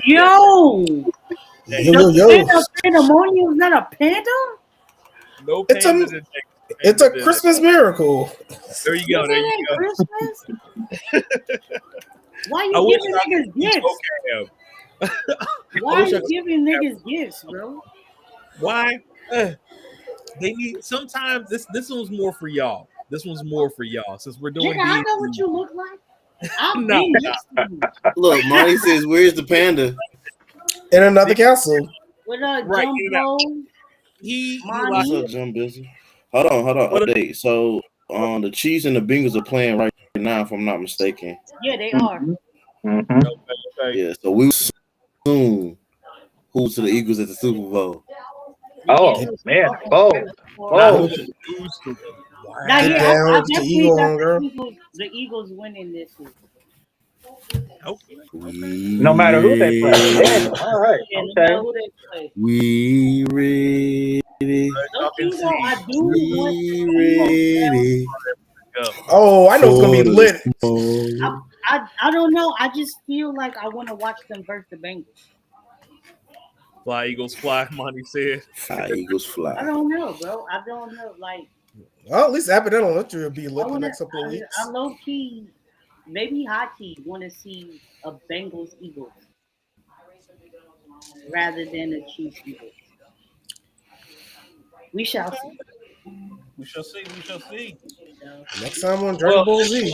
Yo! Yo. Pandemonium is not a panda? No panda today. It's a Christmas miracle. There you go. There you go. Christmas? Why you giving niggas gifts? Okay. Why are you giving niggas gifts, bro? Why? They need. Sometimes this one's more for y'all. This one's more for y'all since we're doing. Nigga, I know what you look like. I'm No. being next to you. Look, Monty says, "Where's the panda?" In another castle. With Right, Jumbo. What's up, Jim Busy? Hold on. Update. So, the Chiefs and the Bengals are playing right now, if I'm not mistaken. Yeah, they are. Mm-hmm. Okay. Yeah. So we will soon who's to the Eagles at the Super Bowl. Oh man! Oh. Now, Get yeah, down I with the definitely Eagle got on, girl. the Eagles winning this week. Okay. No matter who they play. All right. Yeah, no Okay. matter who they play. We ready. I do ready. Oh, I know it's gonna be lit. I don't know. I just feel like I want to watch them versus the Bengals. Fly Eagles fly, Monty said. Fly Eagles fly. I don't know, bro. I don't know. Like, well, at least Abbott will be lit the next couple of weeks. I low key, maybe high key, want to see a Bengals Eagles rather than a Chiefs Eagles. We shall see. We shall see. We shall see. Next time on Dragon Ball Z.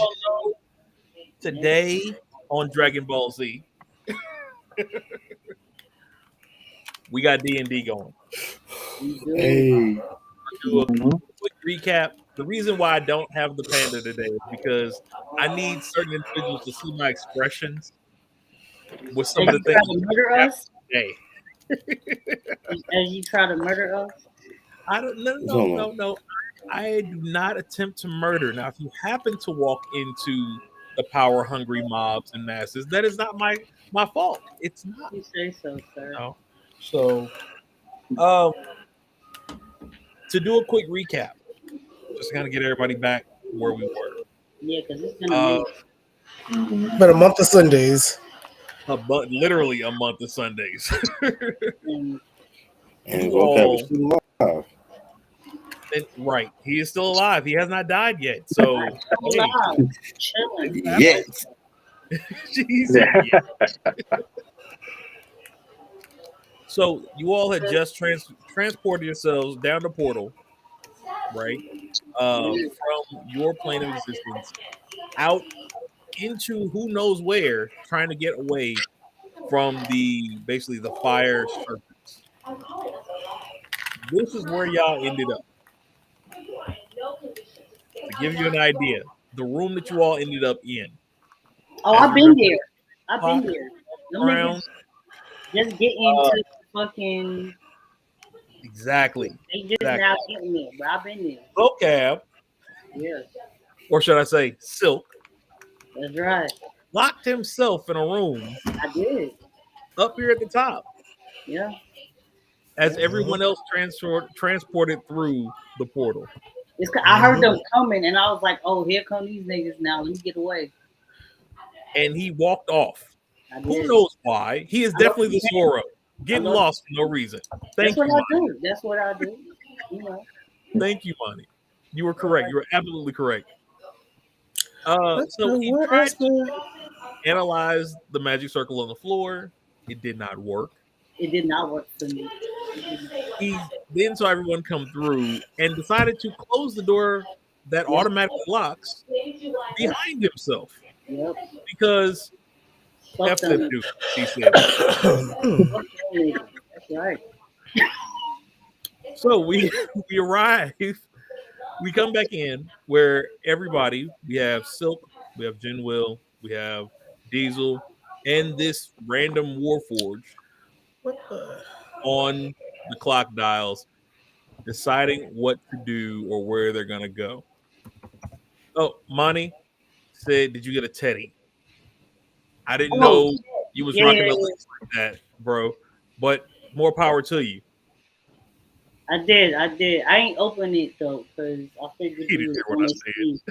Today on Dragon Ball Z, we got D&D going. Hey. Do a quick recap. The reason why I don't have the panda today is because I need certain individuals to see my expressions with some of the things to murder us today. as you try to murder us. I don't. No. I do not attempt to murder. Now, if you happen to walk into the power-hungry mobs and masses, that is not my fault. It's not. You say so, sir. No. So, to do a quick recap, just to kind of get everybody back where we were. Yeah, because it's been been a month of Sundays. Literally a month of Sundays. And vocab is still alive. Right. He is still alive. He has not died yet. So Yet. Jesus. So you all had just transported yourselves down the portal, right? From your plane of existence out into who knows where, trying to get away from basically the fire serpents. This is where y'all ended up. To give you an idea, the room that you all ended up in. Oh, I've been there. Just get into fucking. Exactly. They just now getting there, but I've been there. Vocab. Yeah. Or should I say Silk? That's right. Locked himself in a room. I did. Up here at the top. Yeah. As everyone else transported through the portal. I heard them coming, and I was like, "Oh, here come these niggas now. Let me get away." And he walked off. Who knows why? He is definitely the Zoro, getting lost for no reason. That's what I do. Thank you, Monty. You were correct. You were absolutely correct. So he tried to analyze the magic circle on the floor. It did not work. It did not work for me. He then saw everyone come through and decided to close the door that automatically locks behind himself Yep. because Fuck F them them. dudes, he said. Fuck them niggas. That's right. So we we arrive. We come back in where everybody, we have Silk, we have Jin Will, we have Diesel, and this random Warforge What the? on the clock dials deciding what to do or where they're gonna go. Oh, Monty said, "Did you get a teddy?" I didn't Oh, know you was yeah, rocking a lace like that, bro. But more power to you. I did. I did. I ain't open it though, cause I figured He you didn't was hear what I gonna said. see.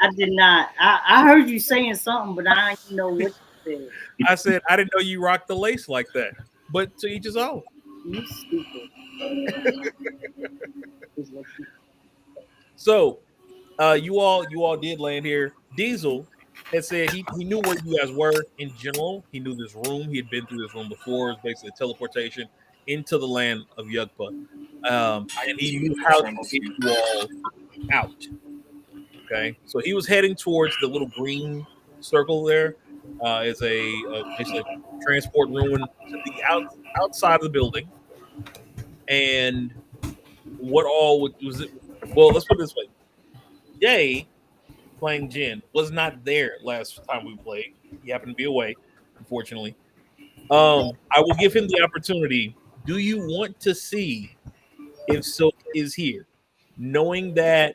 I did not. I heard you saying something, but I didn't know what you I said I didn't know you rocked the lace like that. But to each his own. said. You stupid. Is what you- So you all did land here. Diesel had said he knew where you guys were in general. He knew this room. He had been through this room before. It was basically a teleportation into the land of Yugpa. And he knew how to get you all out. Okay. So he was heading towards the little green circle there. Is a basically a transport ruin to the outside of the building. And what all was it? Well, let's put it this way. Jay playing Jin was not there last time we played. He happened to be away, unfortunately. I will give him the opportunity. Do you want to see if Silk is here, knowing that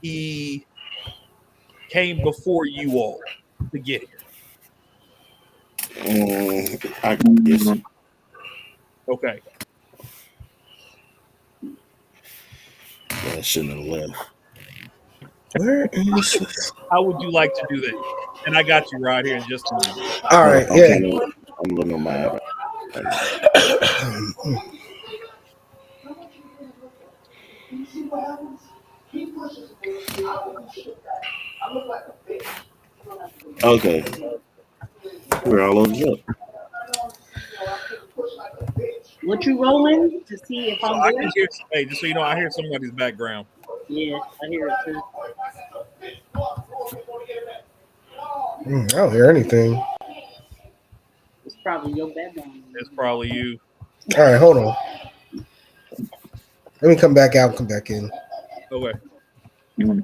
he came before you all to get here? I guess. Okay. I shouldn't have left. Where is? How would you like to do that? And I got you right here in just a moment. All right, I'm yeah. I'm looking on my app. Okay, we're all over up. What you rolling to see if So I'm I there? can hear. Hey, just so you know, I hear somebody's background. Yeah, I hear it too. I don't hear anything. It's probably your background. It's probably you. All right, hold on. Let me come back out and come back in. Okay. Yep.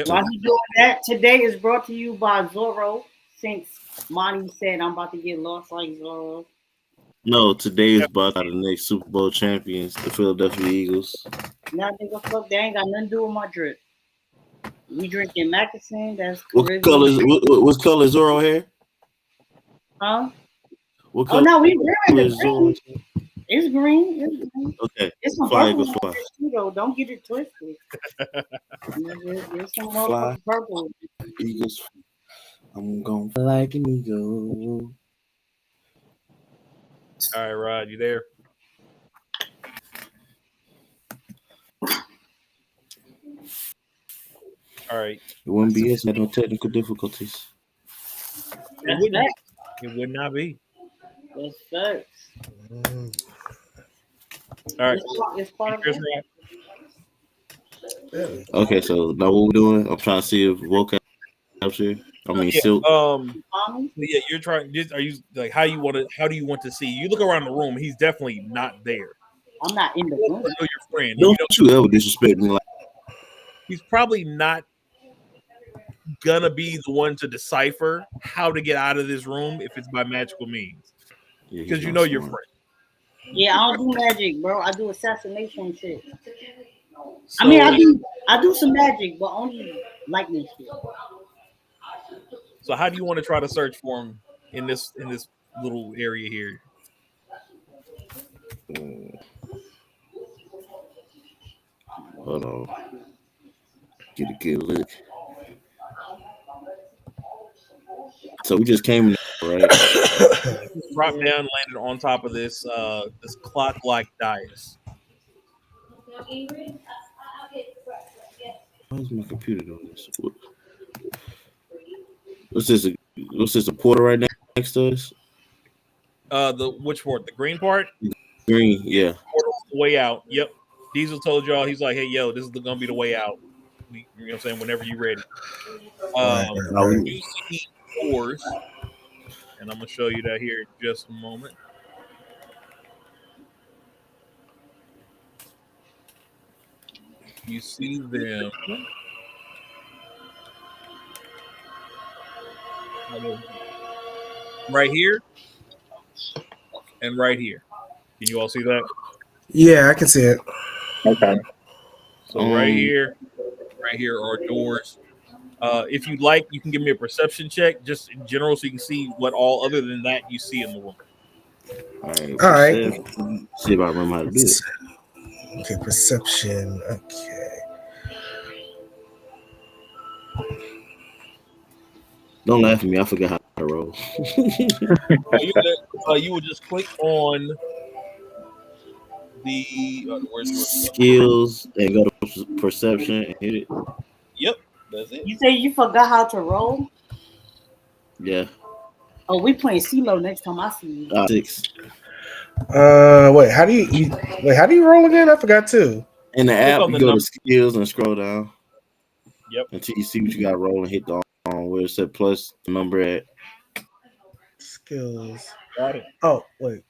While he's doing that, today is brought to you by Zorro. Since Monty said I'm about to get lost like Zorro. No, today is about the next Super Bowl champions, the Philadelphia Eagles. Nah, nigga, fuck, they ain't got nothing to do with my drip. We drinking Mackinson, that's What Caribbean. what color is Zorro hair? Huh? What Oh color no, we wearing is the Zorro? green. It's green. It's green. Okay, It's some fly purple Eagles in fly. there too, though. Don't get it twisted. There's some Fly motherfucking purple. Eagles. I'm going to fly like an eagle. All right, Rod, you there? All right. It wouldn't be us had no technical difficulties. It wouldn't be. It would not be. That's facts. All right. It's part of Chris it. Rod. Okay, so now what we're doing? I'm trying to see if vocab here. I mean, Yeah. Silk. Yeah, you're trying. Are you like how you want to? How do you want to see? You look around the room. He's definitely not there. I'm not in the You room. know your friend. Don't you ever disrespect me like He's probably not gonna be the one to decipher how to get out of this room if it's by magical means, because you know your friend. Yeah, I don't do magic, bro. I do assassination shit. So, I mean, I do some magic, but only lightning shit. so how do you want to try to search for him in this little area here? Hold on. Get a good look. So we just came in right? Dropped down, landed on top of this this clock-like dais. Why is my computer doing this? What's this? What's this? A portal right next to us? The which part? The green part? Green, yeah. Portal's the way out. Yep. Diesel told y'all, he's like, hey, yo, this is gonna be the way out. You know what I'm saying? Whenever you're ready. Right, right. You see doors, and I'm gonna show you that here in just a moment. You see them right here and right here. Can you all see that? Yeah, I can see it. Okay. So right here are doors. If you'd like, you can give me a perception check, just in general, so you can see what all other than that you see in the room. All right. All right. See if I remember how to do it. Okay, perception. Okay. Don't laugh at me. I forgot how to roll. You would just click on the where's your skills and go to perception and hit it. Yep, that's it. You say you forgot how to roll? Yeah. Oh, we playing CeeLo next time I see you. 6. Wait, how do you roll again? I forgot too. In the app, you go to skills and scroll down. Yep. Until you see what you got to roll and hit the where it said plus the number at. Skills. Got it. Oh, wait.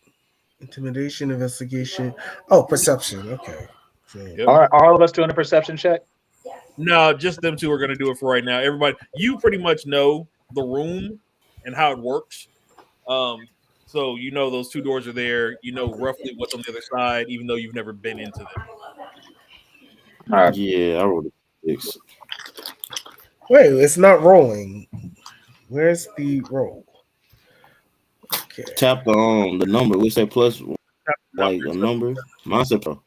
Intimidation, investigation. Oh, perception. Okay. So, yep. All right, all of us doing a perception check? No, just them two are going to do it for right now. Everybody, you pretty much know the room and how it works. So you know those two doors are there. You know roughly what's on the other side, even though you've never been into them. All right. Yeah, I rolled a 6. Wait, it's not rolling. Where's the roll? Okay. Tap the number. We say plus like a number. Mine said pro.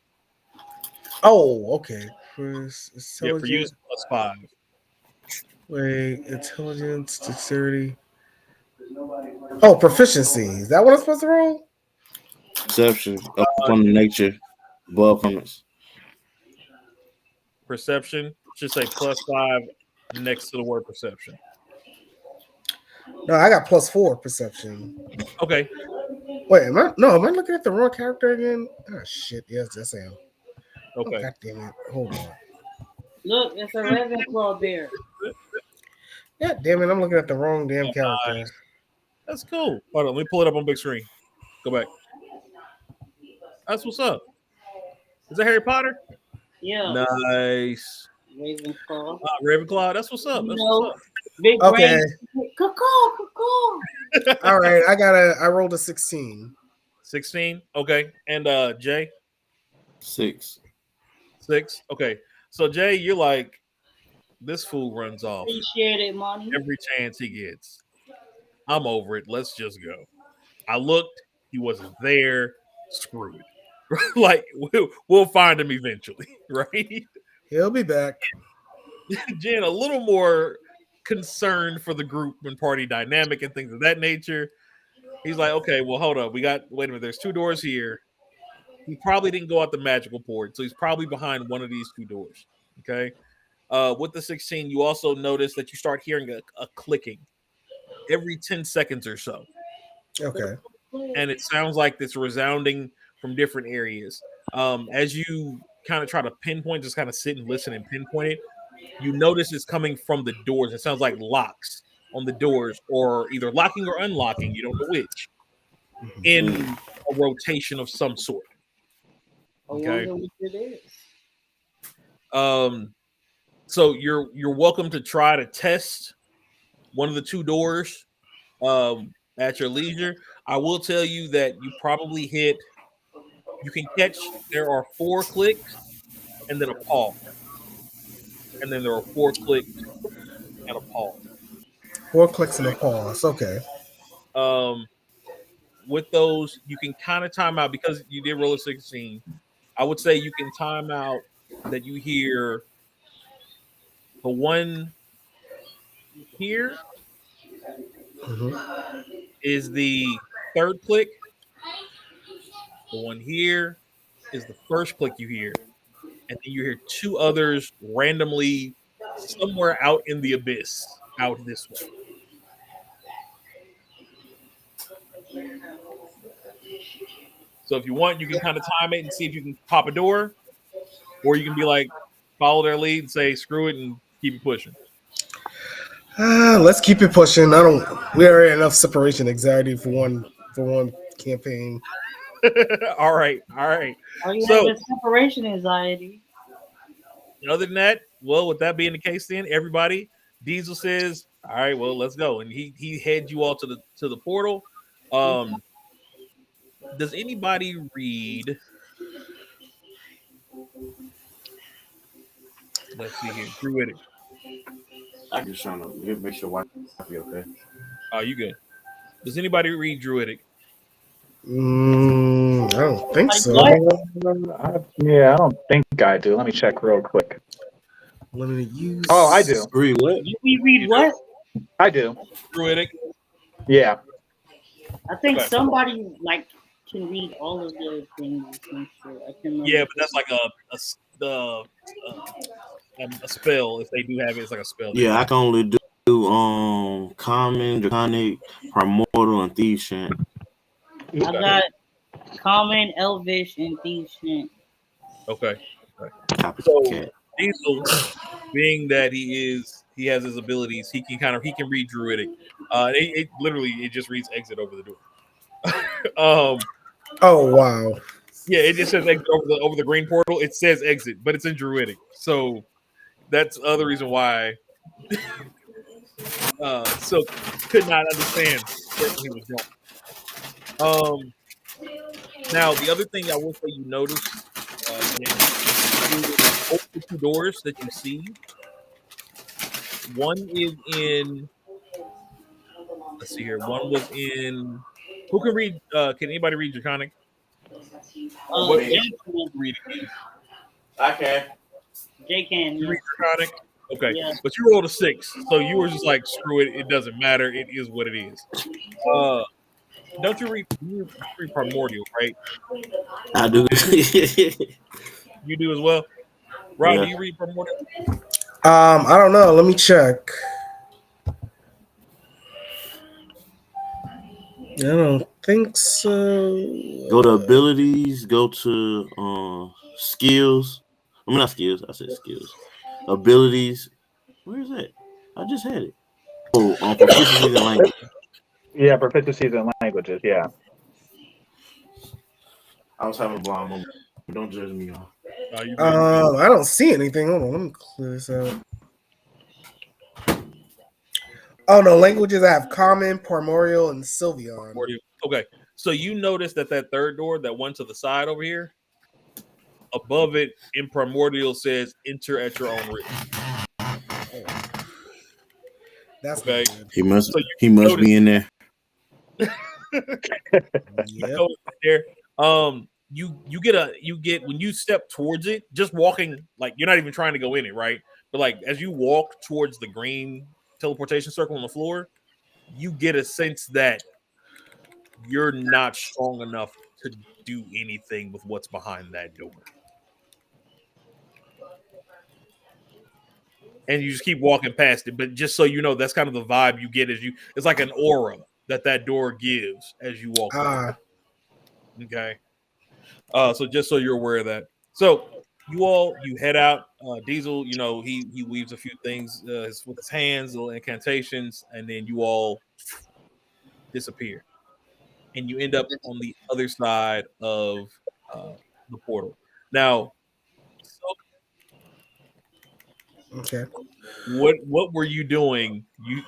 Oh, okay. Yeah, for you it's +5. Wait, intelligence, dexterity. Oh, proficiency. Is that what I'm supposed to roll? Perception up on the nature, above performance. Perception should say +5 next to the word perception. No, I got +4 perception. Okay. Wait, am I looking at the wrong character again? Oh shit, yes, that's him. Okay. Oh, God damn it. Hold on. Look, it's a Ravenclaw bear. Yeah, damn it, I'm looking at the wrong damn character. Nice. That's cool. Hold on, let me pull it up on big screen. Go back. That's what's up. Is that Harry Potter? Yeah. Nice. Ravenclaw. Ravenclaw. That's what's up. That's what's up. Big okay. Caw. All right, I rolled a 16. 16. Okay. And Jay? 6. 6. Okay. So Jay, you're like, this fool runs off. Appreciate it, money. Every chance he gets. I'm over it. Let's just go. I looked. He wasn't there. Screwed. Like we'll find him eventually, right? He'll be back. Jen, a little more concerned for the group and party dynamic and things of that nature. He's like, okay, well, hold up. Wait a minute. There's 2 doors here. He probably didn't go out the magical port, so he's probably behind one of these 2 doors. Okay. With the 16, you also notice that you start hearing a clicking every 10 seconds or so. Okay. And it sounds like it's resounding from different areas. As you kind of try to pinpoint, just kind of sit and listen and pinpoint it, you notice it's coming from the doors. It sounds like locks on the doors, or either locking or unlocking. You don't know which. In a rotation of some sort. Okay. So you're welcome to try to test one of the 2 doors at your leisure. I will tell you that you probably you can catch, there are 4 clicks and then a pause. And then there are 4 clicks and a pause. 4 clicks and a pause. Okay. With those, you can kind of time out because you did roll a 16. I would say you can time out that you hear the one here is the third click. The one here is the first click you hear. And then you hear two others randomly somewhere out in the abyss, out this way. So if you want, you can kind of time it and see if you can pop a door, or you can be like, follow their lead and say, screw it and keep it pushing. Let's keep it pushing. I don't. We already have enough separation anxiety for one campaign. All right. Oh, you So, have a separation anxiety. other than that, well, with that being the case, then everybody, Diesel says, "All right, well, let's go," and he heads you all to the portal. Does anybody read? Let's see here, Druidic. I just trying to make sure wife be okay. Oh, you good? Does anybody read Druidic? I don't think Like so. what? Yeah, I don't think I do. Let me check real quick. Limited use. Oh, I do. Read what? We read what? I do. Druidic. Yeah. I think Okay. somebody like can read all of the things. I'm sure. I can remember. Yeah, but that's like a spell. If they do have it, it's like a spell. Yeah, I can only do common, draconic, primordial, and thieves chant. I got common, elvish, and thieves chant. Okay. So Copycat. Diesel, being that he has his abilities, he can read Druidic. It literally it just reads exit over the door. Oh wow. Yeah, it just says exit over the green portal. It says exit, but it's in Druidic, so that's the other reason why. So could not understand where he was going. Now the other thing I will say you notice, you open the two doors that you see. One is in. Let's see here. One was in. Who can read? Can anybody read Draconic? What Jay can read again? I can. Jay can. You Yeah. read Draconic? Okay. Yeah. But you rolled a 6. So you were just like, screw it. It doesn't matter. It is what it is. Don't you read Primordial, right? I do. You do as well? Rob, Yeah. do you read Primordial? I don't know. Let me check. I don't think so. Go to abilities. Go to skills. I mean, not skills. I said skills. Abilities. Where is that? I just had it. Oh, proficiencies in language. Yeah, proficiencies in languages. Yeah. I was having a blind moment. Don't judge me, y'all. You good. I don't see anything. Hold on. Let me clear this out. Oh no, languages I have common, primordial, and Sylveon. Okay. So you notice that third door, that one to the side over here, above it in Primordial says enter at your own risk. That's okay. He must be in there. Yep. There. You get when you step towards it, just walking, like you're not even trying to go in it, right? But like as you walk towards the green teleportation circle on the floor, you get a sense that you're not strong enough to do anything with what's behind that door. And you just keep walking past it, but just so you know, that's kind of the vibe you get it's like an aura that door gives as you walk by. Okay. So just so you're aware of that. So you head out. Diesel, he weaves a few things with his hands, little incantations, and then you all disappear. And you end up on the other side of the portal. Now, Okay. What were you doing? You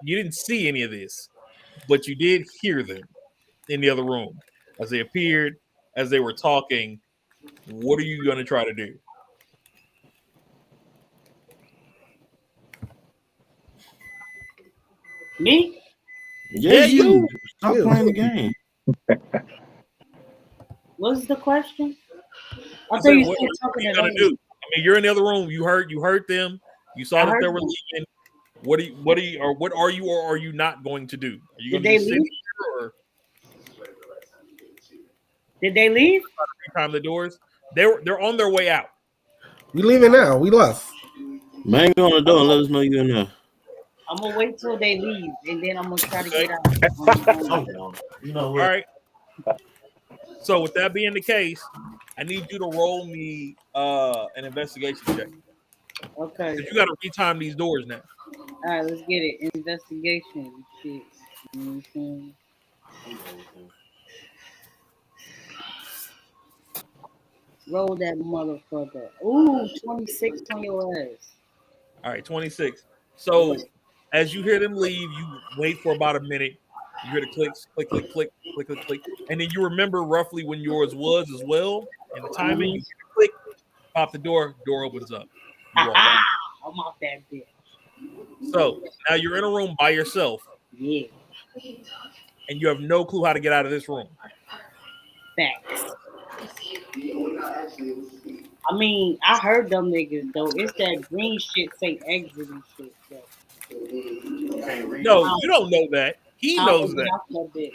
didn't see any of this, but you did hear them in the other room as they appeared, as they were talking. What are you going to try to do? Me? Yeah, you. Stop You. playing the game. What's the question? I said, what are you going to do? I mean, you're in the other room. You heard them. You saw that they were leaving. What are you or are you not going to do? Are you Did going to they just sit leave? here or Did they leave? time the doors? They're on their way out. We leaving now. We left. Bang on the door and let us know you're in there. I'm gonna wait till they leave, and then I'm gonna try to Okay. get out. You know All what? right. So with that being the case, I need you to roll me an investigation check. Okay. Because you got to retime these doors now. All right, let's get it. Investigation. Shit. Mhm. Roll that motherfucker. Ooh, 26 on your ass. All right, 26. So as you hear them leave, you wait for about a minute. You hear the clicks, click, click, click, click, click, click. And then you remember roughly when yours was as well. And the timing, you hear the click, pop the door opens up. You walk out. I'm off that bitch. So now you're in a room by yourself Yeah, and you have no clue how to get out of this room. facts. I mean, I heard them niggas though. It's that green shit say exit and shit. Though. No, you don't know that. He How to knows get that. off that bitch.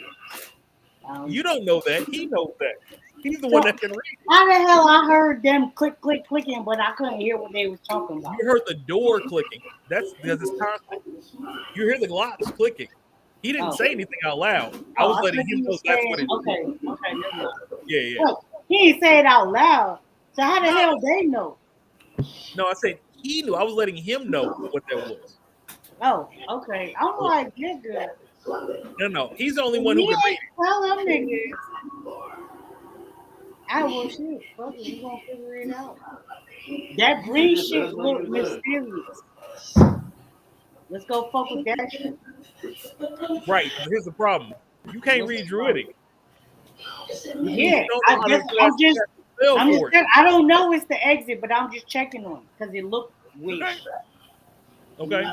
You don't know that. He knows that. He's the So, one that can read. how the hell I heard them click, click, clicking, but I couldn't hear what they was talking about? You heard the door clicking. That's because it's constant. You hear the locks clicking. He didn't say anything out loud. I was I letting thought him he know was that's saying, what it is. okay, never mind. Yeah. Look, he didn't say it out loud. So how the hell they know? No, I said he knew. I was letting him know what that was. Oh, okay. I'm like, nigga. No. He's the only If one who you could read ain't tell them niggas, I will shit. Fuck it, we gonna figure it out. That green shit look mysterious. Let's go fuck with that shit. it. Right. But here's the problem. You can't What's read the problem? Druidic. You Yeah, don't know how to do I'm that just, spell I'm just, for it. I don't know it's the exit, but I'm just checking on it because it looked weird. Okay.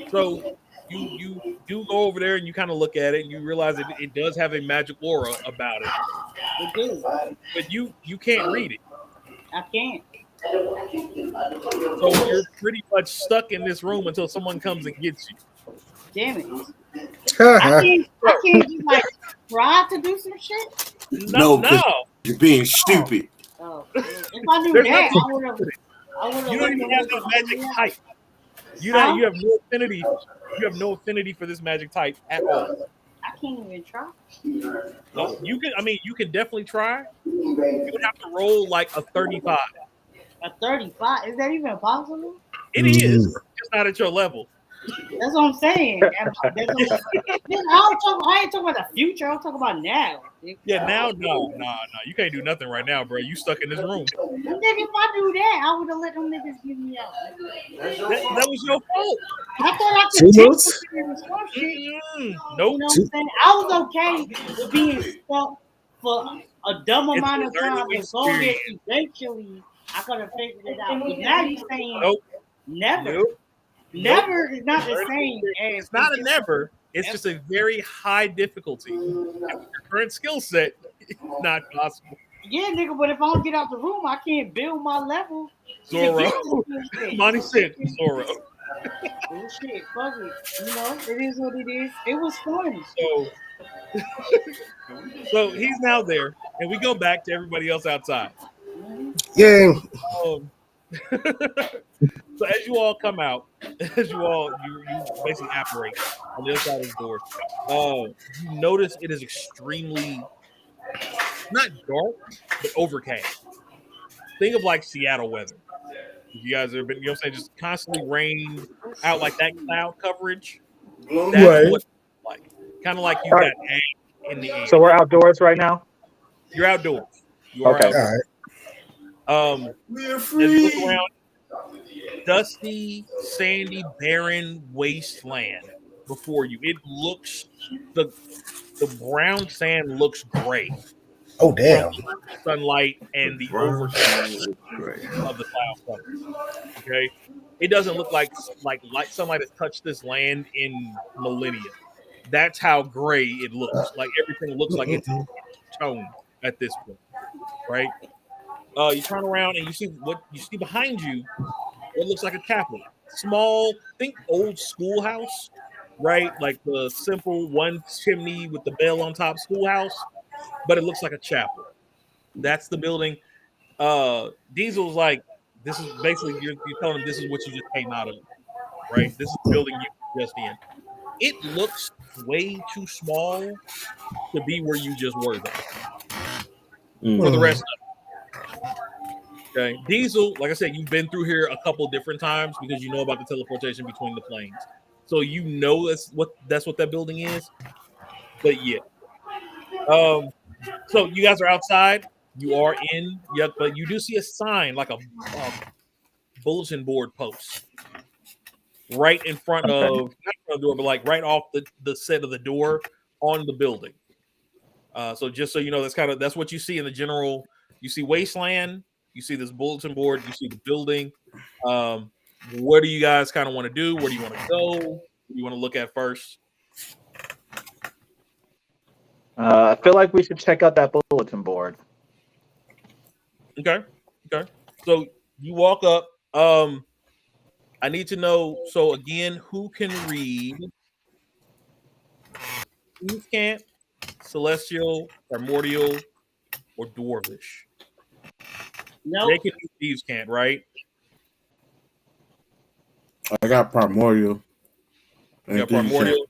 So you do go over there and you kind of look at it and you realize it does have a magic aura about it, It do. but you can't read it. I can't. So you're pretty much stuck in this room until someone comes and gets you. Damn it. I Haha. can't. I can't just like try to do some shit. No, No, because no. you're being stupid. Oh, if I knew There's that, nothing. I would have. I would have You don't let even them have niggas that get magic me out. type. Huh? You have no affinity. You have no affinity for this magic type at all. I can't even try. No, you can. I mean, you can definitely try. You would have to roll like a 35. A 35. Is that even possible? It is just not at your level. That's what I'm saying. I ain't talking about the future. I'm talking about now. Yeah, now, no. You can't do nothing right now, bro. You stuck in this room. Nigga, if I do that, I would have let them niggas get me out. That was your fault. I thought I 2 could take months? some shit. You Nope. know what I'm saying? I was okay with being stuck for a dumb It's amount a of time learning as long as experience. eventually I could have figured it out. But now you're saying Nope. never. Nope. Never is not the Learning same as It's not a never. It's just a very high difficulty. And with your current skill set, it's not possible. yeah, nigga. But if I don't get out the room, I can't build my level. Zorro. Shit. Monty said Zorro. Oh, shit, fuck it. You know, it is what it is. It was fun. So he's now there, and we go back to everybody else outside. Yay. So as you all come out, as you basically apparate on the other side of the door, you notice it is extremely not dark, but overcast. Think of like Seattle weather. You guys have been, you know what I'm saying, just constantly rained out like that cloud coverage. That's Right. what it's like. Kind of like you got ag in the air. So we're outdoors right now. You're outdoors. You are Okay. outdoors. All right. We're As you look free. around, dusty, sandy, barren wasteland before you. It looks the brown sand looks gray Oh, from damn. the sunlight and the overcast of the cloud cover. Okay, it doesn't look like sunlight has touched this land in millennia. That's how gray it looks. Like everything looks like it's tone at this point, right? You turn around and you see what you see behind you. What looks like a chapel. small, think old schoolhouse, right? Like the simple one chimney with the bell on top schoolhouse, but it looks like a chapel. That's the building. Diesel's like, this is basically you're telling him this is what you just came out of, right? This is the building you were just in. It looks way too small to be where you just were though. For the rest Okay. Diesel, like I said, you've been through here a couple different times because you know about the teleportation between the planes. So you know that's what that building is. But yeah. So you guys are outside. You are in, yep, but you do see a sign like a bulletin board post right in front Okay. of not in front of the door, but like right off the set of the door on the building. So just so you know, that's what you see in the general. You see wasteland. You see this bulletin board. You see the building. What do you guys kind of want to do? Where do you want to go? What do you want to look at first? I feel like we should check out that bulletin board. Okay. Okay. So you walk up. I need to know. So again, who can read? Who can't? Celestial, Primordial, or Dwarvish? They Nope. can do thieves can't, right? I got Primordial. You got Primordial.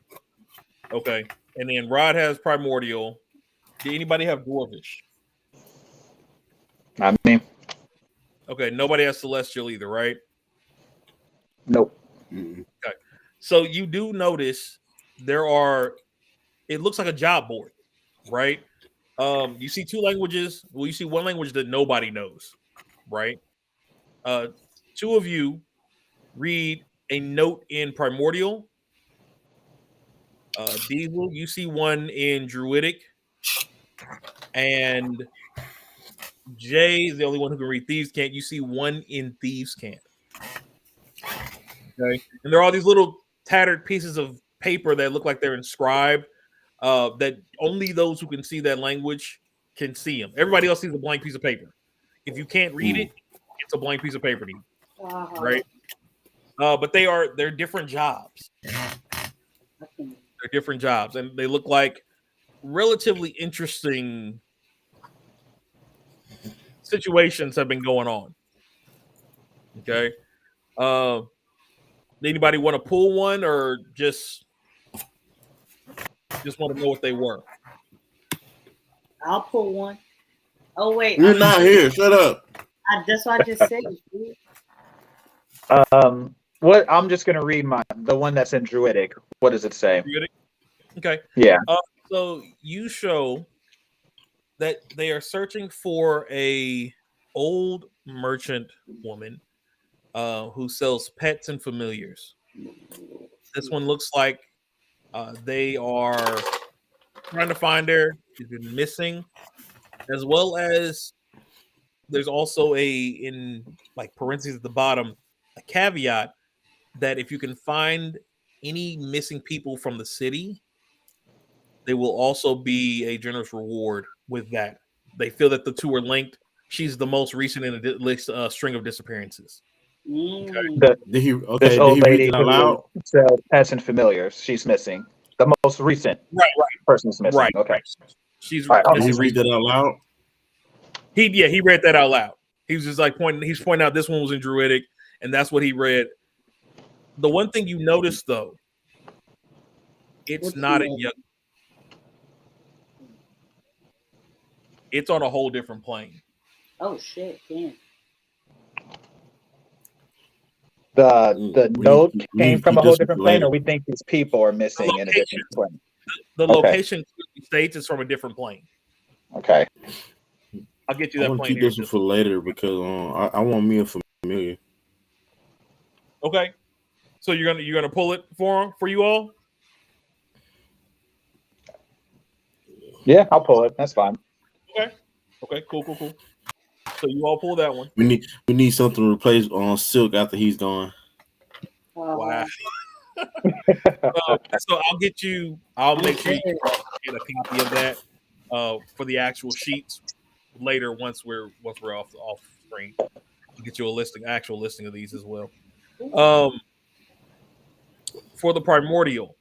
Okay. And then Rod has Primordial. Did anybody have Dwarvish? I mean, Okay, nobody has Celestial either, right? nope. Okay. So you do notice it looks like a job board, right? You see two languages. Well, you see one language that nobody knows, right? Two of you read a note in Primordial. Diesel, you see one in Druidic, and Jay is the only one who can read Thieves' Cant. You see one in Thieves' Cant. Okay, and there are all these little tattered pieces of paper that look like they're inscribed. That only those who can see that language can see them. Everybody else sees a blank piece of paper. If you can't read it, it's a blank piece of paper to you, right? But they're different jobs. They're different jobs, and they look like relatively interesting situations have been going on. Okay. Anybody want to pull one or just want to know what they were? I'll pull one. Oh wait, You're not here. Shut up. That's what I just said. Dude. What? I'm just gonna read the one that's in Druidic. What does it say? Okay. Yeah. So you show that they are searching for a old merchant woman who sells pets and familiars. This one looks like they are trying to find her. She's been missing, as well as there's also in like parentheses at the bottom a caveat that if you can find any missing people from the city, they will also be a generous reward with that. They feel that the two are linked. She's the most recent in a list string of disappearances. Did Did this he old read lady it out who loud? sells pets and familiars, she's missing. The most recent Right. person's missing. Right. Okay. She's All right, Did he read that out loud? he read that out loud. He was just like he's pointing out this one was in Druidic, and that's what he read. The one thing you notice though, it's not in Yuk. It's on a whole different plane. Oh shit! Damn. The note came from a whole different plane, or we think these people are missing in a different plane. The location states it's from a different plane. Okay. I'll get you I that want to plane keep here. this one for later because I want me a familiar. Okay. So you're gonna pull it for you all? Yeah, I'll pull it. That's fine. Okay. Cool. So you all pull that one. We need something to replace Silk after he's gone. Wow. So I'll make sure you get a copy of that for the actual sheets later once we're off screen. I'll get you actual listing of these as well. For the primordial,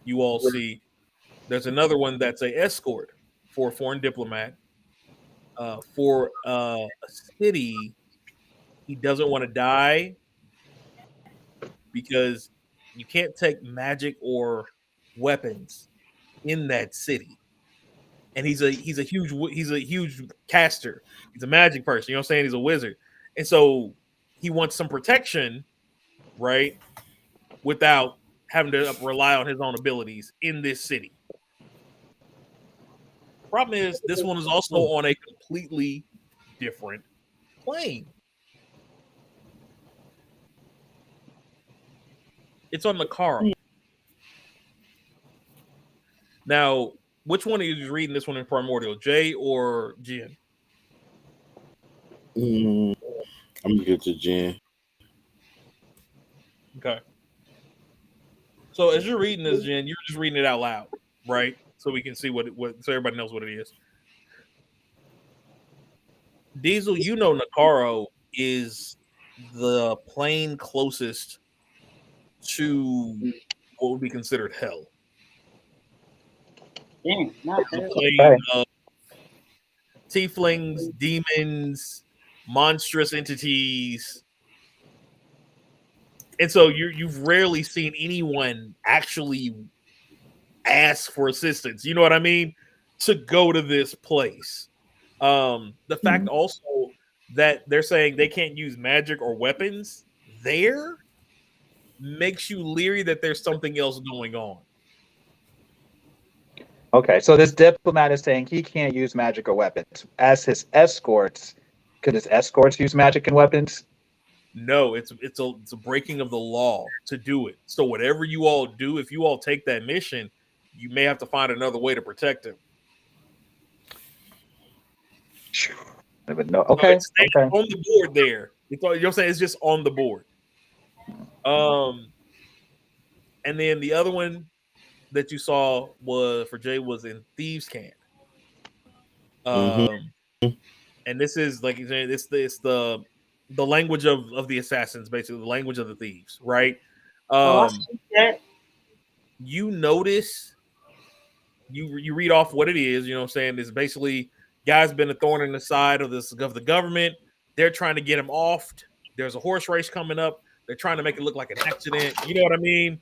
you all see there's another one that's a escort for a foreign diplomat. For a city, he doesn't want to die because you can't take magic or weapons in that city. And he's a huge caster. He's a magic person. You know what I'm saying? He's a wizard, and so he wants some protection, right? Without having to rely on his own abilities in this city. Problem is, this one is also on a completely different plane. It's on Makara. Now, which one of you is reading this one in Primordial, Jay or Jen? I'm gonna get to Jen. Okay. So as you're reading this, Jen, you're just reading it out loud, right? So we can see what so everybody knows what it is. Diesel, you know Nakaro is the plane closest to what would be considered hell. Damn, not The hell. plane of tieflings, demons, monstrous entities. And so you've rarely seen anyone actually ask for assistance. You know what I mean? To go to this place. The fact also that they're saying they can't use magic or weapons there makes you leery that there's something else going on. Okay, so this diplomat is saying he can't use magic or weapons. As his escorts, could his escorts use magic and weapons? No, it's a breaking of the law to do it. So whatever you all do, if you all take that mission, you may have to find another way to protect him. I would know. So Okay, it's okay. on the board there. It's all, you know what I'm saying? It's just on the board. And then the other one that you saw was for Jay was in Thieves' Camp. And this is like it's the language of the assassins, basically the language of the thieves, right? I see that. You notice you read off what it is, you know what I'm saying? It's basically guy's been a thorn in the side of the government. They're trying to get him off. There's a horse race coming up. They're trying to make it look like an accident. You know what I mean?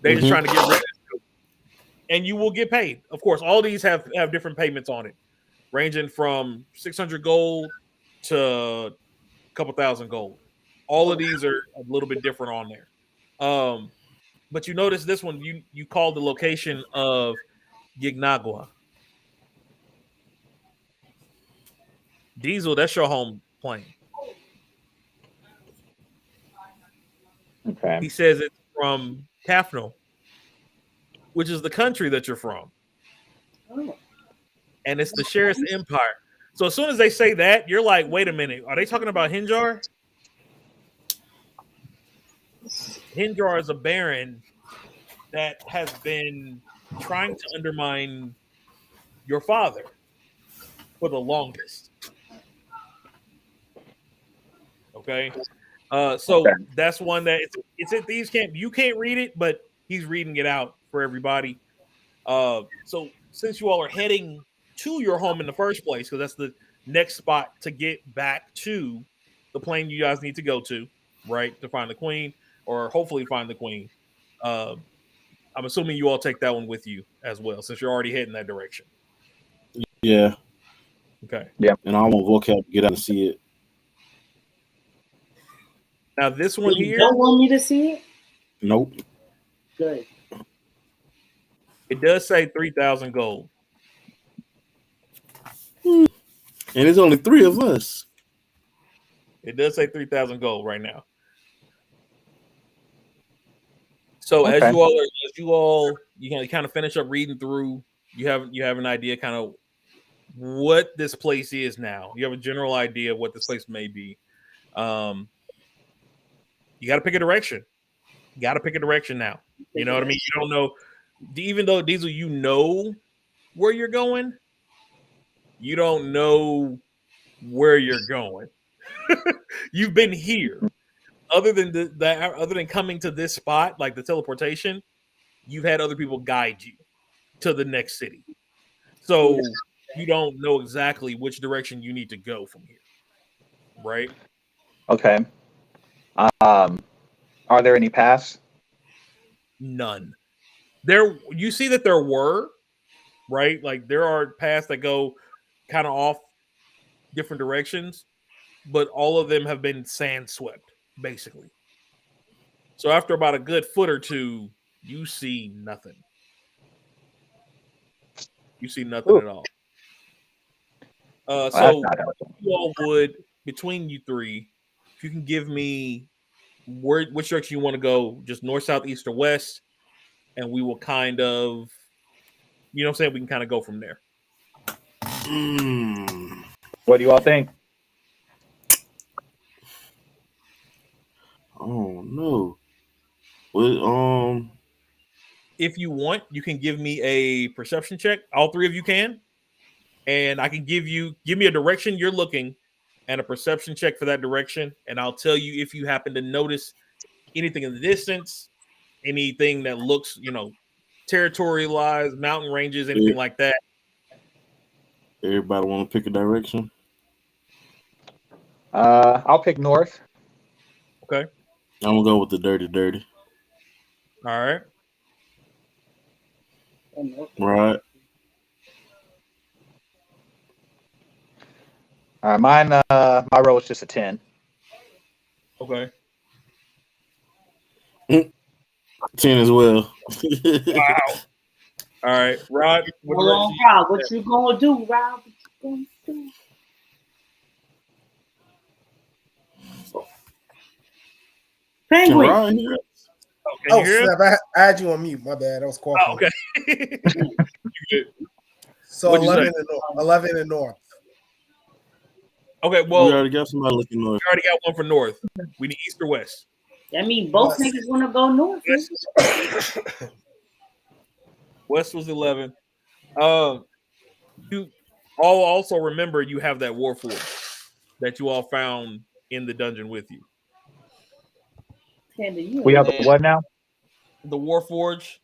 They're just trying to get rid of it. And you will get paid. Of course, all these have different payments on it, ranging from 600 gold to a couple thousand gold. All of these are a little bit different on there. But you notice this one, you called the location of Gignagua. Diesel, that's your home plane. Okay. He says it's from Tafnel, which is the country that you're from. Oh. And it's the Sheriff's Empire. So as soon as they say that, you're like, wait a minute, are they talking about Hinjar? Hinjar is a baron that has been trying to undermine your father for the longest. Okay. So that's one that it's at Thieves' Camp. You can't read it, but he's reading it out for everybody. So since you all are heading to your home in the first place, because that's the next spot to get back to the plane you guys need to go to, right, to find the queen or hopefully find the queen. I'm assuming you all take that one with you as well, since you're already heading that direction. Yeah. Okay. Yeah. And I want vocab to get out and see it. Now this one You here, don't want me to see it? Nope. Good. it does say 3,000 gold. And there's only 3 of us. It does say 3,000 gold right now. So Okay. as you all kind of finish up reading through, you have an idea kind of what this place is now. You have a general idea of what this place may be. You got to pick a direction. You got to pick a direction now. You know what I mean? You don't know, even though Diesel, you know where you're going, you don't know where you're going. You've been here, other than that, other than coming to this spot, like the teleportation, you've had other people guide you to the next city. So you don't know exactly which direction you need to go from here, right? Okay. Um, are there any paths? None. There, you see that there were, right? Like there are paths that go kind of off different directions, but all of them have been sand swept, basically. So after about a good foot or two, you see nothing. You see nothing Ooh, at all. well, that's So not helpful. you all would, between you three, if you can give me which direction you want to go, just north, south, east, or west, and we will kind of, you know what I'm saying? We can kind of go from there. Mm, What do you all think? oh no. Well, If you want, you can give me a perception check. All three of you can. And I can give me a direction you're looking and a perception check for that direction. And I'll tell you if you happen to notice anything in the distance, anything that looks, territory wise, mountain ranges, anything like that. everybody want to pick a direction. I'll pick north. Okay. I'm gonna go with the dirty. All right. Right. All right, mine. My roll is just a 10. Okay. 10 as well. Wow. All right. Rod, what Hold on, direction Rob. What you gonna do, Rob? What you gonna do? Penguin. Right here. Oh, can you Oh hear him? snap! I had you on mute. My bad. I was coughing. Oh, okay. You good. So What'd you 11 say? and north. 11 and north. Okay, We well, already got somebody looking north. we already got one for north. We need east or west. That means both West. niggas wanna go north. West was 11. You all also remember you have that war forge that you all found in the dungeon with you. Panda, you We have And what now? the war forge,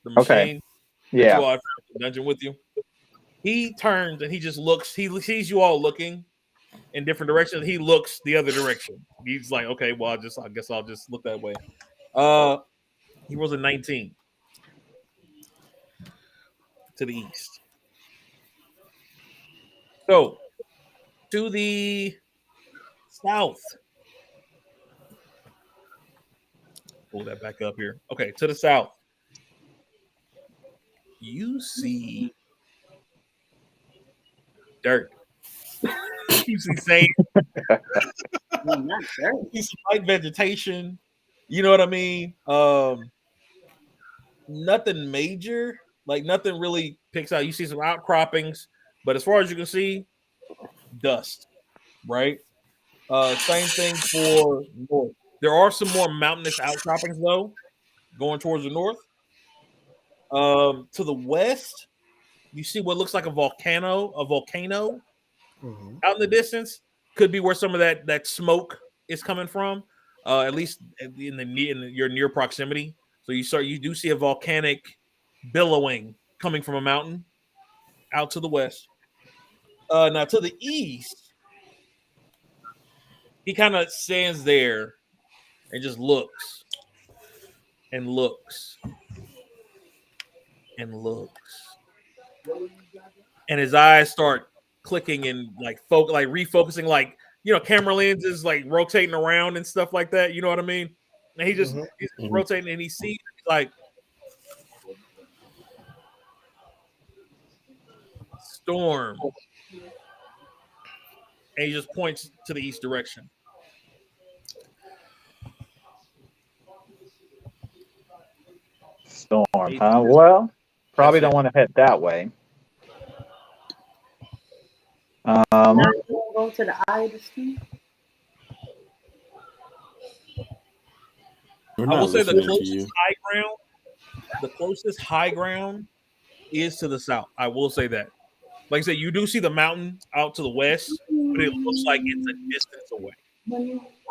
the Okay. machine that Yeah. you all found in the dungeon with you. He turns and he just looks. He sees you all looking in different directions. He looks the other direction. He's like, okay, well, I guess I'll just look that way. He was a 19 to the east. So to the south. Pull that back up here. Okay, to the south. You see dirt. You see sand. not dirt. You see light vegetation. You know what I mean? Nothing major. Like nothing really picks out. You see some outcroppings, but as far as you can see, dust. Right. Same thing for north. There are some more mountainous outcroppings though, going towards the north. To the west, you see what looks like a volcano. Mm-hmm. Out in the distance. Could be where some of that smoke is coming from. At least in your near proximity. So you do see a volcanic billowing coming from a mountain out to the west. Now to the east, he kind of stands there and just looks and looks and looks, and his eyes start clicking and like refocusing, like camera lenses like rotating around and stuff like that. You know what I mean? And he's Mm-hmm. rotating and he sees like storm, and he just points to the east direction. Storm, He huh? says, Well, that's probably it. don't want to head that way. Now you wanna go to the eye of the storm? We're I will not say the listening to you. closest high ground is to the south. I will say that. Like I said, you do see the mountain out to the west, but it looks like it's a distance away,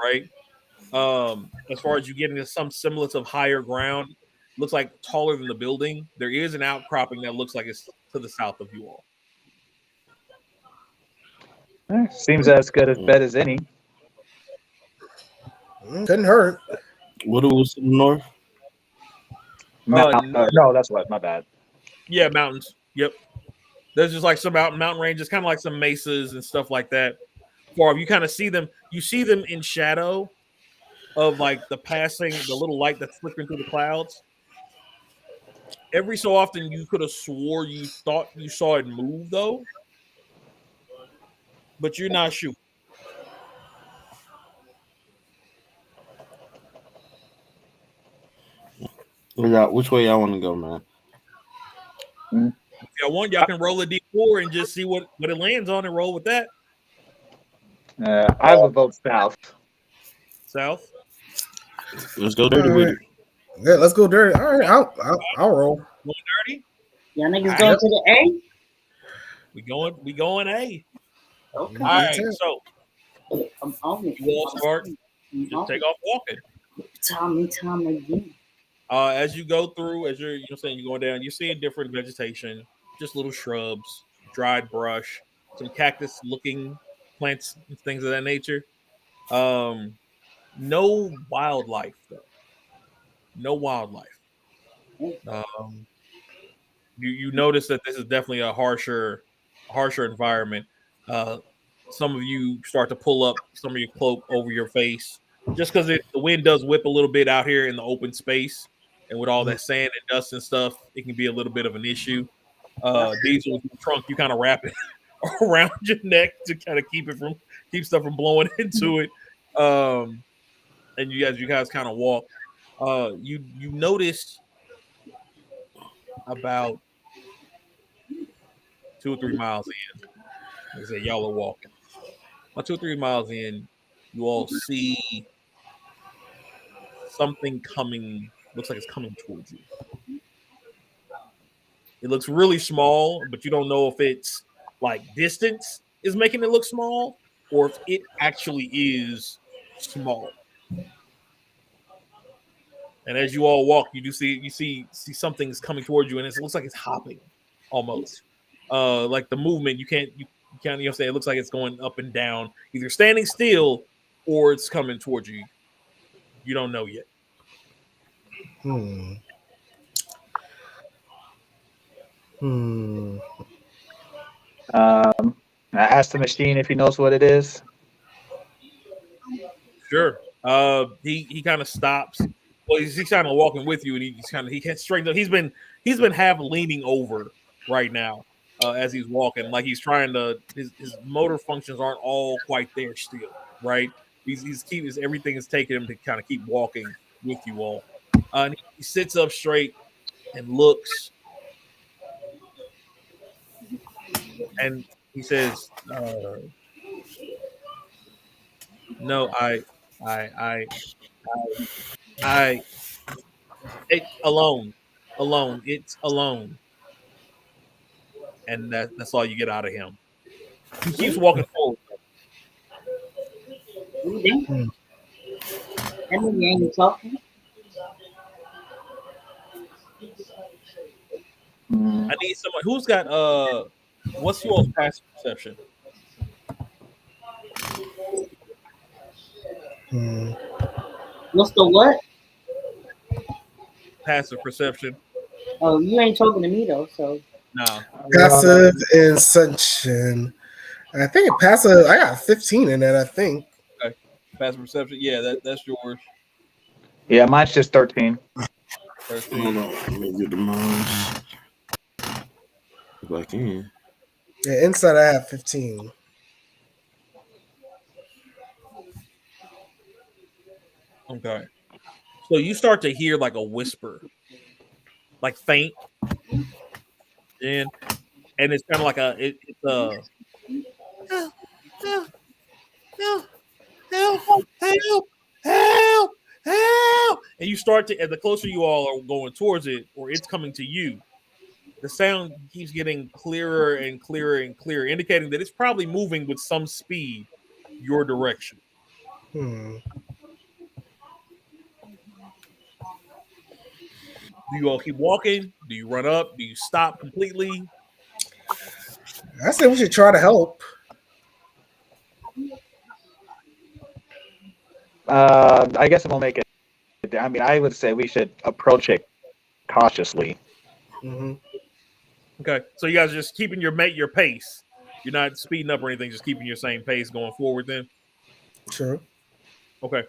right? As far as you getting to some semblance of higher ground, looks like taller than the building. There is an outcropping that looks like it's to the south of you all. Seems as good a bet as any. Couldn't hurt. What was to the north? No, No, that's what. My bad. yeah, mountains. Yep. There's just like some mountain ranges, kind of like some mesas and stuff like that. Far you kind of see them. You see them in shadow of like the little light that's flickering through the clouds. Every so often, you could have swore you thought you saw it move though, but you're not sure. Which way y'all want to go, man? If y'all want, y'all can roll a d4 and just see what it lands on and roll with that. I would vote south. South. Let's go dirty with it. Yeah, let's go dirty. All right, I'll roll. Going dirty. Y'all niggas going to the A? We going A. Okay. All right, so I'm on it. you all start. Just take off walking. Time again. As you go through, as you're saying you're going down, you're seeing different vegetation, just little shrubs, dried brush, some cactus looking plants, things of that nature. No wildlife though. No wildlife. You notice that this is definitely a harsher environment. Some of you start to pull up some of your cloak over your face just because the wind does whip a little bit out here in the open space, and with all that sand and dust and stuff, it can be a little bit of an issue. Diesel trunk, you kind of wrap it around your neck to kind of keep stuff from blowing into it. And you guys kind of walk. You notice about 2 or 3 miles in. Like I said, y'all are walking. About 2 or 3 miles in, you all see something coming. Looks like it's coming towards you. It looks really small, but you don't know if it's like distance is making it look small or if it actually is small. And as you all walk, you see something's coming towards you, and it looks like it's hopping almost. Like the movement, you can't say it looks like it's going up and down, either standing still or it's coming towards you. You don't know yet. I asked the machine if he knows what it is. Sure. He kind of stops. Well, he's kind of walking with you, and he can't straighten up. He's been half leaning over right now as he's walking, like he's trying to. His motor functions aren't all quite there still, right? Everything is taking him to kind of keep walking with you all. And he sits up straight and looks, and he says, "No, it's alone. It's alone." And that's all you get out of him. He keeps walking forward. That mean you ain't talking. I need someone who's got what's your passive perception? What's the what? Passive perception. Oh, you ain't talking to me though, so. No. Passive Ascension. I think passive. I got 15 in it. I think. Okay. Passive perception. Yeah, that's yours. Yeah, mine's just 13. 13. Hold on, let me get the mouse. If I can. Yeah, inside I have 15. Okay. So you start to hear like a whisper, like faint, and it's kind of like it's help, and you start to, and the closer you all are going towards it, or it's coming to you, the sound keeps getting clearer and clearer and clearer, indicating that it's probably moving with some speed your direction. Do you all keep walking? Do you run up? Do you stop completely? I say we should try to help. I guess it won't make it. I mean, I would say we should approach it cautiously. Mm-hmm. Okay, so you guys are just keeping your pace. You're not speeding up or anything. Just keeping your same pace going forward. Then True. okay.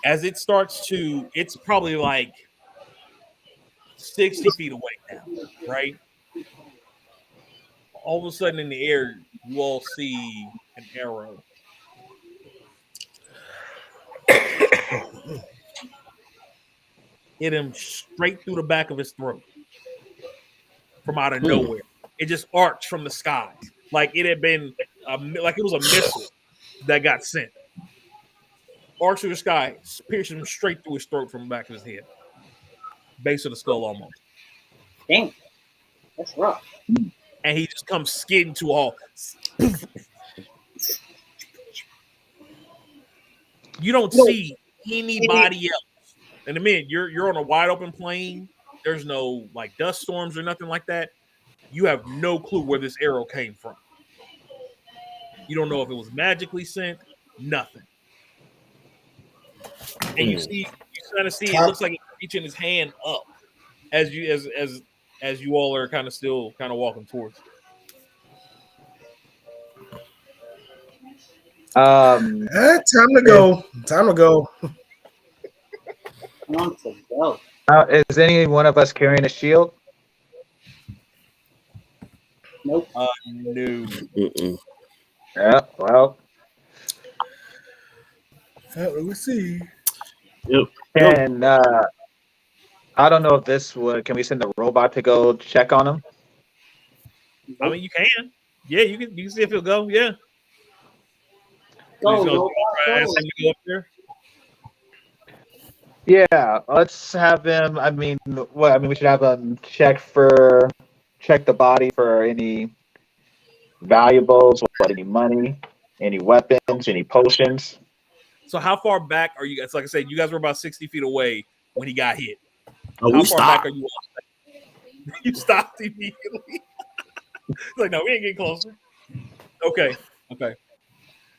As it starts to, it's probably like 60 feet away now, right? All of a sudden in the air, you all see an arrow. Hit him straight through the back of his throat from out of nowhere. It just arced from the sky, like it had been, like it was a missile that got sent. Arcs through the sky, piercing him straight through his throat from the back of his head, base of the skull almost. Damn, that's rough. And he just comes skidding to a halt. You don't see anybody else. In a minute, you're on a wide open plain. There's no like dust storms or nothing like that. You have no clue where this arrow came from. You don't know if it was magically sent. Nothing. And you kind of see it looks like it's reaching his hand up as you all are kind of still kind of walking towards it. Um, Time to go. Time to go. On to go. is any one of us carrying a shield? Nope. No. Yeah. Well, Let me see. Yep. and I don't know if this would. Can we send the robot to go check on him? I mean, you can. Yeah, you can see if he'll go. Yeah. Go, He's gonna go, ask him to go up there. Yeah, let's have him. I mean, we should have him check the body for any valuables, any money, any weapons, any potions. So how far back are you guys? Like I said, you guys were about 60 feet away when he got hit. Oh, How we far back stopped. are you all? You stopped immediately. Like, no, we ain't getting closer. Okay.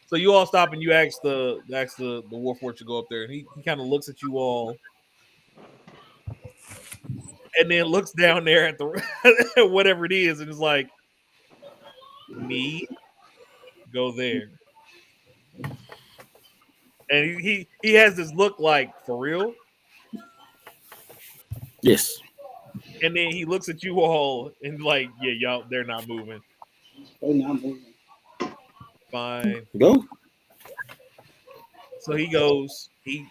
So you all stop and you ask the Warforged to go up there, and he kind of looks at you all, and then looks down there at the at whatever it is, and is like, "Me, go there." And he has this look like, for real. Yes. And then he looks at you all and like, yeah, y'all, they're not moving. They not moving. Fine. Go. So he goes, he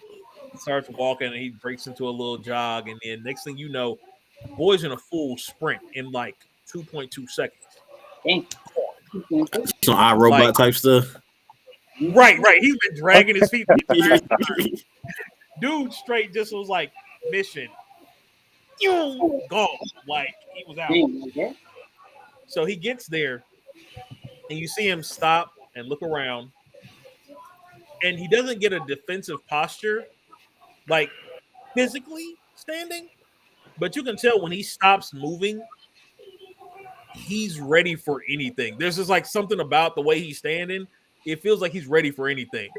starts walking and he breaks into a little jog. And then next thing you know, boy's in a full sprint in like 2.2 seconds. Damn. Some iRobot Like- type stuff. Right. He's been dragging his feet the entire time. Dude straight just was like, mission. Gone. Like, he was out. Damn, like that. So he gets there and you see him stop and look around. And he doesn't get a defensive posture, like physically standing, but you can tell when he stops moving, he's ready for anything. There's just like something about the way he's standing. It feels like he's ready for anything.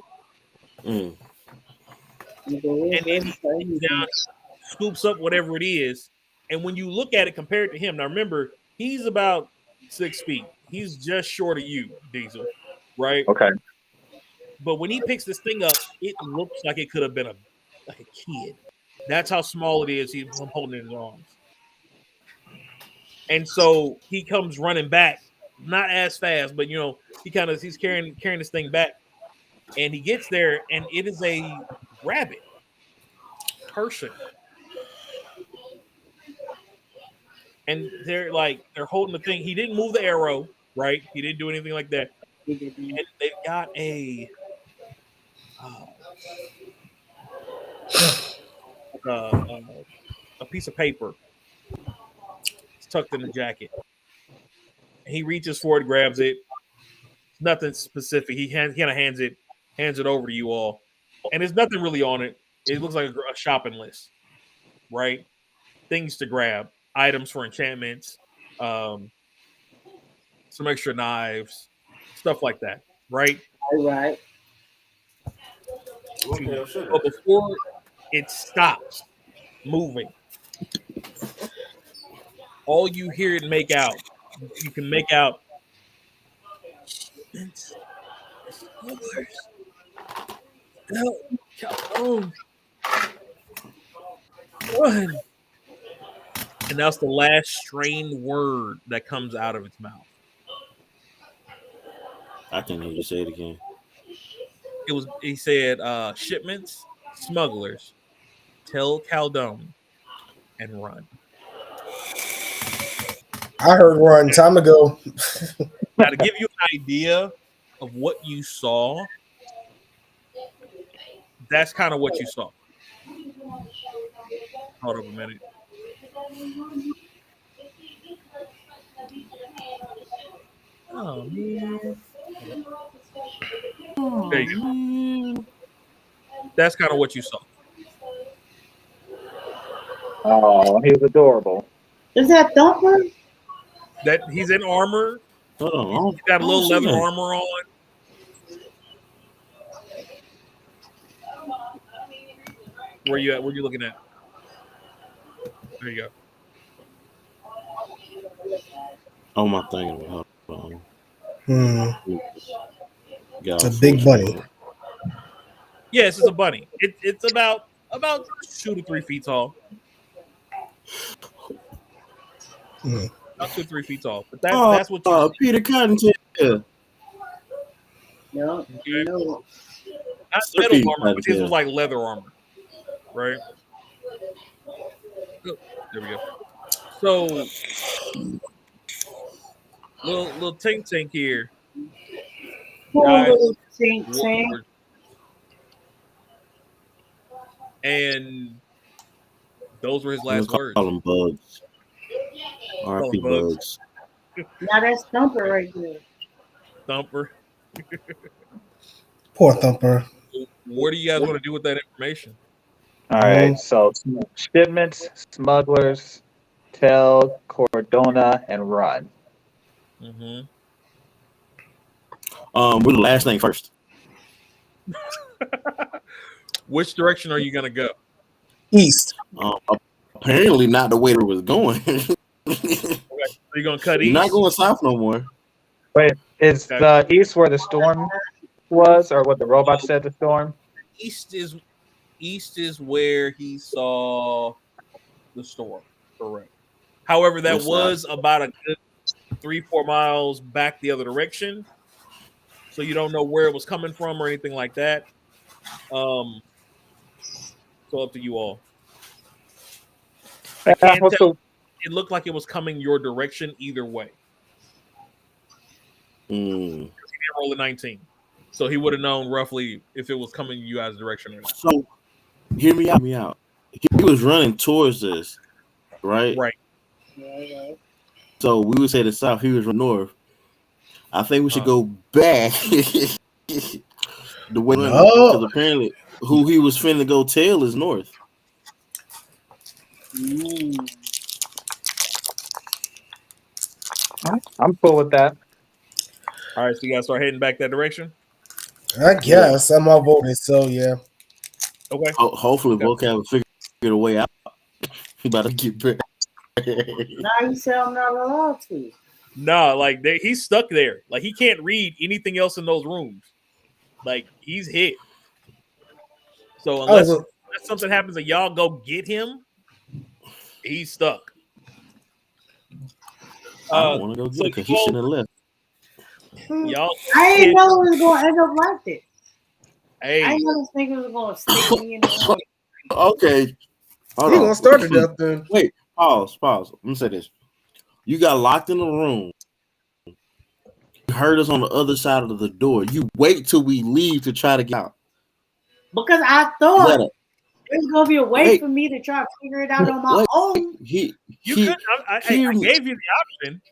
Mm. And then he comes down, scoops up whatever it is. And when you look at it compared to him, now remember, he's about 6 feet. He's just short of you, Diesel, right? Okay. But when he picks this thing up, it looks like it could have been a kid. That's how small it is. He's holding it in his arms. And so he comes running back, not as fast, but he's carrying this thing back. And he gets there, and it is a rabbit person. And they're holding the thing. He didn't move the arrow, right? He didn't do anything like that. And they've got a piece of paper. It's tucked in the jacket. And he reaches for it, grabs it. It's nothing specific. He kind of hands it over to you all, and there's nothing really on it. It looks like a shopping list. right? Things to grab, items for enchantments, um, some extra knives, stuff like that, right? All right. Okay, shut But up. before it stops moving, all you hear it make out, you can make out shipments, smugglers, help, Calhoun, run. And that's the last strained word that comes out of its mouth. I can hear you say it again. He said shipments, smugglers, tell Caldone and run. I heard run time ago. Now to give you an idea of what you saw, that's kind of what you saw. Hold up a minute. Oh man. There you go. That's kind of what you saw. Oh, he was adorable. Is that Thumper? That he's in armor. Hold on, He's got a I don't little see leather that. armor on. Where you at? Where you looking at? There you go. Oh, my thing. Hold on. Hmm. Got It's all a big sorts of bunny. it. Yes, it's a bunny. It's about 2 to 3 feet tall. Hmm. About 2 to 3 feet tall. But Oh, that's what you see. Peter Cottontail. No, you Okay? know. Not Sir metal Peter armor, but his was Cottontail. like leather armor, right? Oh, there we go. So little Tink here Poor got little Tink Tink. warlord, and those were his I'm last gonna words. call them bugs. Call RP him Bugs, bugs. Now that's Thumper right? right there. Thumper. Poor Thumper. What do you guys want to do with that information? All right, Mm. so shipments, smugglers, tell Cordona and run. Mm-hmm. We're the last thing first. Which direction are you gonna go? East. Um, Apparently not the way it was going. Okay. So you're gonna cut You're not east. going south no more. Wait, is Okay. the east where the storm was, or what the robot said the storm? East is east is where he saw the storm. Correct. However, that West side. was about a good 3-4 miles back the other direction. So you don't know where it was coming from or anything like that. Um, so up to you all. I Yeah, can what's tell the it looked like it was coming your direction either way. Mm. He didn't roll a 19. So he would have known roughly if it was coming you guys' direction or not. So hear me out. Me out. He was running towards us, right? Right. Right. So we would say the south. He was running north. I think we should Uh, go back the way running because No. apparently who he was finna go tell is north. Mm. I'm cool with that. all right, so you guys start heading back that direction. I Yeah. guess I'm outvoted, so yeah. Okay. Hopefully, Okay. vocab will figure a way out. He about to get back. Now you say I'm not allowed to. No, like he's stuck there. Like he can't read anything else in those rooms. Like he's hit. So I was unless something happens and y'all go get him, he's stuck. I don't want to go So get it because he shouldn't have left. y'all I head. didn't know it was gonna end up like this. I Hey, didn't know this nigga was gonna stick me in the room. Okay, hold he on. gonna start to death then. Wait, pause. Let me say this. You got locked in the room. You heard us on the other side of the door. You wait till we leave to try to get out. Because I You thought gotta there's gonna be a way wait. for me to try to figure it out on my Wait. own. you could. I Hear me. gave you the option.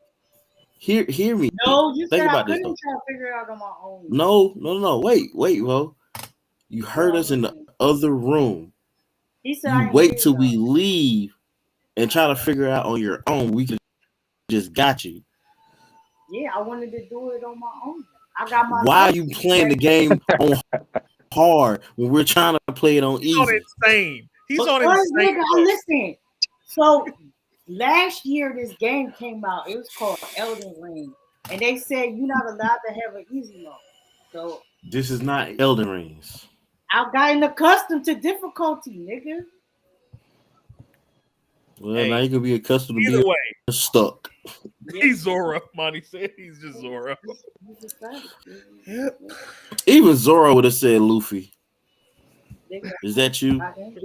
Hear me. No, you Think said I about this though. couldn't try to figure it out on my own. No. Wait, bro. You heard us in the other room. He said, You I ain't wait hear till we y'all. leave and try to figure out on your own. We could just got you. Yeah, I wanted to do it on my own. I got my Why are notes. you playing the game on hard when we're trying to play it on He's on easy? insane. He's on Because, insane. nigga, listen. So last year this game came out. It was called Elden Ring. And they said you're not allowed to have an easy mode. So This is not Elden Rings. I've gotten accustomed to difficulty, nigga. Well, now Hey, you can be accustomed to either being way, stuck. Yeah, he's Zora. Monty said he's just Zora. he's a savage, Yep. Even Zoro would have said Luffy. nigga. Is that you? I am.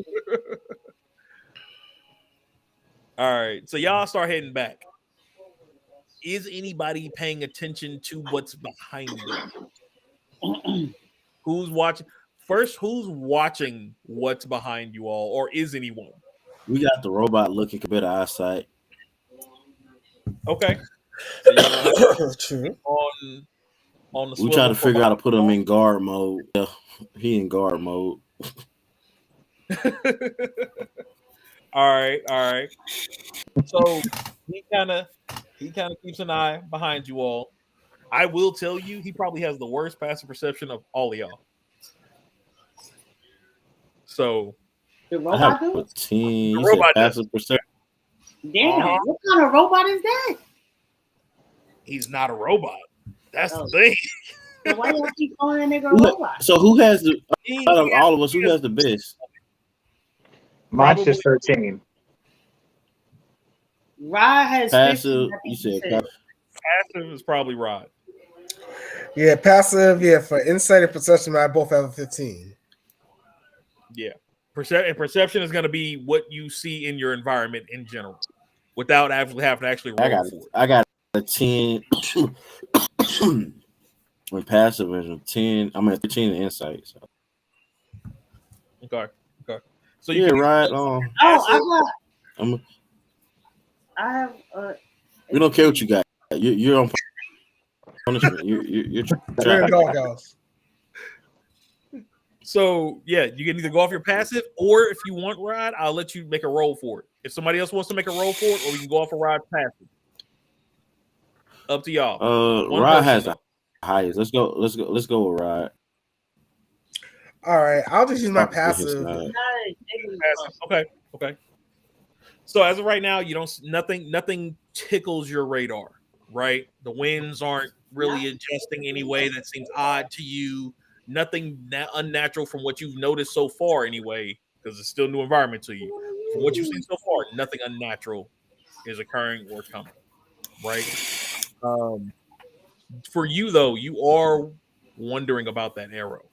All right, so y'all start heading back. Is anybody paying attention to what's behind them? Who's watching? First, who's watching what's behind you all, or is anyone? We got the robot looking better eyesight. Okay, so you're gonna have True. on the We try swivel to for figure out how to put him behind in guard mode. Yeah, he in guard mode. you all right, all right. So he kind of keeps an eye behind you all. I will tell you, he probably has the worst passive perception of all of y'all. So The I have robot a dude? 10. the You said robot does. passive perception. Damn, Uh-huh. what kind of robot is that? He's not a robot. That's Oh. the thing. So why y'all keep calling that nigga a robot? So who has the He out of has- all of us? Who has the best? Mine's just Probably- 13. Rod has 15, Passive. I think You you said said. passive. passive is probably Rod. Yeah, passive. Yeah, for insight and perception, I both have a 15. Yeah. Perception is going to be what you see in your environment in general, without actually having to actually roll I got for it. I got a 10. When passive is a 10, I'm at 13 in insight. So. Okay. So you Yeah, can right. Oh, passive. I have We don't care what you got. You're on punishment. You're True in doghouse. So yeah, you can either go off your passive, or if you want Rod, I'll let you make a roll for it. If somebody else wants to make a roll for it, or we can go off a Rod's passive. Up to y'all. One Rod person, has though. the highest. Let's go with Rod. All right, I'll just use my Fuck with his passive. side. Passive. Okay. So as of right now, you don't nothing tickles your radar, right? The winds aren't really adjusting any way that seems odd to you. Nothing unnatural from what you've noticed so far, anyway, because it's still a new environment to you. From what you've seen so far, nothing unnatural is occurring or coming, right? For you though, you are wondering about that arrow.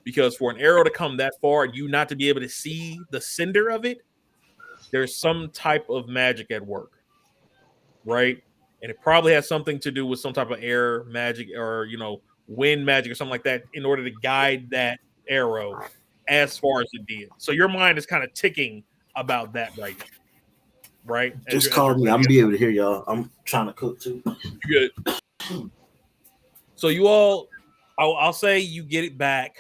Because for an arrow to come that far and you not to be able to see the cinder of it, there's some type of magic at work, right? And it probably has something to do with some type of air magic or, wind magic or something like that in order to guide that arrow as far as it did. So your mind is kind of ticking about that right now, right? Just call me. I'm gonna be able to hear y'all. I'm trying to cook too. Good. So you all, I'll say you get it back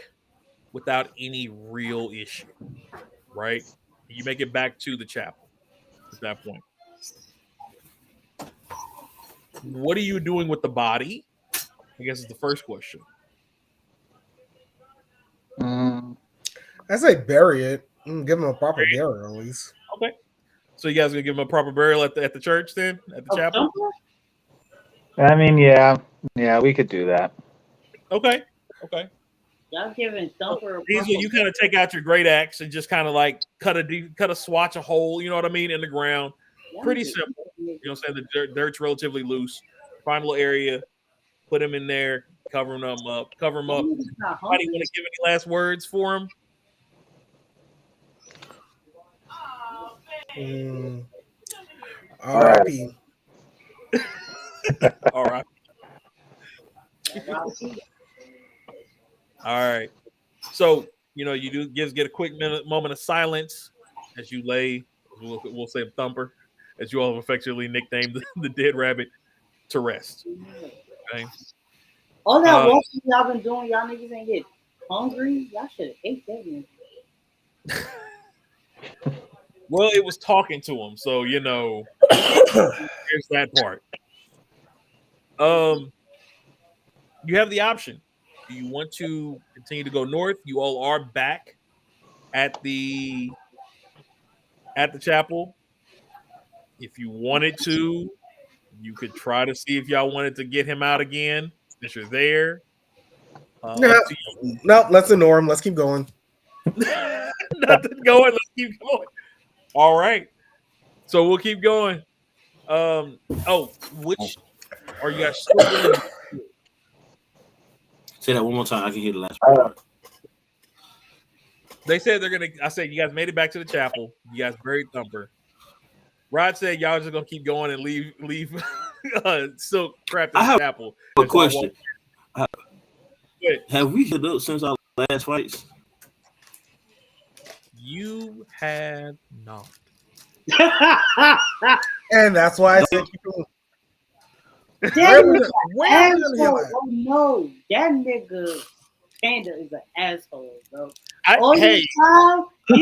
without any real issue, right? You make it back to the chapel at that point. What are you doing with the body? I guess is the first question. I say bury it. Give him a proper burial at least. Okay. So you guys gonna give him a proper burial at the church then, at the chapel? I mean, yeah, we could do that. Okay. Y'all giving Thumper a Diesel, you kind of take out your great axe and just kind of like cut a swatch a hole, you know what I mean, in the ground. Pretty simple. You know what I'm saying? The dirt's relatively loose. Find a little area, put him in there, cover him up. Anybody want to give any last words for him? R.I.P. All right. All right. So, you do get a quick moment of silence as you lay, we'll say Thumper, as you all have affectionately nicknamed the dead rabbit, to rest. Okay. All that walking y'all been doing, y'all niggas ain't get hungry. Y'all should have ate that. Well, it was talking to him, so there's that part. You have the option. Do you want to continue to go north? You all are back at the chapel. If you wanted to, you could try to see if y'all wanted to get him out again since you're there. No, Up to no, let's ignore him. Let's keep going. you. Nothing going. Let's keep going. All right. So we'll keep going. Which are you guys still going to do? Say that one more time. I can hear the last part. They said they're gonna. I said you guys made it back to the chapel. You guys buried Thumper. Rod said y'all just gonna keep going and leave Silk trapped in the chapel. A question: have we hit up since our last fights? You have not. And that's why I said keep going. Oh no, that nigga Panda is an asshole, bro. These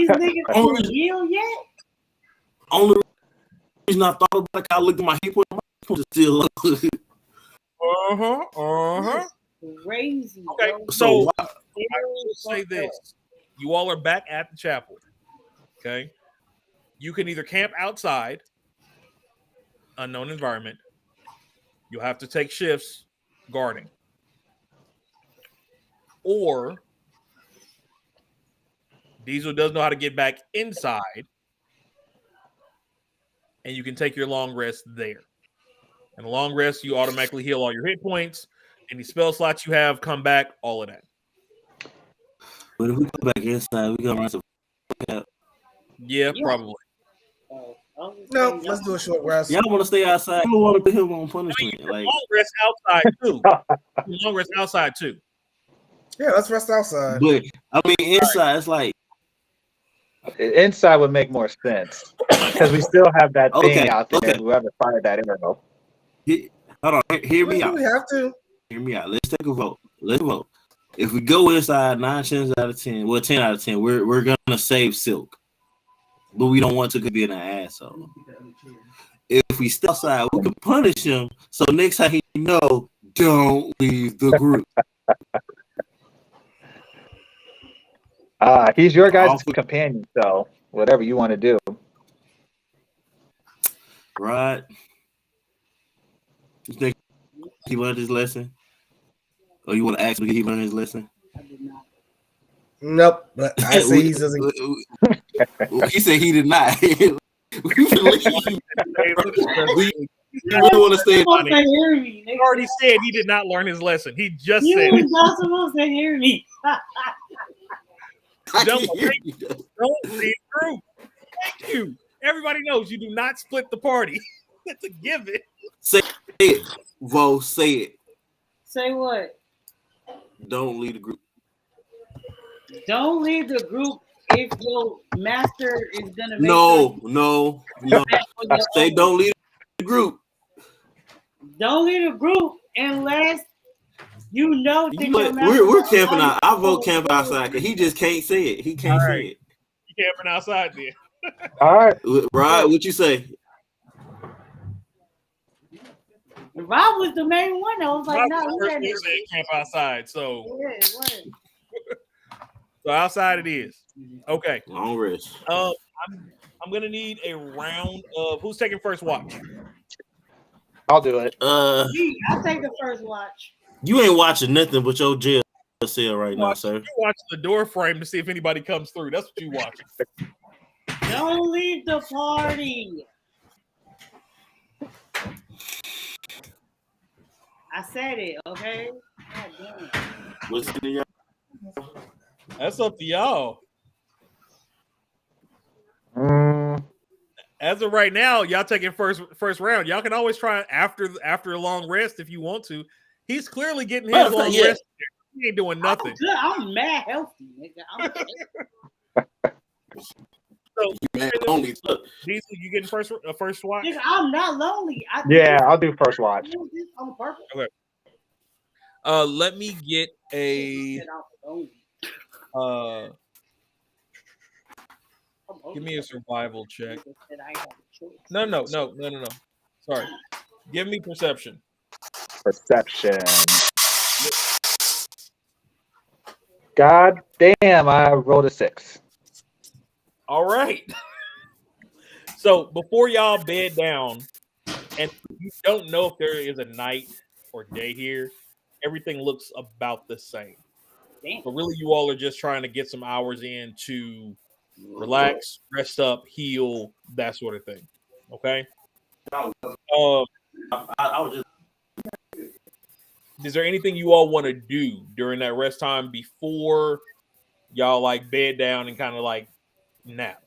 niggas don't heal yet. Only reason I thought about it, I looked at my hip point, was still low. Crazy. Okay, bro. so I will say this: you all are back at the chapel. Okay, you can either camp outside, unknown environment. You'll have to take shifts guarding, or Diesel does know how to get back inside, and you can take your long rest there. And a long rest, you automatically heal all your hit points. Any spell slots you have come back, all of that. But if we go back inside, we gonna run some. Yeah, probably. No, let's do a short rest. Y'all want to stay outside? You don't want to put him on punishment. Like long rest outside too. Long rest outside too. Yeah, let's rest outside. But I mean, inside it's like inside would make more sense because we still have that thing out there. Okay. Whoever fired that arrow. Hold on, hear me out. We have to hear me out. Let's take a vote. Let's vote. If we go inside 9 chances out of 10, well, 10 out of 10, we're gonna save Silk. But we don't want to be an asshole. If we step outside, we can punish him. So next time he know, don't leave the group. He's your guys' companion, so whatever you want to do. Right. You think he learned his lesson? Or you want to ask him if he learned his lesson? I did not. Nope, but I say he doesn't. He said he did not. We want to stay funny. Hear me. He already said he did not learn his lesson. He just you said was not supposed to hear me. Don't leave the group. Thank you. Everybody knows you do not split the party. That's a given. Say it, Vo. Say it. Say what? Don't leave the group. Don't leave the group if your master is gonna make No. Say don't leave the group. Don't leave the group unless you know that we're camping out. I vote camp outside because he just can't say it. He can't say it. You camping outside then. All right. Right, what you say? Rob was the main one. I was like, no, we had camp outside. So so outside it is. Okay. Long rest. I'm gonna need a round of who's taking first watch. I'll do it. I'll take the first watch. You ain't watching nothing but your jail cell right now, sir. You watching the door frame to see if anybody comes through. That's what you watching. Don't leave the party. I said it, okay? God damn it. What's in y'all? That's up to y'all. As of right now, y'all taking first round. Y'all can always try after a long rest if you want to. He's clearly getting his long rest. He ain't doing nothing. I'm mad healthy, nigga. So only Diesel, you getting first watch? Nigga, I'm not lonely. I'll do first watch. On purpose. Okay. Let me get a Hold Give me a survival check. That I have a choice. No. Sorry. Give me perception. Perception. God damn, I rolled a 6. All right. So before y'all bed down, and you don't know if there is a night or day here, everything looks about the same. Damn. But really, you all are just trying to get some hours in to relax, rest up, heal, that sort of thing. Okay. I was just Is there anything you all want to do during that rest time before y'all like bed down and kind of like nap?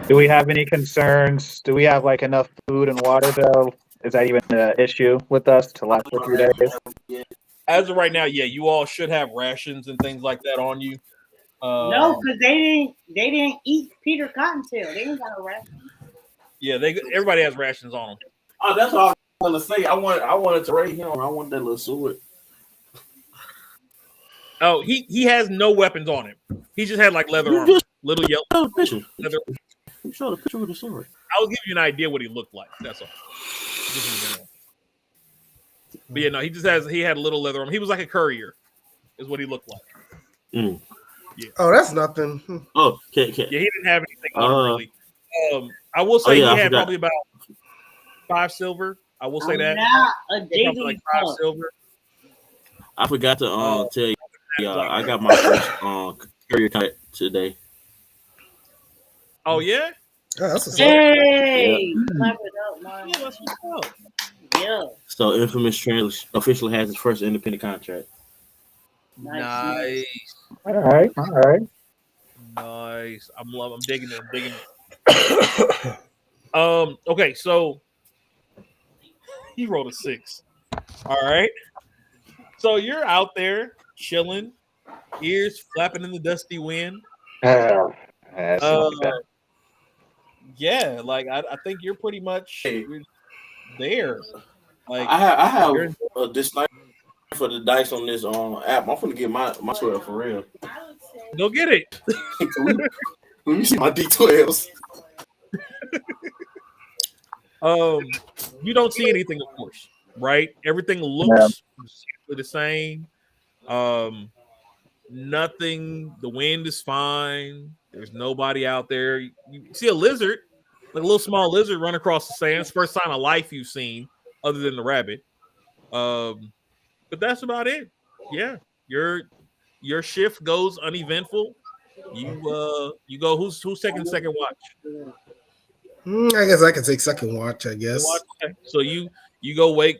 Do we have any concerns? Do we have like enough food and water though? Is that even an issue with us to last for a few days? As of right now, yeah, you all should have rations and things like that on you. No, because they didn't eat Peter Cottontail. They ain't got a ration. Yeah, everybody has rations on them. Oh, that's all I was gonna say. I wanted to raid him. I want that little sword. Oh, he has no weapons on him. He just had like leather armor, little yellow Picture. leather. You showed a picture with a sword. I'll give you an idea what he looked like. That's all. Just in general. But yeah, no, he had a little leather armor. He was like a courier, is what he looked like. Mm. Yeah. Oh, that's nothing. Oh, okay. Yeah, he didn't have anything on him really. I will say he had probably about 5 silver. I will say that. Not a Probably like 5 JD silver. I forgot to tell you. I got my first courier cut today. Oh yeah. Oh, that's what's up. Hey, clap it up, man. Yeah, that's what's up. Yeah. So Infamous Trans officially has its first independent contract. Nice. All right. Nice. I'm digging it. Okay, so he rolled a 6. All right. So you're out there chilling, ears flapping in the dusty wind. That's not bad. Yeah, like I think you're pretty much there. Like I have this night for the dice on this app. I'm gonna get my 12 for real. Go get it. Let me see my D12s. You don't see anything, of course, right? Everything looks the same. Nothing. The wind is fine. There's nobody out there. You see a lizard, like a little small lizard, run across the sand. It's the first sign of life you've seen, other than the rabbit. But that's about it. Yeah, your shift goes uneventful. You go. Who's taking second watch? I guess I can take second watch. I guess. Okay. So you go wake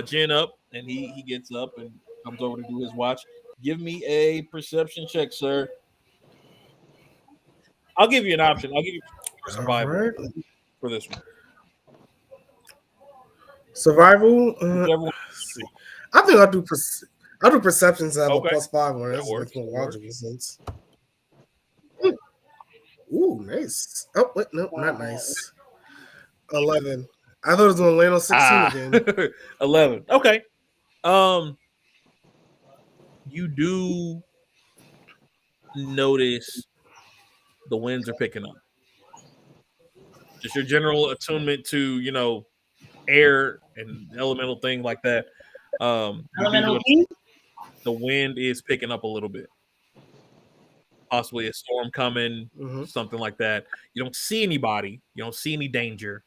Jen up, and he gets up and comes over to do his watch. Give me a perception check, sir. I'll give you an option. I'll give you survival for this one. Survival. Let's see. I think I'll do perceptions to have a +5 on it. That makes more logical sense. Ooh, nice. Oh, wait, no, not nice. 11. I thought it was going to land on 16 again. 11. Okay. You do notice the winds are picking up. Just your general attunement to, air and elemental thing like that. Elemental the wind is picking up a little bit. Possibly a storm coming, something like that. You don't see anybody. You don't see any danger.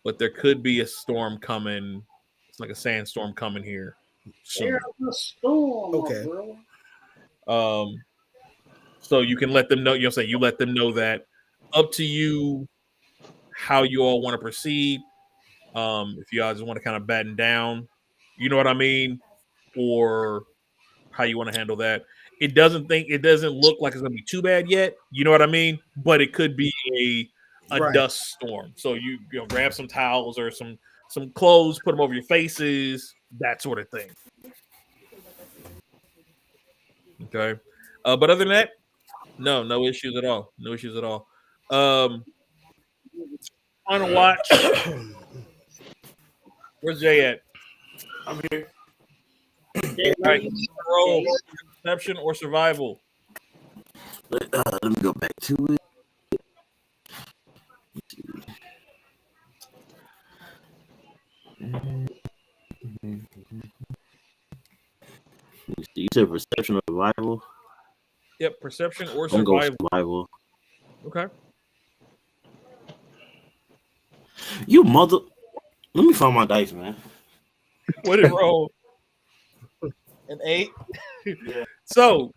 But there could be a storm coming. It's like a sandstorm coming here soon. There's a storm. Okay. So you can let them know. You let them know that. Up to you how you all want to proceed. If you guys want to kind of batten down, you know what I mean, or how you want to handle that. It doesn't look like it's gonna be too bad yet. You know what I mean? But it could be a dust storm. So you grab some towels or some clothes, put them over your faces, that sort of thing. Okay. But other than that, no issues at all. No issues at all. Final watch. Where's Jay at? I'm here. Right. Roll perception or survival. Let me go back to it. You said perception or survival? Yep, perception or I'm going survival. survival. Okay. You mother. Let me find my dice, man. What did roll? An 8. Yeah. So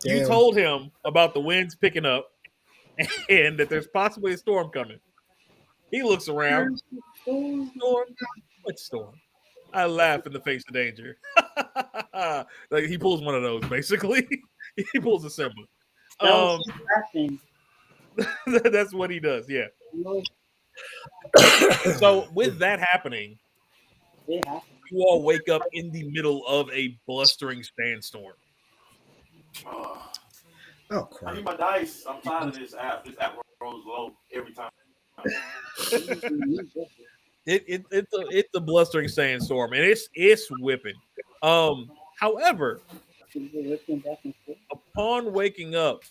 you Damn. told him about the winds picking up and that there's possibly a storm coming. He looks around. Storm? What storm? I laugh in the face of danger. Like he pulls one of those, basically. He pulls a Simba. That was laughing. That's what he does, yeah. So with that happening, It happened. you all wake up in the middle of a blustering sandstorm. Oh I crap! need my dice. I'm tired of this app. This app rolls low every time. It's a blustering sandstorm, and it's whipping. However, upon waking up,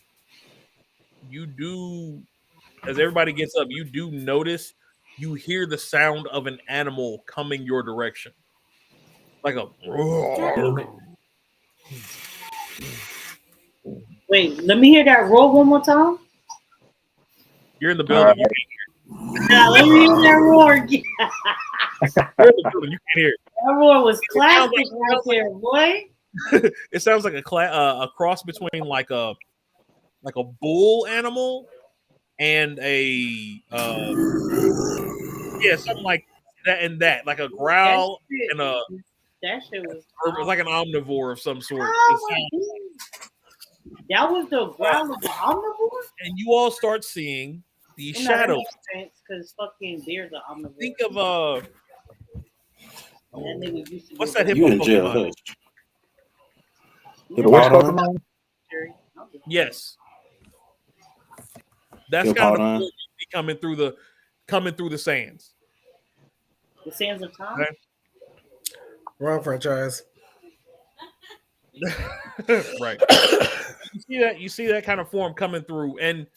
you do, as everybody gets up, you do notice you hear the sound of an animal coming your direction, like a. Wait, let me hear that roll one more time. You're in the All building. right. Yeah, let me hear that roar again. You're in the building. You can't hear it. That roar was classic like- right there, boy. It sounds like a cross between like a bull animal and a something like that, and that like a growl and a That shit was like an omnivore of some sort. Oh my God. That was the growl of the omnivore? And you all start seeing these Well, no, that shadows. makes sense because fucking bears are omnivore. Think of That nigga used to what's be that You hippo in jail, Pokemon? hush. The which Pokemon? Yes, that's Yo, kind of Paladin. the coming through the sands. The sands of time? Okay. Wrong franchise. Right. You see that kind of form coming through, and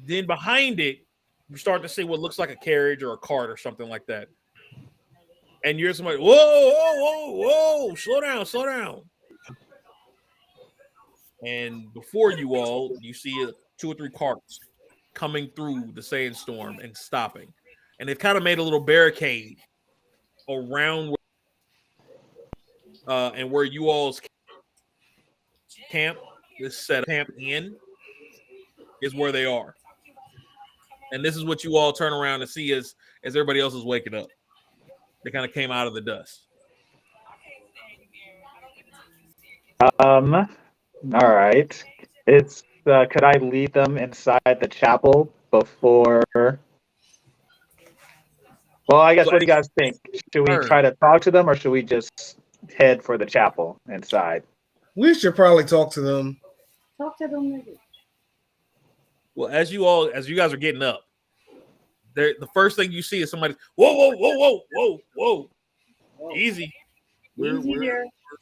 then behind it, you start to see what looks like a carriage or a cart or something like that. And you're somebody, whoa, slow down. And before you all, you see 2 or 3 carts coming through the sandstorm and stopping. And they've kind of made a little barricade around and where you all's camp is set up. Camp in is where they are. And this is what you all turn around and see as everybody else is waking up. They kind of came out of the dust. All right. It's could I lead them inside the chapel before? Well, I guess So what do you guys think? Should we try to talk to them or should we just head for the chapel inside? We should probably talk to them. Talk to them niggas. Well, as you guys are getting up, the first thing you see is somebody, whoa. Easy. We're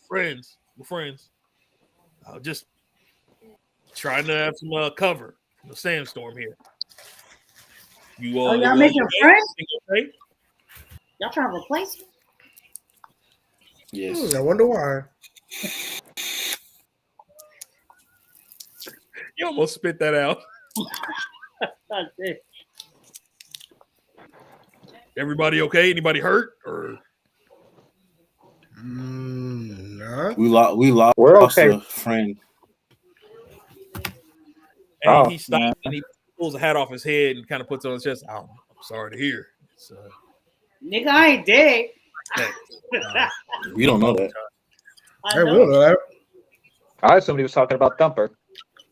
friends. We're friends. Just trying to have some cover from the sandstorm here. You all, y'all making friends? Okay? Y'all trying to replace me? Yes. I wonder why. You almost spit that out. That's it. Everybody okay? Anybody hurt? Or Nah. We lost We're okay. a friend. and he stops and he pulls the hat off his head and kind of puts it on his chest. I'm sorry to hear. It's, Nigga, I ain't dead. We don't know that. I will know that. I assumed he was talking about Thumper.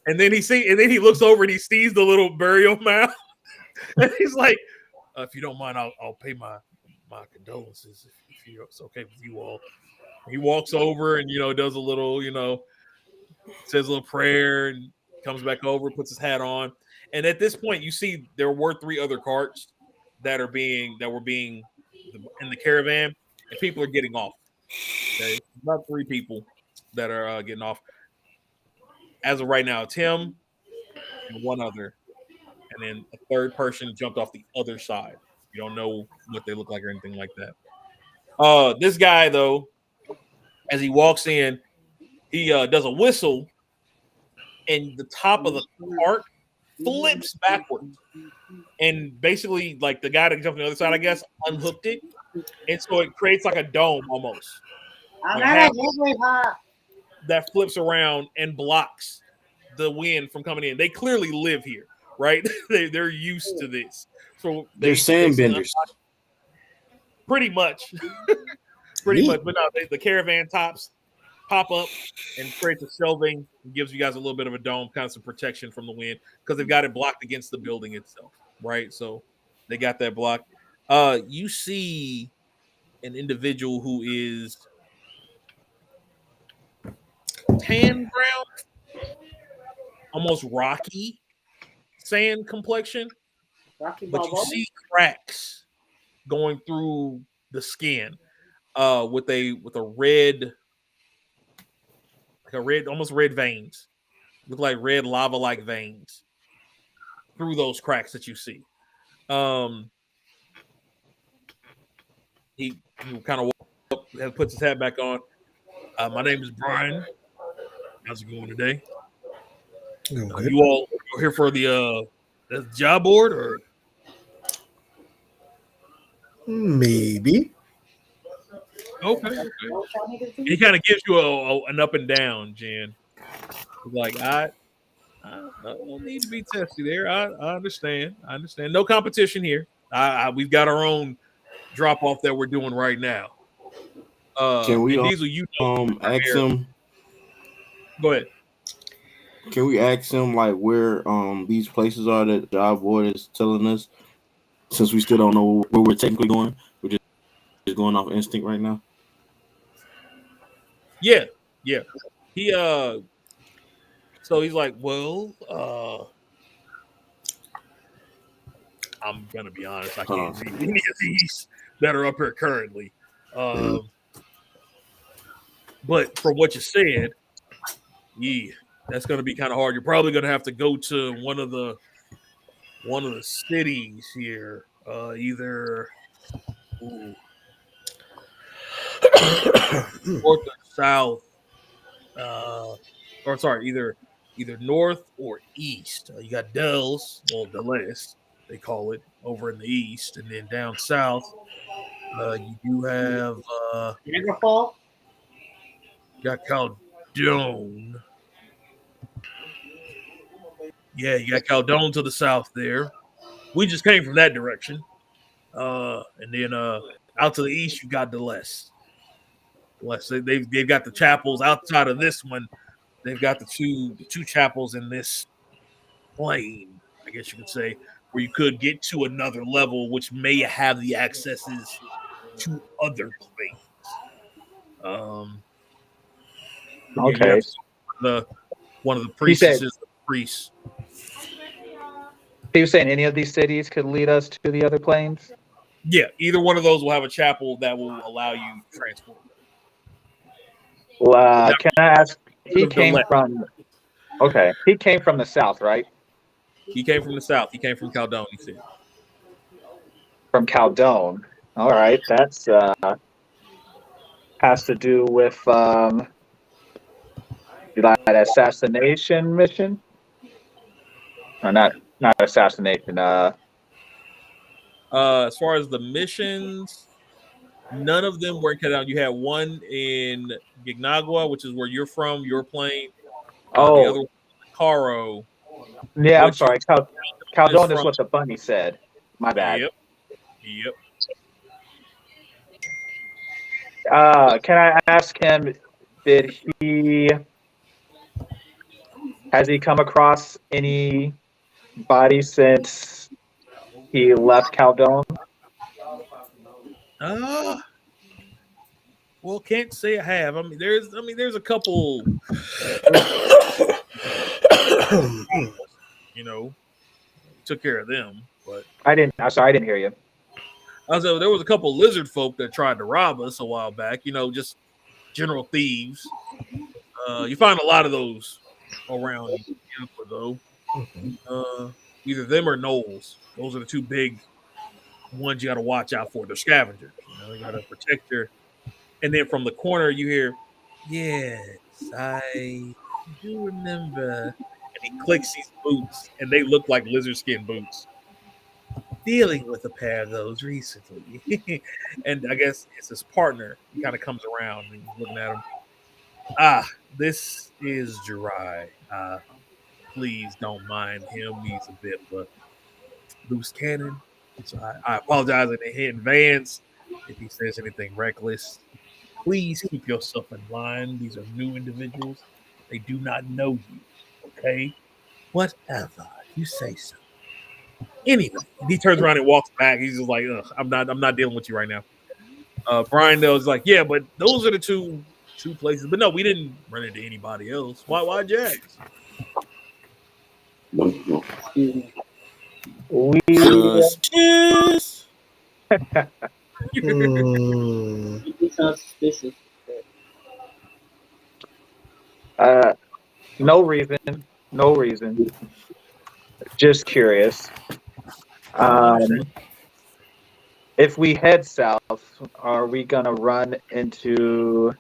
And then he looks over and he sees the little burial mound, and he's like, "If you don't mind, I'll pay my condolences if it's okay with you all." He walks over and does a little says a little prayer and comes back over, puts his hat on, and at this point you see there were 3 other carts that were being in the caravan, and people are getting off. Okay, about 3 people that are getting off as of right now. It's him and one other, and then a third person jumped off the other side. You don't know what they look like or anything like that. This guy though, as he walks in, he does a whistle, and the top of the cart flips backwards. And basically, like the guy that jumped on the other side, I guess, unhooked it. And so it creates like a dome almost. Like a half that flips around and blocks the wind from coming in. They clearly live here, right? They're used to this. So They're sand benders. Pretty much. Pretty much. But no, the caravan tops pop up and creates a shelving and gives you guys a little bit of a dome, kind of some protection from the wind because they've got it blocked against the building itself, right? So they got that blocked. You see an individual who is tan brown, almost rocky sand complexion, but you see cracks going through the skin with a red, like a red, almost red veins, look like red lava like veins through those cracks that you see. He kind of walks up, puts his hat back on. My name is Brian. How's it going today? You all are here for the job board, or maybe? Okay. He kind of gives you an up and down, Jen. Like I don't need to be testy there. I understand. No competition here. We've got our own drop off that we're doing right now. Can we Diesel, you know, ask him? Go ahead. Can we ask him like where these places are that the job board is telling us? Since we still don't know where we're technically going, we're just going off instinct right now. Yeah. He so he's like, well, I'm gonna be honest, I can't see any of these that are up here currently. But from what you said, yeah, that's gonna be kind of hard. You're probably gonna have to go to one of the cities here, either north or south, or sorry, either north or east. You got Dells, well, Deless, they call it, over in the east, and then down south, you do have you got Caldone. Yeah, you got Caldone to the south there. We just came from that direction. And then out to the east, you got Deless. They've got the chapels outside of this one. They've got the two chapels in this plane, I guess you could say, where you could get to another level, which may have the accesses to other planes. Okay. One of the priestesses, priests. He was saying any of these cities could lead us to the other planes? Yeah, either one of those will have a chapel that will allow you transport. Well, can I ask? He came from. Okay, he came from the south, right? He came from the south. He came from Caldone. He said. From Caldone. All right, that's has to do with that assassination mission. Or not assassination. As far as the missions, none of them were in Caldone. You had one in Gignagua, which is where you're from, your plane. The other one, Caro. Yeah, I'm sorry. Caldone is what the bunny said. My bad. Yep. Can I ask him, has he come across anybody since he left Caldone? Well, can't say I have. There's a couple. Took care of them, but I didn't hear you. I was there was a couple lizard folk that tried to rob us a while back. Just general thieves. You find a lot of those around Tampa, though. Either them or gnolls. Those are the two big ones you got to watch out for. They're scavengers. You got to protect your. And then from the corner, you hear, "Yes, I do remember." And he clicks these boots, and they look like lizard skin boots. Dealing with a pair of those recently, and I guess it's his partner. He kind of comes around and he's looking at him. This is Jirai. Please don't mind him. He's a bit of a loose cannon. So I apologize in advance if he says anything reckless. Please keep yourself in line. These are new individuals. They do not know you. Okay? Whatever. You say so. Anyway, and he turns around and walks back. He's just like, ugh, I'm not dealing with you right now. Brian though is like, yeah, but those are the two places. But no, we didn't run into anybody else. Why Jags? We Cheers. You sound suspicious. no reason. Just curious. If we head south, are we gonna run into?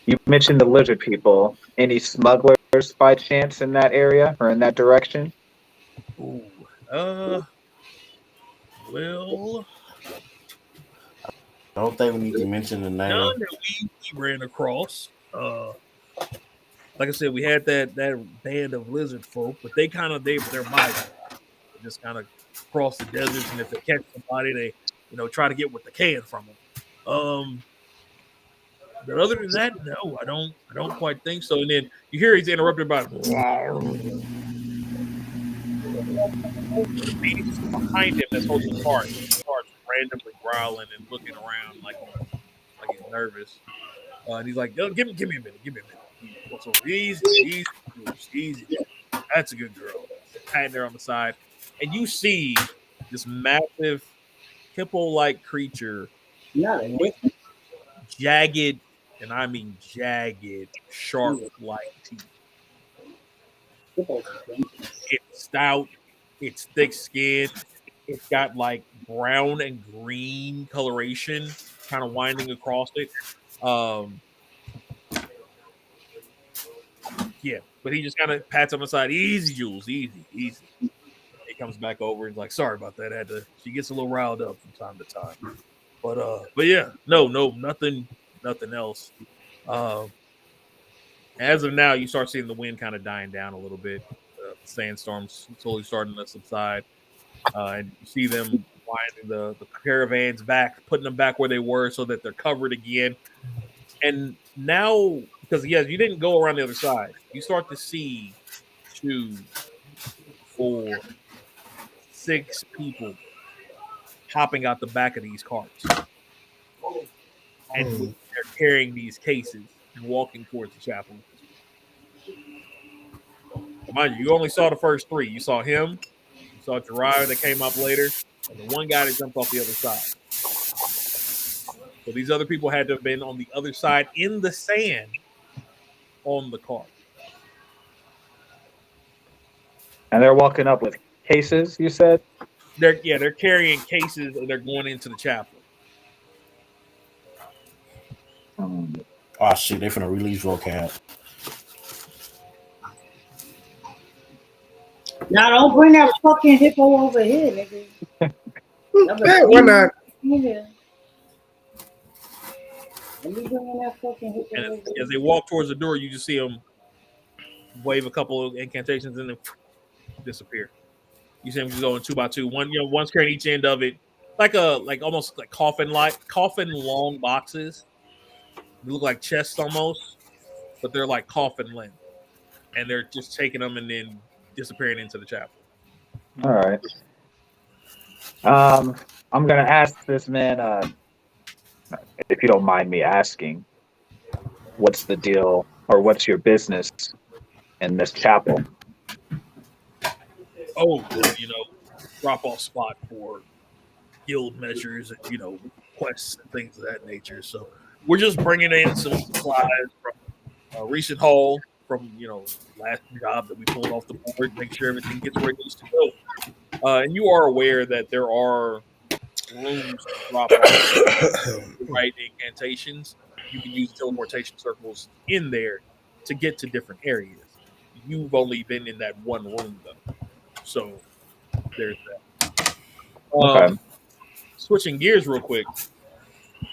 You mentioned the lizard people. Any smugglers by chance in that area or in that direction? Ooh, well, I don't think we need to mention the name. none that we ran across. Like I said, we had that band of lizard folk, but they're migrant. They just kind of cross the deserts, and if they catch somebody, they try to get what they can from them. But other than that, no, I don't quite think so. And then you hear he's interrupted by the beast behind him that's holding the cart. He starts randomly growling and looking around like he's nervous. And he's like, "Give me a minute. He looks over, easy. That's a good girl." Patting her on the side, and you see this massive hippo-like creature Not a with jagged, and I mean jagged, sharp-like teeth. It's stout. It's thick skinned. It's got like brown and green coloration kind of winding across it. Yeah, but he just kind of pats on the side. Easy, Jules. Easy. He comes back over and is like, sorry about that. She gets a little riled up from time to time. But yeah, no, nothing else. As of now, you start seeing the wind kind of dying down a little bit. The sandstorms slowly starting to subside. And you see them winding the caravans back, putting them back where they were so that they're covered again. And now, because yes, you didn't go around the other side, you start to see 2, 4, 6 people hopping out the back of these carts. And they're carrying these cases and walking towards the chapel. Mind you only saw the first 3. You saw him, you saw Jiraiya that came up later, and the one guy that jumped off the other side. So these other people had to have been on the other side in the sand on the cart. And they're walking up with cases, you said? They're carrying cases and they're going into the chapel. Oh shit, they finna release vocab. Now don't bring that fucking hippo over here, nigga. Hey, why not? Yeah. Let me bring that fucking hippo And over as they walk towards the door, you just see them wave a couple of incantations and then disappear. You see them just going 2 by 2. One's carrying each end of it, like almost like coffin long boxes. They look like chests almost, but they're like coffin length, and they're just taking them and then disappearing into the chapel. All right. I'm gonna ask this man, if you don't mind me asking, what's the deal or what's your business in this chapel? Oh, drop off spot for guild measures and quests and things of that nature. So we're just bringing in some supplies from a recent haul from last job that we pulled off the board, make sure everything gets where it needs to go. And you are aware that there are rooms to drop off the right incantations. You can use teleportation circles in there to get to different areas. You've only been in that one room though, so there's that. Okay. Switching gears real quick. Hey,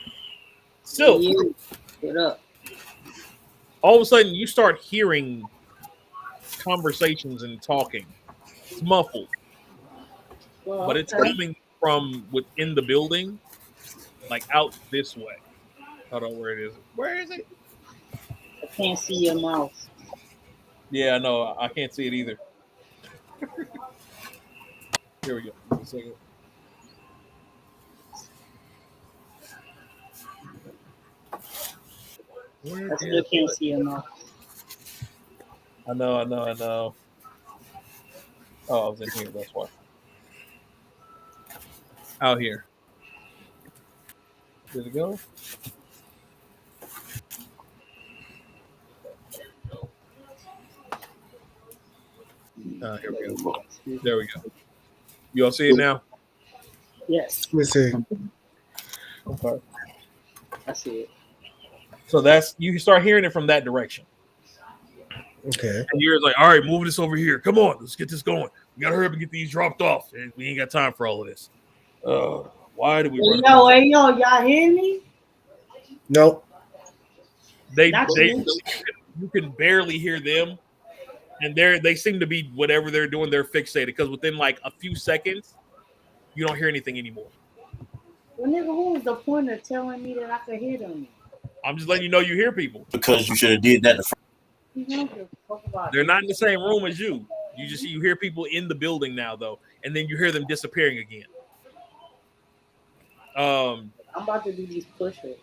Silk, you. What up? all of a sudden you start hearing conversations and talking. It's muffled, Well, but it's okay. coming from within the building, like out this way. Hold on, where it is? Where is it? I can't see your mouse. Yeah, no, I can't see it either. Here we go. Give me a second. Where I is still can't it? see your mouse. I know. Oh, I was in here. That's why. Out here. Did it go? Here we go. There we go. You all see it now? Yes, Let me see. Okay. I see it. So you start hearing it from that direction. Okay. And you're like, all right, move this over here. Come on, let's get this going. We gotta hurry up and get these dropped off. We ain't got time for all of this. Why do we run? Hey, yo, y'all hear me? Nope. Not you. You can barely hear them, and they seem to be whatever they're doing. They're fixated because within like a few seconds, you don't hear anything anymore. Well, nigga, what was the point of telling me that I could hear them? I'm just letting you know you hear people. Because you should have did that. You don't give a fuck about They're it. not in the same room as you. You hear people in the building now though, and then you hear them disappearing again. I'm about to do these push-ups.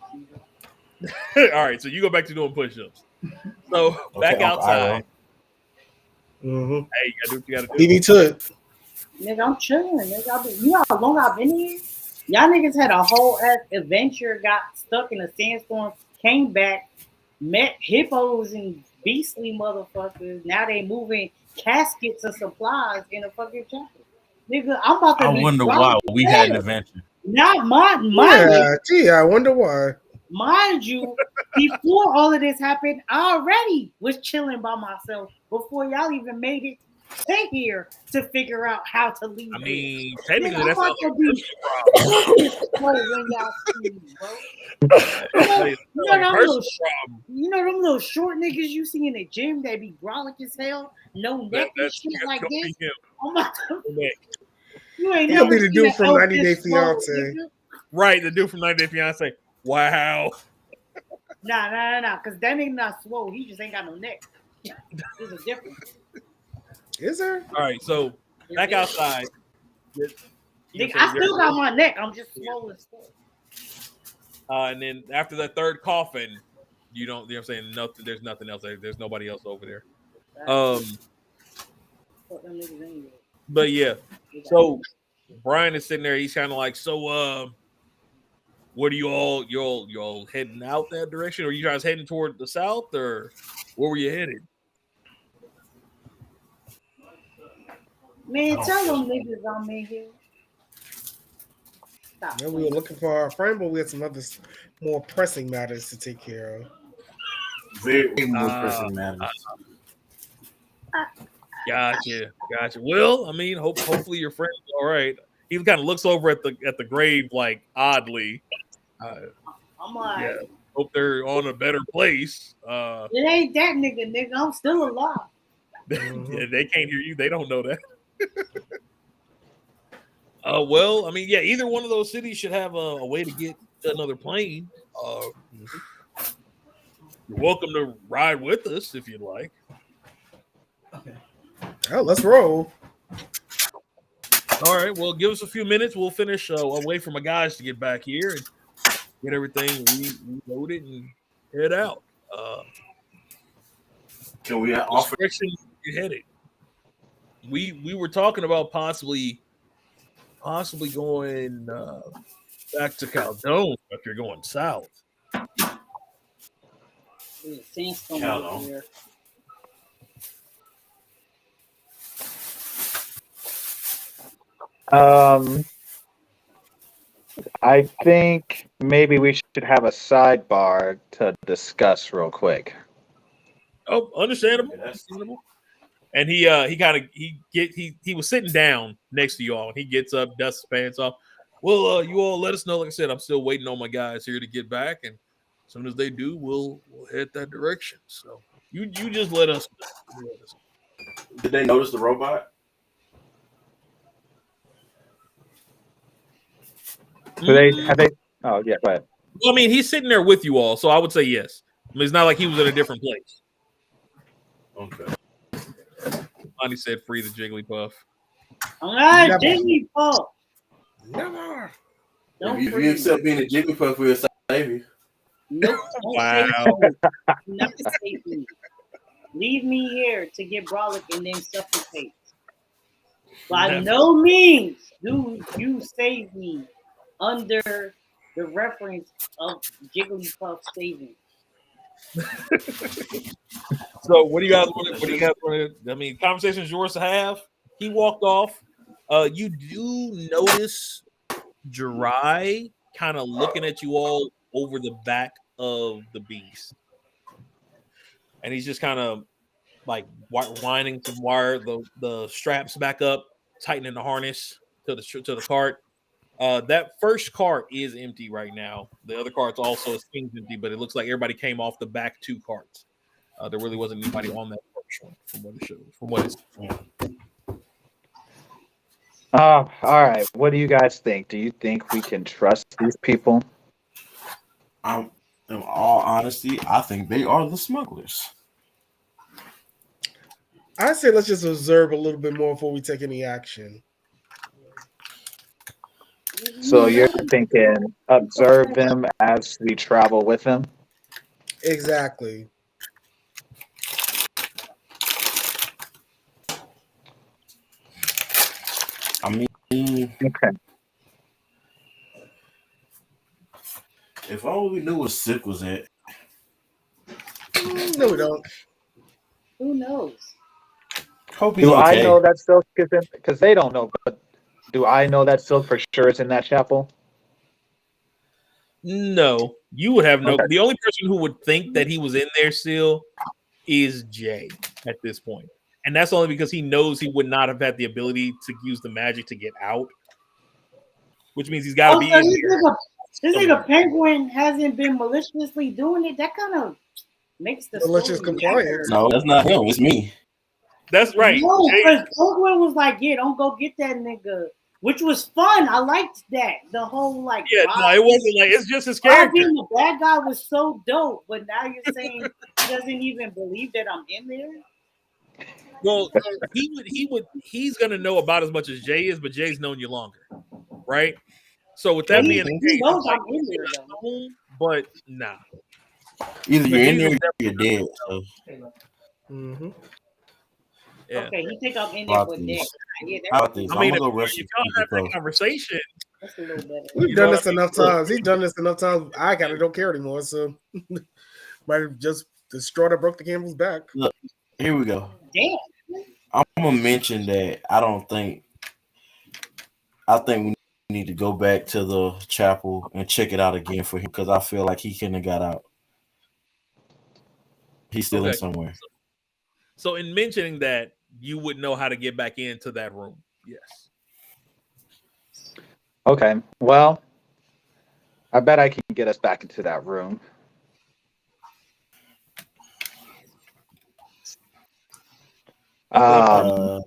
All right, so you go back to doing push-ups. So back outside. Mm-hmm. Hey, you gotta do what you gotta do. Leave me to it. Nigga, I'm chilling. Nigga, you know how long I've been here? Y'all niggas had a whole ass adventure, got stuck in a sandstorm, came back, met hippos and beastly motherfuckers. Now they moving caskets and supplies in a fucking chapel. Nigga, I'm about to I be wonder drunk why as we had an hell. adventure. Not mind Yeah, gee, I wonder why. Mind you, before all of this happened, I already was chilling by myself before y'all even made it to here to figure out how to leave. I mean, Nigga, technically, I'm that's about not to be slow when y'all see me, bro. You know them little short niggas you see in the gym that be brolic as hell, no neck and shit like this. I'm about to, you ain't He'll never be the seen dude an from elf 90 Day this slow, Fiance. nigga. Right, the dude from 90 Day Fiance. Wow. Nah, because that ain't not slow. He just ain't got no neck. There's a difference. Is there? All right, so back outside. Nigga, I still got my neck. I'm just slow as fuck. And then after that third coffin, you know what I'm saying? Nothing. There's nothing else. There's nobody else over there. But yeah. So Brian is sitting there. He's kind of like, so what are you all heading out that direction? Or are you guys heading toward the south, or where were you headed? Man, tell them niggas I'm in here. Stop. Yeah, we were looking for our friend, but we had some other more pressing matters to take care of. Very more pressing matters. Gotcha. Well, I mean, hopefully your friend's all right. He kind of looks over at the grave like oddly. I'm like, yeah, hope they're on a better place. It ain't that nigga. I'm still alive. Yeah, they can't hear you. They don't know that. Well, I mean, yeah, either one of those cities should have a way to get to another plane. You're welcome to ride with us if you'd like. Okay. Oh, let's roll. All right. Well, give us a few minutes. We'll finish. I'll wait for my guys to get back here and get everything reloaded and head out. Can we Which offer? direction you headed? We were talking about possibly possibly going back to Caldone if you're going south. There's a sandstorm Hell over no. there. I think maybe we should have a sidebar to discuss real quick. Oh, understandable. Yeah, that's- Understandable. And he was sitting down next to y'all, and he gets up, dusts his pants off. Well, you all let us know. Like I said, I'm still waiting on my guys here to get back, and as soon as they do, we'll head that direction. So you just let us know. You let us know. Did they notice the robot? Do they have they? Oh yeah, go ahead. Well, I mean, he's sitting there with you all, so I would say yes. I mean, it's not like he was in a different place. Okay. Bonnie said, "Free the Jigglypuff." All right, Never. Jigglypuff. Never. Don't If you free. accept being a Jigglypuff, we'll save you. Nope. Don't Wow. save me. Do not save me. Leave me here to get brolic and then suffocate. By Never. no means do you save me under the reference of Jigglypuff saving. So, what do you guys want? What do you guys want? I mean, conversation is yours to have. He walked off. You do notice Jirai kind of looking at you all over the back of the beast, and he's just kind of like winding some wire, the straps back up, tightening the harness to the cart. That first cart is empty right now. The other cart's also seems empty, but it looks like everybody came off the back two carts. There really wasn't anybody on that first one, from what it shows. From what it's. All right. What do you guys think? Do you think we can trust these people? In all honesty, I think they are the smugglers. I say let's just observe a little bit more before we take any action. So you're thinking observe them as we travel with them? Exactly. I mean, Okay. if only we knew where Sick was at. No, we don't. Who knows? Hope he's Do okay. I know that Silk is in? Because they don't know, but do I know that Silk for sure is in that chapel? No, you would have no. Okay. The only person who would think that he was in there still is Jay at this point, and that's only because he knows he would not have had the ability to use the magic to get out, which means he's got to be in there. This nigga Penguin hasn't been maliciously doing it. That kind of makes the Malicious story compliance. better. No, that's not him. It's me. That's right. No, Jay- because Penguin was like, "Yeah, don't go get that nigga," which was fun. I liked that. The whole like, yeah, no, it wasn't like it's just his Rob character. being the bad guy was so dope. But now you're saying he doesn't even believe that I'm in there. Well, he's gonna know about as much as Jay is, but Jay's known you longer, right? So with that being the He case, knows like, I'm in there though. but nah. Either you're in there He's or you're dead. So. Mm-hmm. Yeah. Okay, he think I'm in there for About dead. this. Yeah, How that's, about this? I I'm mean, gonna if go rush y'all the have that people. conversation, that's a little better. We've You done know this what I mean? enough times. He's done this enough times. I kind of don't care anymore. So might have just the straw that broke the camel's back. Here we go. Damn. I'm gonna mention that I think we need to go back to the chapel and check it out again for him because I feel like he couldn't have got out. He's still in Okay. somewhere. So in mentioning that, you would know how to get back into that room. Yes. Okay. Well, I bet I can get us back into that room. Brian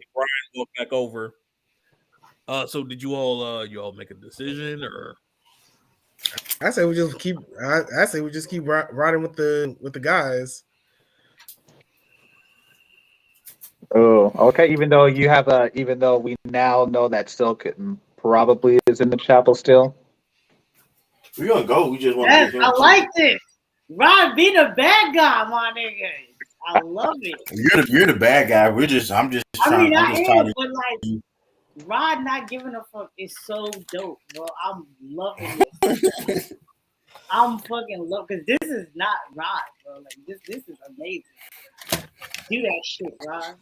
walked back over. So did you all make a decision or? I say we just keep. I say we just keep riding with the guys. Oh, okay. Even though we now know that Silk probably is in the chapel still. We're gonna go. We just want Yes, to. I like this. Rod be the bad guy, my nigga. I love it. You're the bad guy. I'm just I mean, trying. I'm I just am, tired of but like, Rod not giving a fuck is so dope, bro. I'm loving this. I'm fucking love because this is not Rod, bro. Like this is amazing. Do that shit, Rod.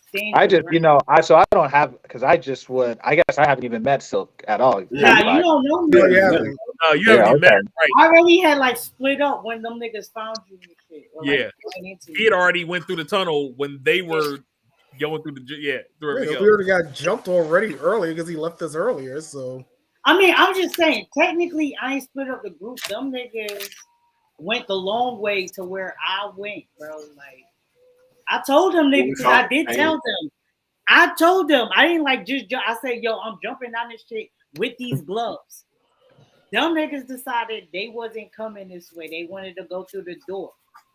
Stand I your just, ground. I don't have because I just would. I guess I haven't even met Silk at all. Nah, Have you I? don't know No, me. yeah. No, you Yeah, haven't even met okay. him, right? I already had like split up when them niggas found you and shit. Or, like, Yeah. going into He had already went through the tunnel when they were going through through Yeah, everything 'cause else. we already got jumped already early because he left us earlier. So I mean, I'm just saying, technically, I ain't split up the group. Them niggas went the long way to where I went, bro. Like, I told them niggas, because I did tell them. I told them, I didn't like just jump. I said, yo, I'm jumping down this shit with these gloves. Them niggas decided they wasn't coming this way. They wanted to go through the door.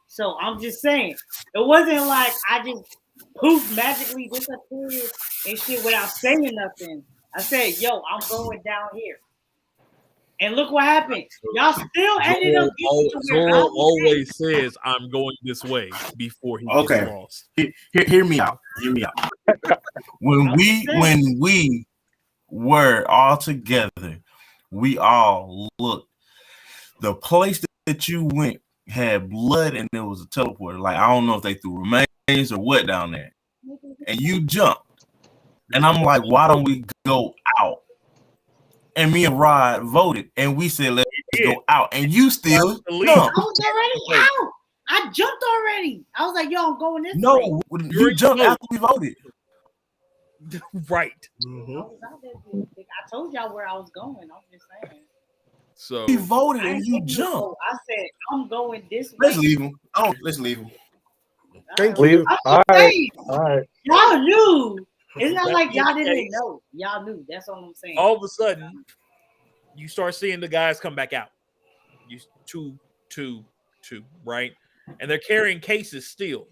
So I'm just saying, it wasn't like I just poof magically disappeared and shit without saying nothing. I said, yo, I'm going down here. And look what happened. Y'all still ended up getting to where I Zoro was always says, "I'm going this way" before he Okay. gets lost. Hear me out. Hear me out. When we were all together, we all looked. The place that you went had blood and there was a teleporter. Like, I don't know if they threw remains or what down there. And you jumped. And I'm like, why don't we go out? And me and Rod voted, and we said, let's go out. And you still The lead. I jumped. was already out. I jumped already. I was like, yo, I'm going this way. No, you jumped after we voted. Right. I was out there, bitch. I told y'all where I was going. I'm just saying. So We voted I and ain't you taking no jumped. vote. I said, I'm going this way. Let's leave him. Let's leave him. thank Leave. you. I'm All just right. saying, All right. y'all knew. It's not That like y'all being the didn't case, know. Y'all knew. That's all I'm saying. all of a sudden, you start seeing the guys come back out. You two, right? And they're carrying cases still.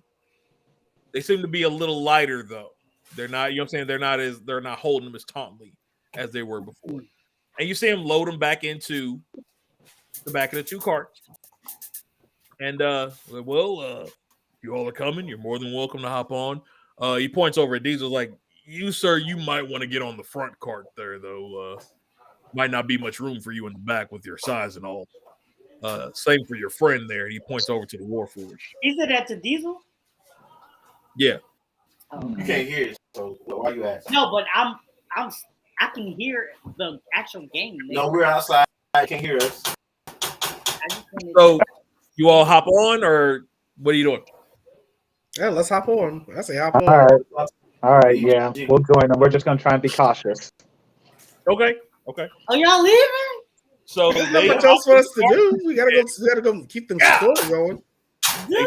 They seem to be a little lighter though. They're not, you know what I'm saying? They're not holding them as tautly as they were before. And you see them load them back into the back of the two carts. And if you all are coming, you're more than welcome to hop on. He points over at Diesel like, you sir, you might want to get on the front cart there though. Might not be much room for you in the back with your size and all. Same for your friend there. He points over to the Warforged. Is it at the Diesel? Yeah. Oh. You can't hear it, so why you asking? No, but I can hear the actual game. No, we're outside. I can't hear us. I just wanted So you all hop on, or what are you doing? Yeah, let's hop on. I say hop All on. right. All right. Yeah, we'll join them. We're just gonna try and be cautious. Okay. Oh, y'all leaving? So There's they not much else for us to do. We gotta go keep them story going. they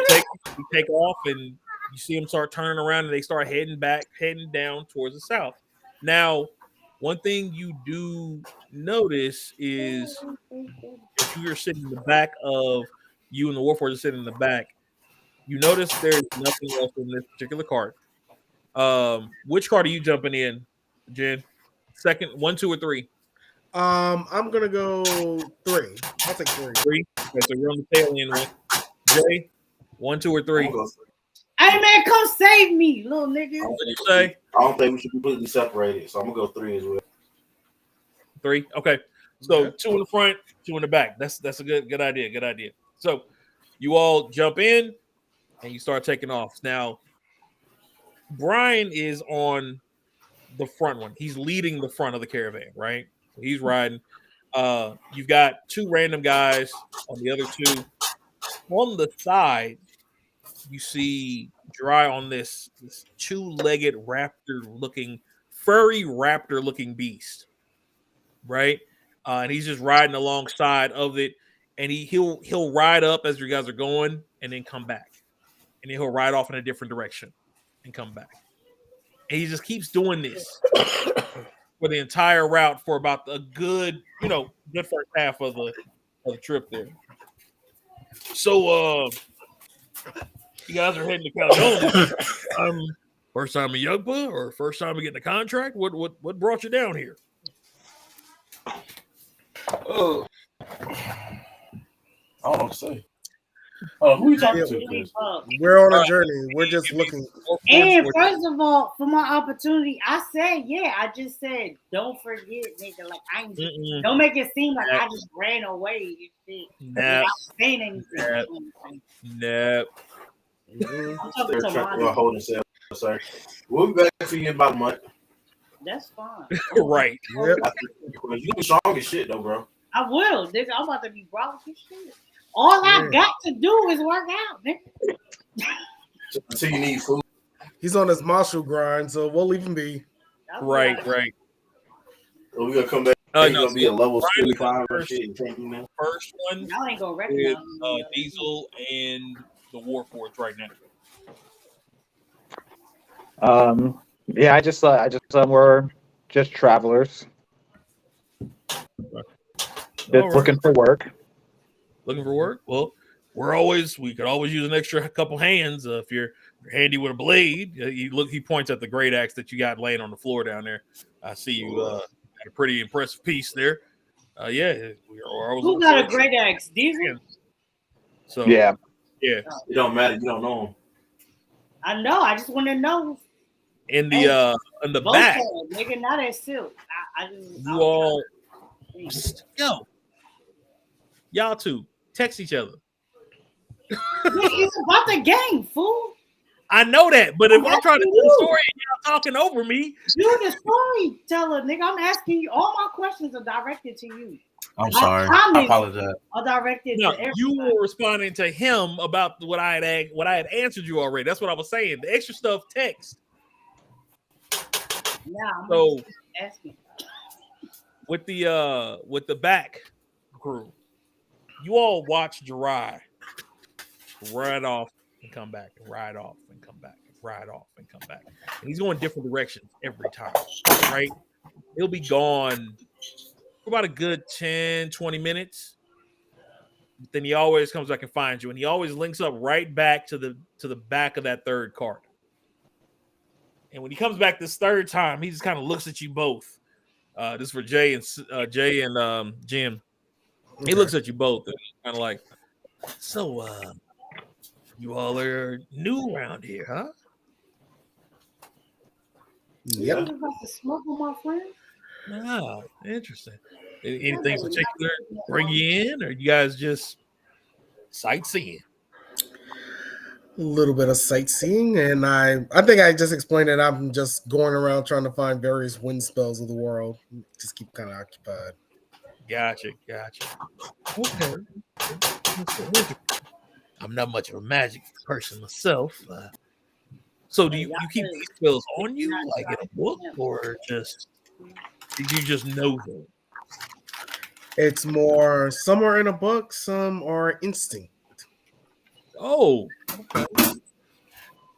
take off, and you see them start turning around, and they start heading down towards the south. Now, one thing you do notice is if you are sitting in the back of you and the Warforged are sitting in the back, you notice there's nothing else in this particular cart. Which cart are you jumping in, Jen? Second, 1, 2, or 3? I'm gonna go 3. I'll take 3. 3. Okay, so you're on the tail end one. Jay, 1, 2, or 3? Hey man, come save me, little nigga. What did you say? I don't think we should completely separate it, so I'm gonna go 3 as well. 3. Okay. So Okay. 2 in the front, 2 in the back. That's a good idea. Good idea. So you all jump in and you start taking off. Now, Brian is on the front one. He's leading the front of the caravan, right? So he's riding. You've got 2 random guys on the other 2. On the side, you see Dry on this 2-legged furry raptor looking beast, right? And he's just riding alongside of it, and he'll ride up as you guys are going, and then come back, and then he'll ride off in a different direction and come back, and he just keeps doing this for the entire route for about a good first half of the trip there. So you guys are heading to Caledonia. First time in Yugba or first time getting a contract? What brought you down here? I don't know what to say. Oh, who you That's talking to? really Chris? fuck. We're on All a right. journey. We're just Give me looking. four And points. first of all, for my opportunity, I said, yeah, I just said, don't forget, nigga. Like, I ain't just, Mm-mm. don't make it seem like Nah. I just ran away and shit Nah. without saying anything. Nah. Mhm. I'm talking to We're mine. holding cell, sir. We'll be back to you in about a month. That's fine. Right. Yep. You're gonna be strong as shit, though, bro. I will, nigga. I'm about to be brolic as shit. All I Yeah. got to do is work out, nigga. Until you need food. He's on his Marshall grind, so we'll leave him be. That's Right. what Right. We're gonna come back. No, You're gonna be a level Brian is 45 the or shit. You can't do that. first one Y'all ain't gonna with recognize me. Diesel and the Warforged right now. Yeah, I just we're just travelers, just All right. looking for work. Looking for work? Well, we could always use an extra couple hands if you're handy with a blade. He points at the great axe that you got laying on the floor down there. I see you had a pretty impressive piece there. Yeah, we're always Who looking got a for great axe? Diesel? hands. So Yeah, yeah. It don't matter. You don't know them. I know. I just want to know. In Hey, the back, Voltaire, nigga, not that silk. I just. you all y'all two text each other. It's about the game, fool. I know that, but if I'm trying to asking tell the you. story and y'all talking over me, You the storyteller, nigga. I'm asking you. All my questions are directed to you. I'm My sorry. I comments apologize. are directed no, to everybody. you were responding to him about what I had answered you already. That's what I was saying. The extra stuff text. Now I'm So just asking. with the back crew, you all watch Jirai ride off and come back, and ride off and come back, and ride off and come back. And he's going different directions every time, right? He'll be gone for about a good 10, 20 minutes. But then he always comes back and finds you, and he always links up right back to the back of that third cart. And when he comes back this third time, he just kind of looks at you both. This is for Jay and Jim. He looks at you both and kind of like, so you all are new around here, huh? You Yep. was about to smoke with my friend? Ah, interesting. Anything in particular bring you in, or you guys just sightseeing? A little bit of sightseeing, and I think I just explained that I'm just going around trying to find various wind spells of the world. Just keep kind of occupied. Gotcha. Okay. I'm not much of a magic person myself. So do you keep these spells on you, like in a book, or just did you just know them? It's more, some are in a book, some are instinct. Oh, okay.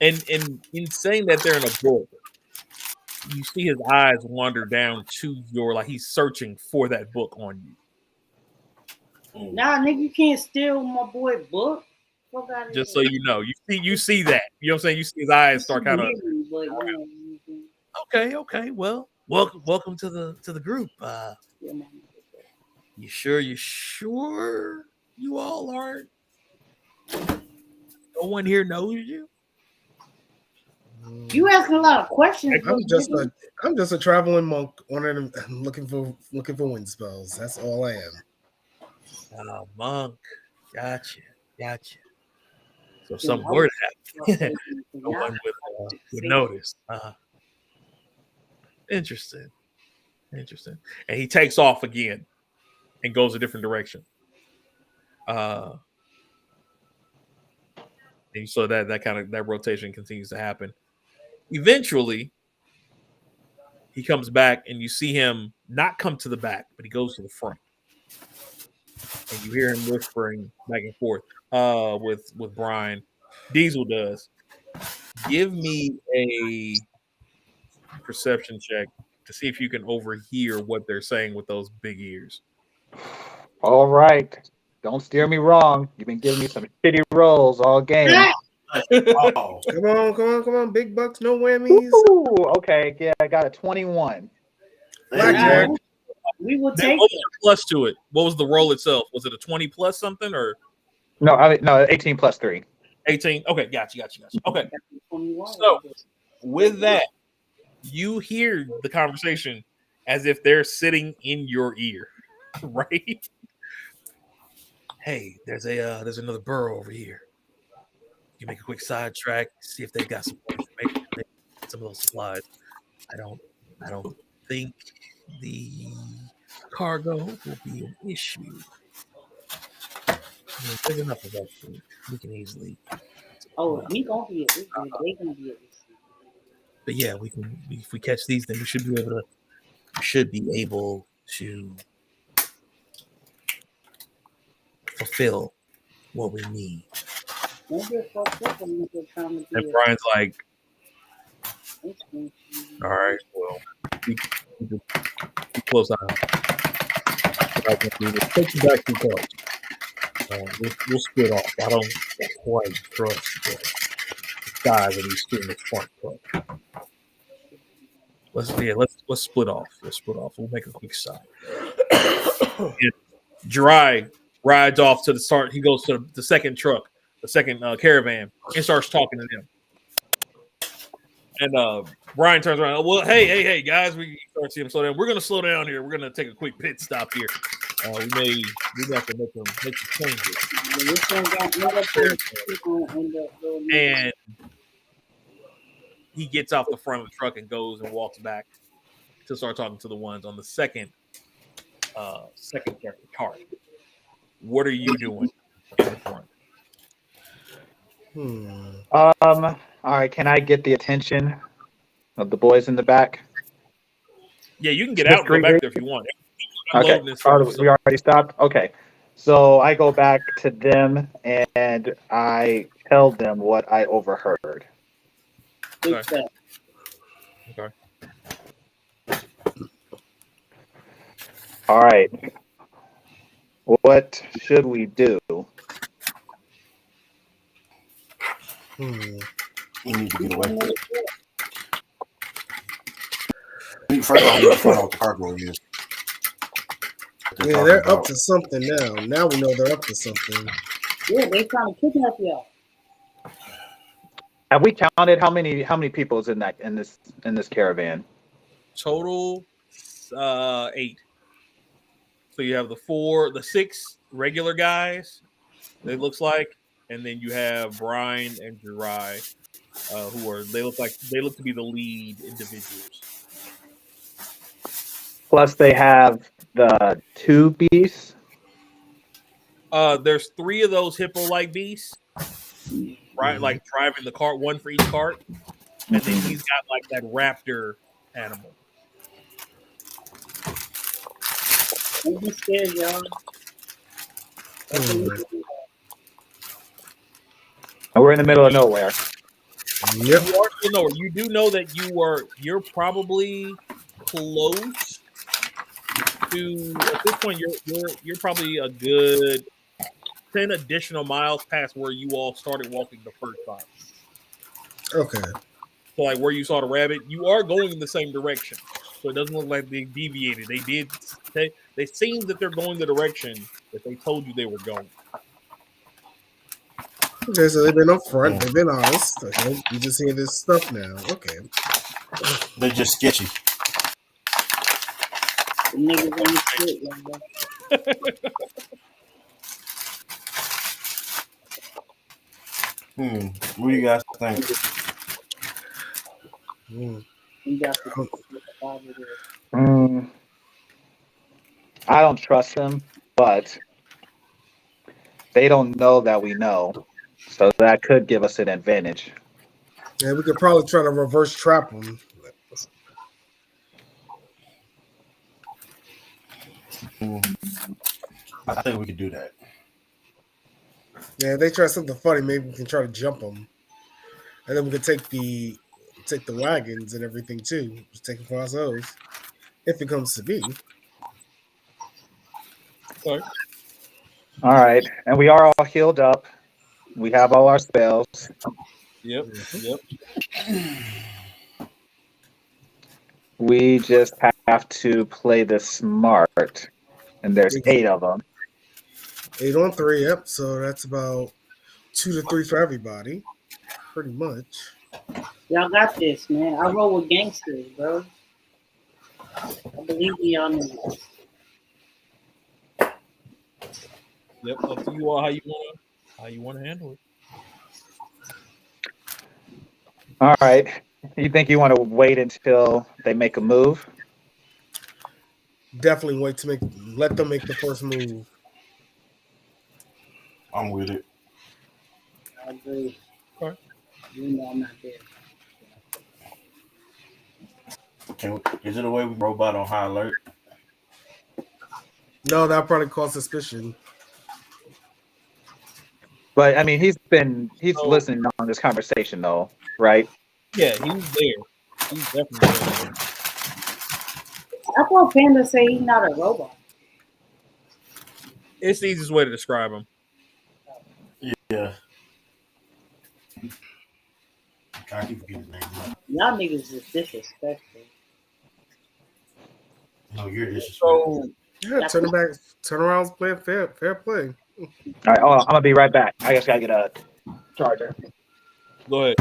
And in saying that they're in a book, you see his eyes wander down to your, like he's searching for that book on you. Nah, nigga, you can't steal my boy book. Fuck out of Just here. so you know, you see that. You know what I'm saying? You see his eyes start kind of. Okay. Well, welcome to the group. You sure you all aren't? No one here knows you. You asking a lot of questions. I'm just a traveling monk looking for wind spells. That's all I am. Monk. Gotcha. So if something were to happen, no one would notice. Interesting. And he takes off again and goes a different direction. And so that rotation continues to happen. Eventually, he comes back, and you see him not come to the back, but he goes to the front. And you hear him whispering back and forth with Brian. Diesel does. Give me a perception check to see if you can overhear what they're saying with those big ears. All right. Don't steer me wrong. You've been giving me some shitty rolls all game. Oh, Come on, big bucks, no whammies. Ooh, okay, yeah, I got a 21. Blackjack. We will What take was the plus to it? What was the roll itself? Was it a 20 plus something or? No, 18 plus 3. 18. Okay, gotcha. Okay. 21. So with that, you hear the conversation as if they're sitting in your ear, right? Hey, there's another burrow over here. You make a quick sidetrack, see if they've got some more information, maybe some of those supplies. I don't think the cargo will be an issue. I mean, there's enough of us. We can easily. Oh, we gonna be an issue. They gonna be an issue. But yeah, if we catch these, then we should be able to fulfill what we need. Don't get fucked up when you're trying to And be Brian's like, a all right, well, keep a close eye on it. We'll take you back to the cars. We'll split off. I don't quite trust the size of these student spark plugs. Let's split off. We'll make a quick stop. Dry rides off to the start. He goes to the second truck, the second caravan, and starts talking to them. And Brian turns around. Well, hey, guys, we start seeing him slow down. We're gonna slow down here. We're gonna take a quick pit stop here. We have to make some changes. And he gets off the front of the truck and goes and walks back to start talking to the ones on the second cart. What are you doing in the front? All right, can I get the attention of the boys in the back? Yeah, you can get out and go back there if you want. Okay, we already stopped? Okay, so I go back to them and I tell them what I overheard. Okay. All right, what should we do? We need to get away. First of all, we need to find out what the cargo is. Yeah, they're up to something now. Now we know they're up to something. Yeah, they trying to kidnap y'all. Have we counted how many people is in this caravan? Total 8. So you have the 6 regular guys, it looks like, and then you have Brian and Jirai, they look to be the lead individuals. Plus they have the 2 beasts. There's 3 of those hippo-like beasts, right? Like driving the cart, one for each cart, and then he's got like that raptor animal. Don't be scared, y'all. And we're in the middle of nowhere. Yep. You are still nowhere. You do know that you're probably close to, at this point you're probably a good 10 additional miles past where you all started walking the first time. Okay. So like where you saw the rabbit, you are going in the same direction. So it doesn't look like they deviated. They seem that they're going the direction that they told you they were going. Okay, so they've been upfront. They've been honest. Okay, you just hear this stuff now. Okay. They're just sketchy. The niggas on the shit, What do you guys think? I don't trust them, but they don't know that we know, so that could give us an advantage. Yeah, we could probably try to reverse trap them. I think we could do that. Yeah, if they try something funny, maybe we can try to jump them, and then we could take the wagons and everything too. Just take it for ourselves, if it comes to be. Sorry. All right, and we are all healed up. We have all our spells. Yep. We just have to play this smart, and there's 8 of them. 8 on 3. Yep. So that's about 2 to 3 for everybody, pretty much. Y'all got this, man. I roll with gangsters, bro. I believe in y'all niggas. Yep, up to you all how you want to handle it. All right. You think you want to wait until they make a move? Definitely let them make the first move. I'm with it. I agree. Okay. You know I'm not there. Is it a way we robot on high alert? No, that probably cause suspicion. But I mean, he's So listening on this conversation though, right? yeah, he's there. He's definitely there. I thought Panda say he's not a robot. It's the easiest way to describe him. Yeah. I keep forgetting his name. Y'all niggas is disrespectful. No, you're disrespectful. So Yeah, turn around, play fair play. All right. Oh, I'm gonna be right back. I just gotta get a charger. go ahead.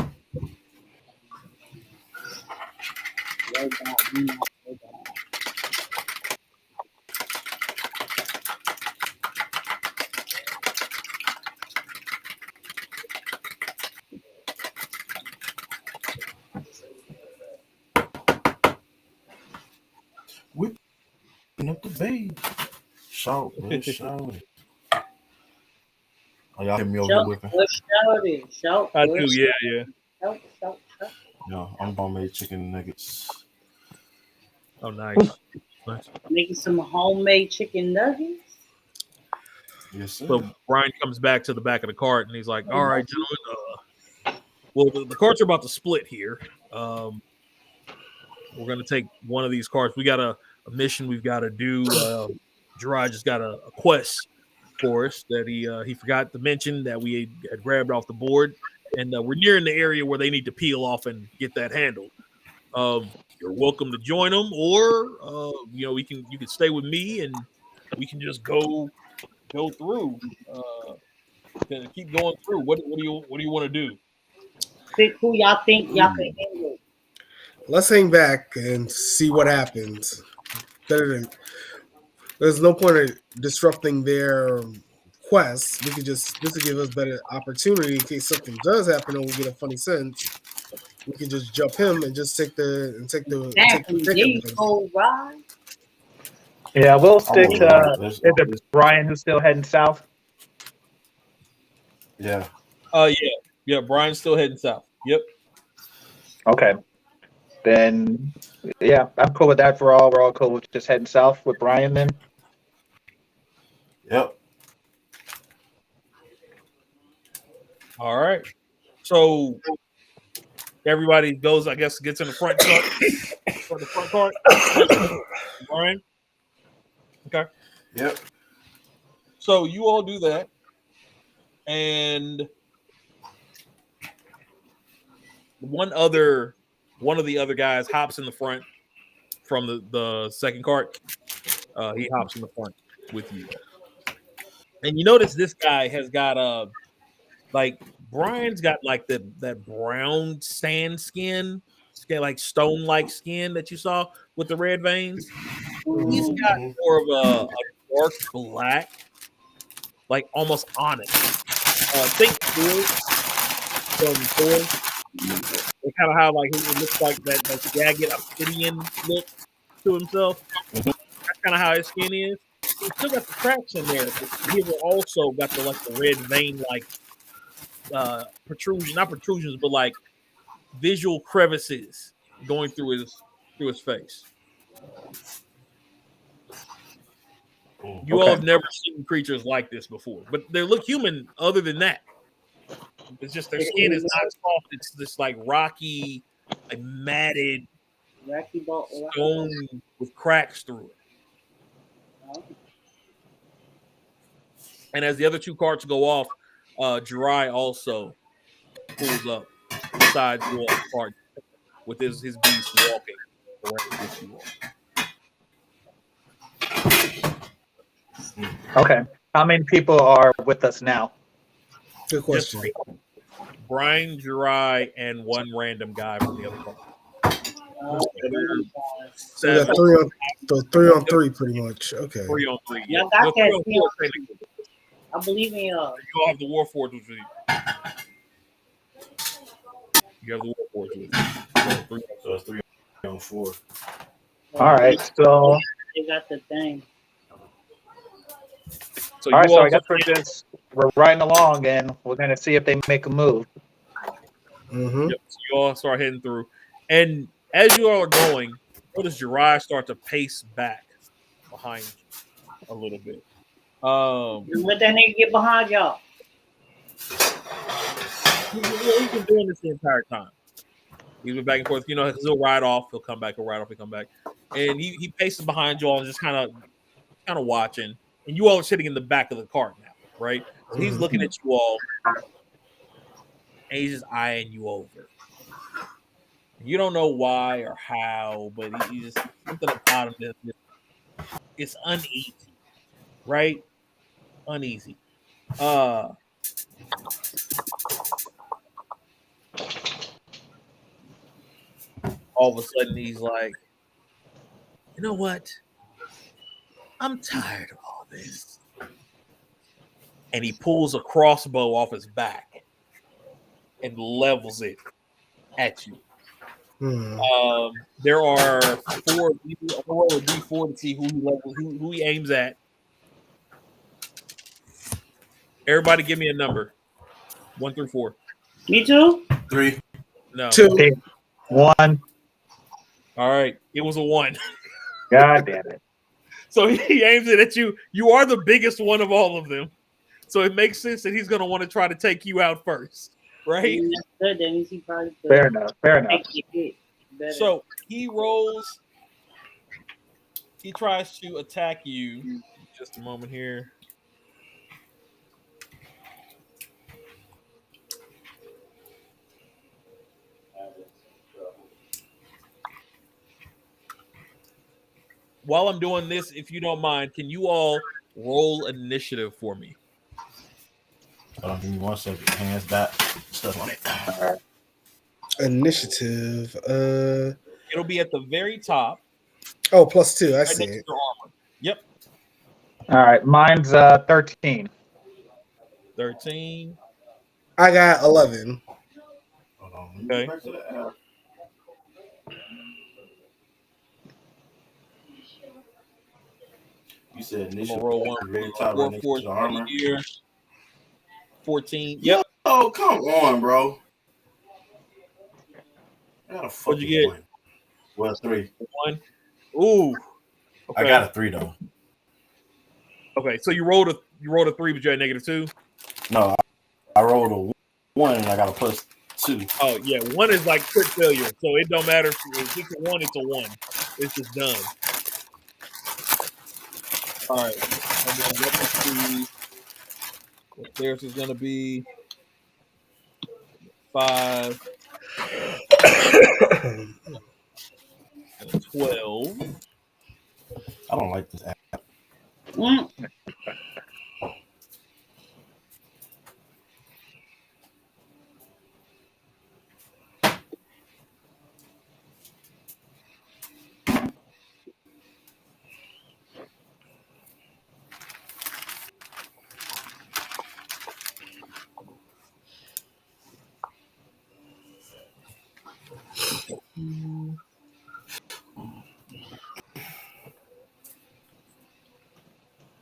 Robot, you not robot. Whipping up the babe. Shout, man, shout it. Oh, y'all hear me over here Shout, whipping? shout it. Shout, I do, yeah. Shout. No, I'm homemade chicken nuggets. Oh, nice. Making some homemade chicken nuggets. Yes, sir. So Brian comes back to the back of the cart and he's like, "All right, gentlemen. Well, the carts are about to split here. We're going to take one of these carts. We got a mission we've got to do. Gerard just got a quest for us that he forgot to mention that we had grabbed off the board, and we're nearing the area where they need to peel off and get that handled. You're welcome to join them, or you can stay with me and we can just go through. Keep going through. What do you want to do? Pick who y'all think y'all can handle. Let's hang back and see what happens. There's no point of disrupting their quest. This will give us better opportunity in case something does happen or we get a funny sense. We can just jump him and just take the Exactly. There you ticket. go, Rod. Yeah, we'll stick with to. it. Is it Brian who's still heading south? Yeah. Yeah. Brian's still heading south. Yep. Okay. Then, yeah, I'm cool with that. We're all cool with just heading south with Brian then. Yep. All right. So everybody goes, I guess, gets in the front cart. The front cart. Brian. Okay. Yep. So you all do that, and one of the other guys hops in the front from the second cart. He hops in the front with you, and you notice this guy has got like Brian's got like that brown sand skin, like stone like skin that you saw with the red veins. He's got more of a dark black, like almost onyx. Think Thor from Thor. It's kind of how like it looks like that jagged obsidian look to himself. That's kind of how his skin is. He's still got the cracks in there, but he also got the red vein like not protrusions, but like visual crevices going through his face. You all have never seen creatures like this before, but they look human. Other than that, it's just their skin is not soft. It's this like rocky, like matted stone with cracks through it. And as the other two carts go off, Jirai also pulls up beside you all cart with his beast walking around with you all. Okay. How many people are with us now? Good Just question. three. Brian, Jirai, and one random guy from the other party. The other So we got seven. three on three, pretty much. Okay. 3-on-3. Yeah. Y'all got No, that. 3-on-4 technically. I believe in y'all. You all have the Warforged with you. You have the Warforged with you. So 3 So it's 3-on-4. All right, so They got the thing. So all right, you so all I guess we're riding along, and we're gonna see if they make a move. Mm-hmm. Yep. So you all start heading through. And as you all are going, notice Jirai start to pace back behind you a little bit. Let that nigga get behind y'all. He's been doing this the entire time. He's been back and forth. You know, he'll ride off, he'll come back, he'll ride off, he'll come back. And he paces behind you all and just kind of watching. And you all are sitting in the back of the cart now, right? So he's looking at you all and he's just eyeing you over. You don't know why or how, but he just something about him that it's uneasy, right? Uneasy. Uh all of a sudden he's like, you know what? I'm tired of all this. And he pulls a crossbow off his back and levels it at you. There are 4. Roll a D4 to see who he aims at. Everybody, give me a number, 1 through 4. Me too. 3. No. 2. Hey, 1. All right, it was a 1. God damn it! So he aims it at you. You are the biggest one of all of them, so it makes sense that he's going to want to try to take you out first, right? That's good. That means he probably could Fair enough. Fair enough. take the hit better. So he rolls. He tries to attack you. Just a moment here. While I'm doing this, if you don't mind, can you all roll initiative for me? Hold on, give me 1 second. Hands got stuff on it. Initiative. It'll be at the very top. Oh, +2. I Right see next to it. your armor. Yep. All right, mine's 13. 13. I got 11. Hold on. Okay. Back to the app. You said I'm initial gonna roll one. very top right next to the armor. Here. 14. Yep. Yo, come on, bro. I got a fucking What'd you get? 1. Well, 3. 1. Ooh. Okay. I got a 3 though. Okay, so you rolled a 3, but you had -2. No, I rolled a 1 and I got a +2. Oh yeah, 1 is like crit failure, so it don't matter if it's a 1. It's a 1. It's just done. All right, and then let me see what theirs is gonna be. 5 and a 12. I don't like this app. Mm.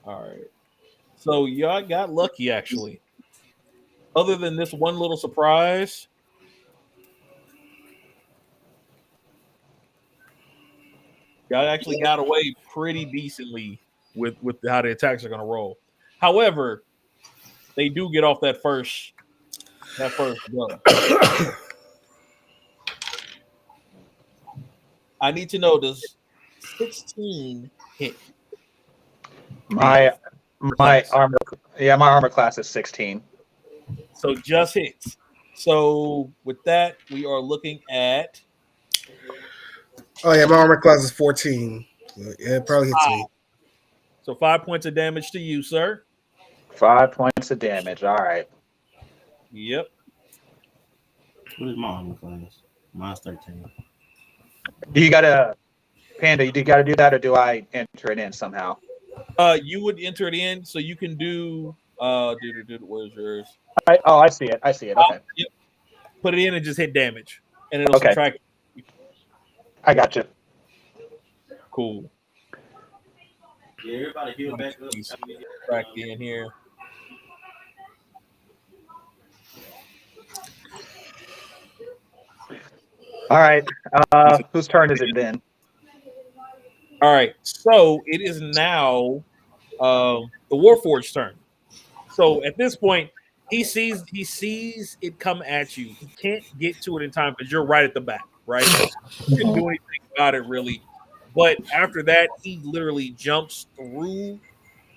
All right, so y'all got lucky actually. Other than this one little surprise, y'all actually got away pretty decently with how the attacks are gonna roll. However, they do get off that first go. I need to know, does 16 hit? My armor, my armor class is 16. So just hits. So with that, we are looking at Oh yeah, my armor class is 14. Yeah, it probably hits me. So 5 points of damage to you, sir. 5 points of damage. All right. Yep. What is my armor class? Mine's 13. Do you gotta Panda? Do you gotta do that, or do I enter it in somehow? You would enter it in, so you can do where's yours? I see it. I see it. Okay. Yep. Put it in and just hit damage, and it'll Okay. subtract. I got you. Cool. Yeah, everybody heal back up. Subtract in here. All right. Whose turn is it then? All right. So it is now the Warforged's turn. So at this point, he sees it come at you. He can't get to it in time because you're right at the back, right? You can't do anything about it really. But after that, he literally jumps through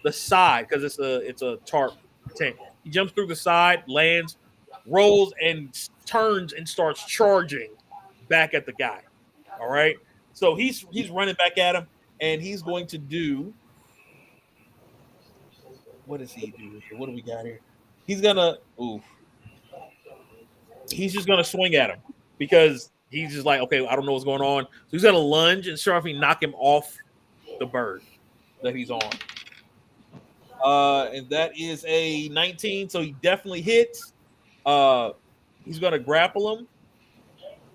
the side because it's a tarp tent. He jumps through the side, lands, rolls, and turns and starts charging back at the guy. All right. So he's running back at him, and he's going to do. What does he do here? What do we got here? He's gonna. Oof. He's just gonna swing at him because he's just like, okay, I don't know what's going on. So he's gonna lunge and sharply knock him off the bird that he's on. And that is a 19, so he definitely hits. He's gonna grapple him.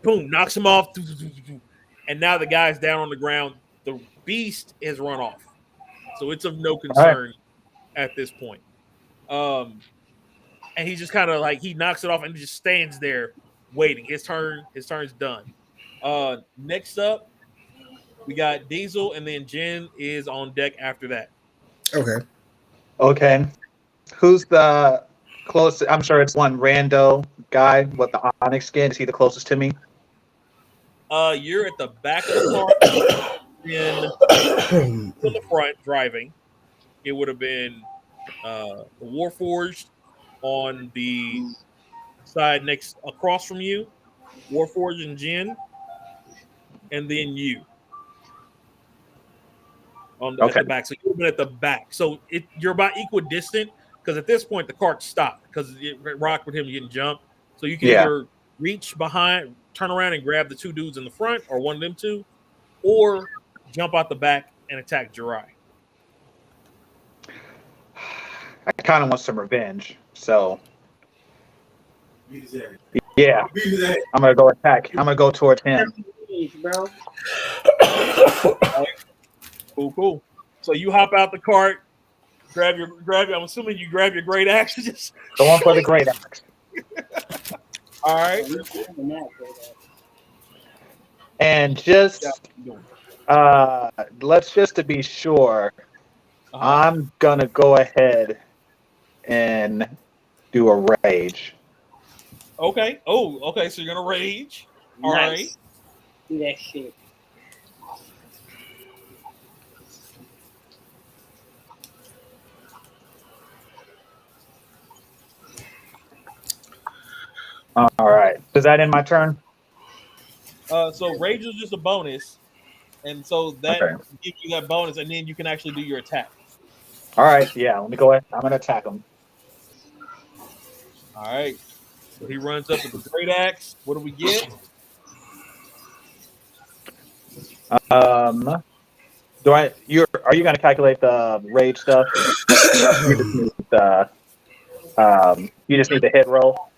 Boom, knocks him off. And now the guy's down on the ground. The beast has run off. So it's of no concern at this point. And he just kind of like he knocks it off and just stands there waiting. His turn's done. Next up, we got Diesel, and then Jen is on deck after that. Okay. Okay. Who's the closest? I'm sure it's one rando guy with the onyx skin. Is he the closest to me? You're at the back of the car, in the front driving. It would have been the Warforged on the side next across from you, Warforged and Jen, and then you on at the back. So you've been at the back. So you're about equidistant because at this point the cart stopped because it rocked with him getting jumped. So you can either reach behind, turn around and grab the two dudes in the front, or one of them two, or jump out the back and attack Jirai. I kind of want some revenge, so yeah, I'm gonna go attack. I'm gonna go towards him. Bro. Cool. So you hop out the cart, grab your. I'm assuming you grab your great axe. Just go on for the great axe. All right. And just let's just to be sure, I'm gonna go ahead and do a rage. Okay. Oh, okay. So you're gonna rage. All right. Do that shit. All right. Is that in my turn? So rage is just a bonus, and so that gives you that bonus, and then you can actually do your attack. All right. Yeah. Let me go ahead. I'm gonna attack him. All right. So he runs up with the great axe. What do we get? Are you gonna calculate the rage stuff? You just need the hit roll.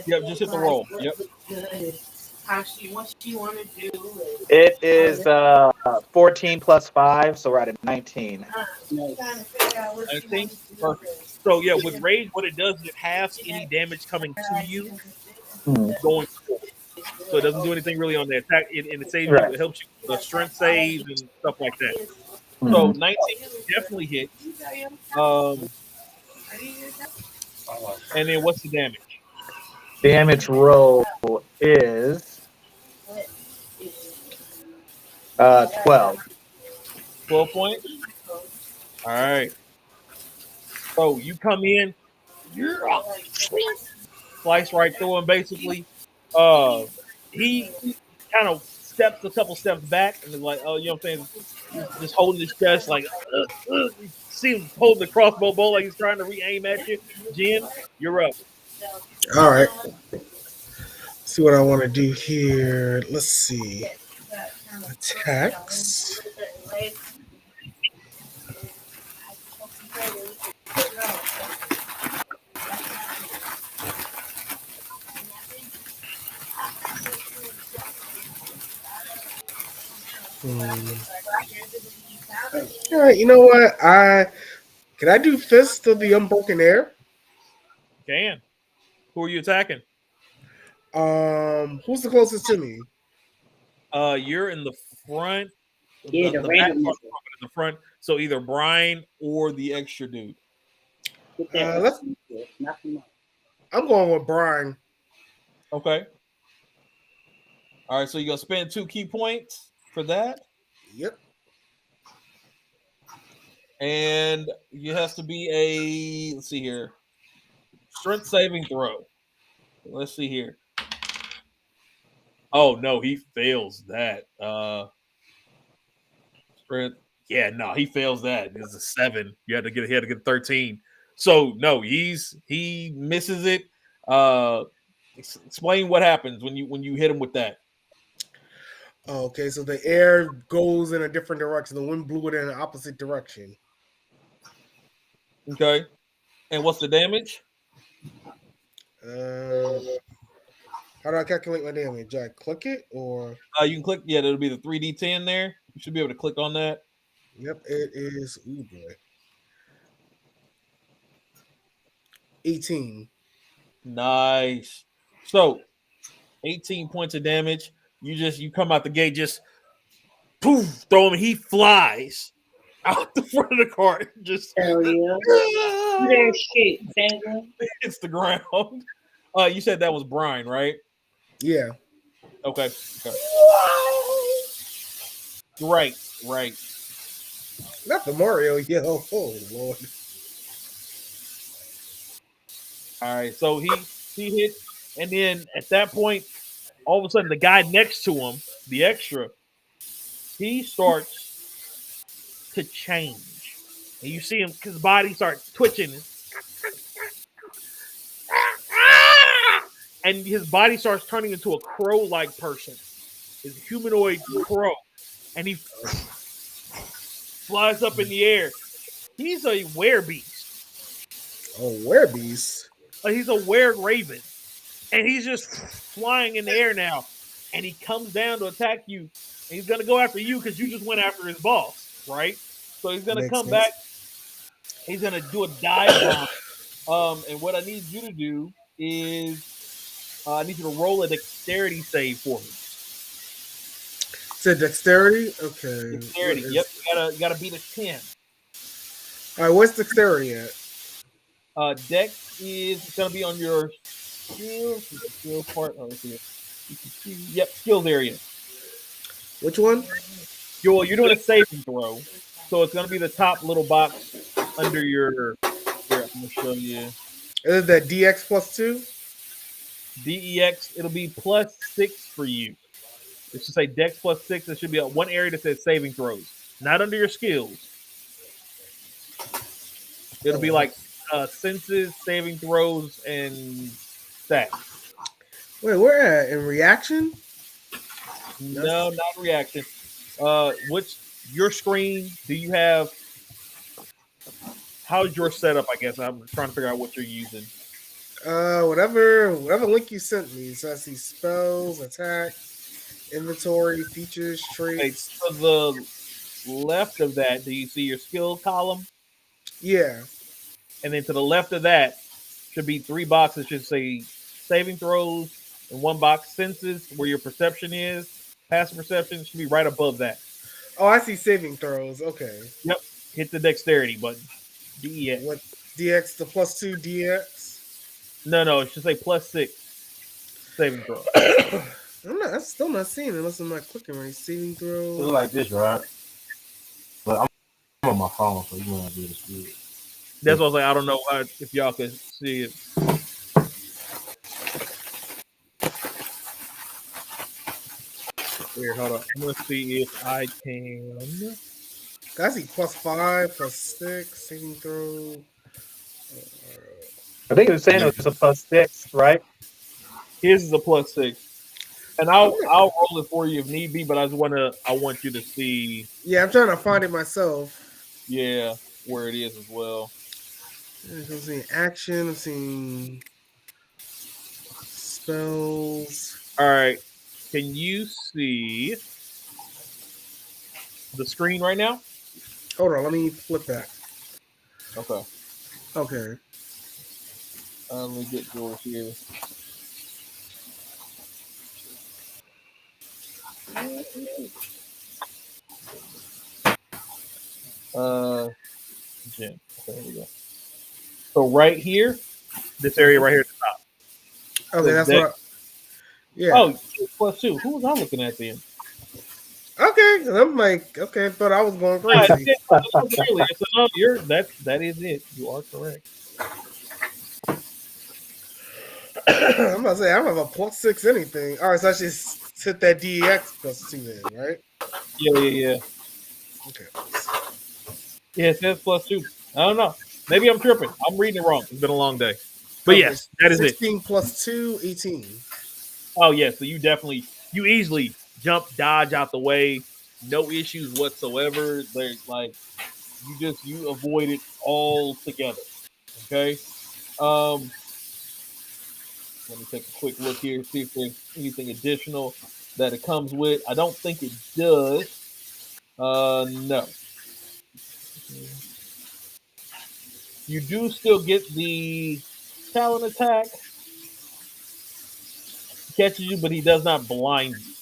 Yep, just hit the roll. Yep. What you want to do? It is 14 plus 5, so we're at a 19. 19? Perfect. So yeah, with rage, what it does is it halves any damage coming to you going forward. So it doesn't do anything really on the attack, and it saves you. It helps you with the strength saves and stuff like that. So 19 definitely hits. And then what's the damage? Damage roll is 12. 12 points. All right. So you come in, you're slice right through him. Basically, he kind of steps a couple steps back and is like, "Oh, you know what I'm saying?" just holding his chest like you see him holding the crossbow bow like he's trying to re-aim at you. Jen, you're up. All right. See what I want to do here. Let's see. Attacks. All right. You know what? Can I do Fist of the Unbroken Air? Can. Who are you attacking? Who's the closest to me? You're in the front. Yeah, the The back random part's nigga. in the front. So either Brian or the extra dude. Get that Let's. knock him out. I'm going with Brian. Okay. All right. So you're gonna spend 2 key points for that, Yep. and it has to be a. Let's see here. Strength saving throw. Let's see here. Oh no, he fails that. Strength. Yeah, no, he fails that. It's a 7. You had to get. He had to get 13. So no, he misses it. Uh, explain what happens when you hit him with that. Okay, so the air goes in a different direction. The wind blew it in an opposite direction. Okay, and what's the damage? Uh, how do I calculate my damage? Do I click it or? You can click. Yeah, that'll be the 3d10 there. You should be able to click on that. Yep, it is. Ooh boy. 18. Nice. So 18 points of damage. You come out the gate, just poof, throw him. He flies out the front of the cart. Just Hell yeah. Do that shit, Sandra. hits the ground. You said that was Brian, right? Yeah. Okay. Okay. Right. Not the Mario yell. Oh Lord. All right. So he hits, and then at that point, all of a sudden, the guy next to him, the extra, he starts to change, and you see him his body start twitching, and his body starts turning into a crow-like person, his humanoid crow, and he flies up in the air. He's a werebeast. Oh, werebeast. He's a were-raven, and he's just flying in the air now, and he comes down to attack you, and he's gonna go after you because you just went after his boss, right? So he's gonna Makes come sense. back. He's gonna do a dive bomb. And what I need you to do is I need you to roll a dexterity save for me. It's a dexterity? Okay. Dexterity. What is- Yep. You gotta beat a 10. All right, where's dexterity at? Dex is gonna be on your skills. Skill part. Oh, let's see. Yep, skills area. Which one? You're doing a saving throw, so it's gonna be the top little box under your. Here, I'm gonna show you. Is it that DX plus 2? DEX. It'll be +6 for you. It should say Dex +6. It should be one area that says saving throws, not under your skills. It'll be like senses, saving throws, and stats. Wait, where at? In reaction? No, not reaction. Which your screen? Do you have? How's your setup? I guess I'm trying to figure out what you're using. Whatever link you sent me. So I see spells, attack, inventory, features, Okay, traits. to the left of that, do you see your skill column? Yeah. And then to the left of that should be 3 boxes. Should say saving throws, and 1 box senses where your perception is. Passive perception should be right above that. Oh, I see saving throws. Okay. Yep. Hit the dexterity button. DEX. What DX? The plus 2 DX? No. It should say +6 saving throw. I'm still not seeing it unless I'm not clicking right. Saving throw. Look like this, right? But I'm on my phone, so you might not be able to see it. That's what I was like. I don't know if y'all can see it. Here, hold on. I'm gonna see if I can. I see +5, +6, saving throw. I think it was saying it was a +6, right? His is a +6, and I'm I'll roll it for you if need be. But I want you to see, Yeah, I'm trying to find it myself. yeah, where it is as well. I'm seeing action. I'm seeing spells. All right, can you see the screen right now? Hold on, let me flip that. Okay, Okay. let me get yours here. Uh, Jen. Okay, here we go. So right here, this area right here at the top Okay, says that's deck. what. Yeah. Oh, +2. Who was I looking at then? Okay, and I'm like, okay, but I was going Yeah, crazy. earlier. So no, that is it. You are correct. I'm about to say I don't have a +6 anything. All right, so I just hit that DEX +2 then, right? Yeah. Okay. Yeah, it says +2. I don't know. Maybe I'm tripping. I'm reading it wrong. It's been a long day. But Okay, yes, that is it. 16 +2, 18. Oh yeah, so you easily jump, dodge out the way, no issues whatsoever. They're like you avoid it all together. Okay. Um, let me take a quick look here, see if there's anything additional that it comes with. I don't think it does. No. You do still get the talent attack, catches you, but he does not blind you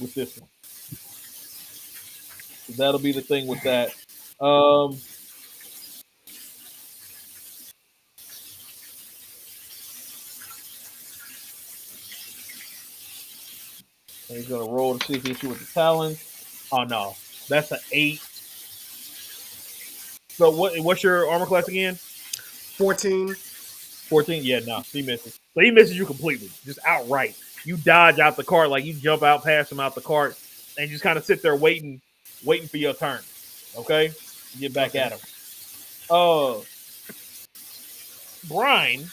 with this one. So that'll be the thing with that. Um, and he's gonna roll to see if he hits you with the talons. Oh no, that's an 8. So what's your armor class again? 14. 14? Yeah, no, he misses. So he misses you completely, just outright. You dodge out the cart, like you jump out past him out the cart, and just kind of sit there waiting for your turn. Okay, get back Okay. at him. Uh, Brian,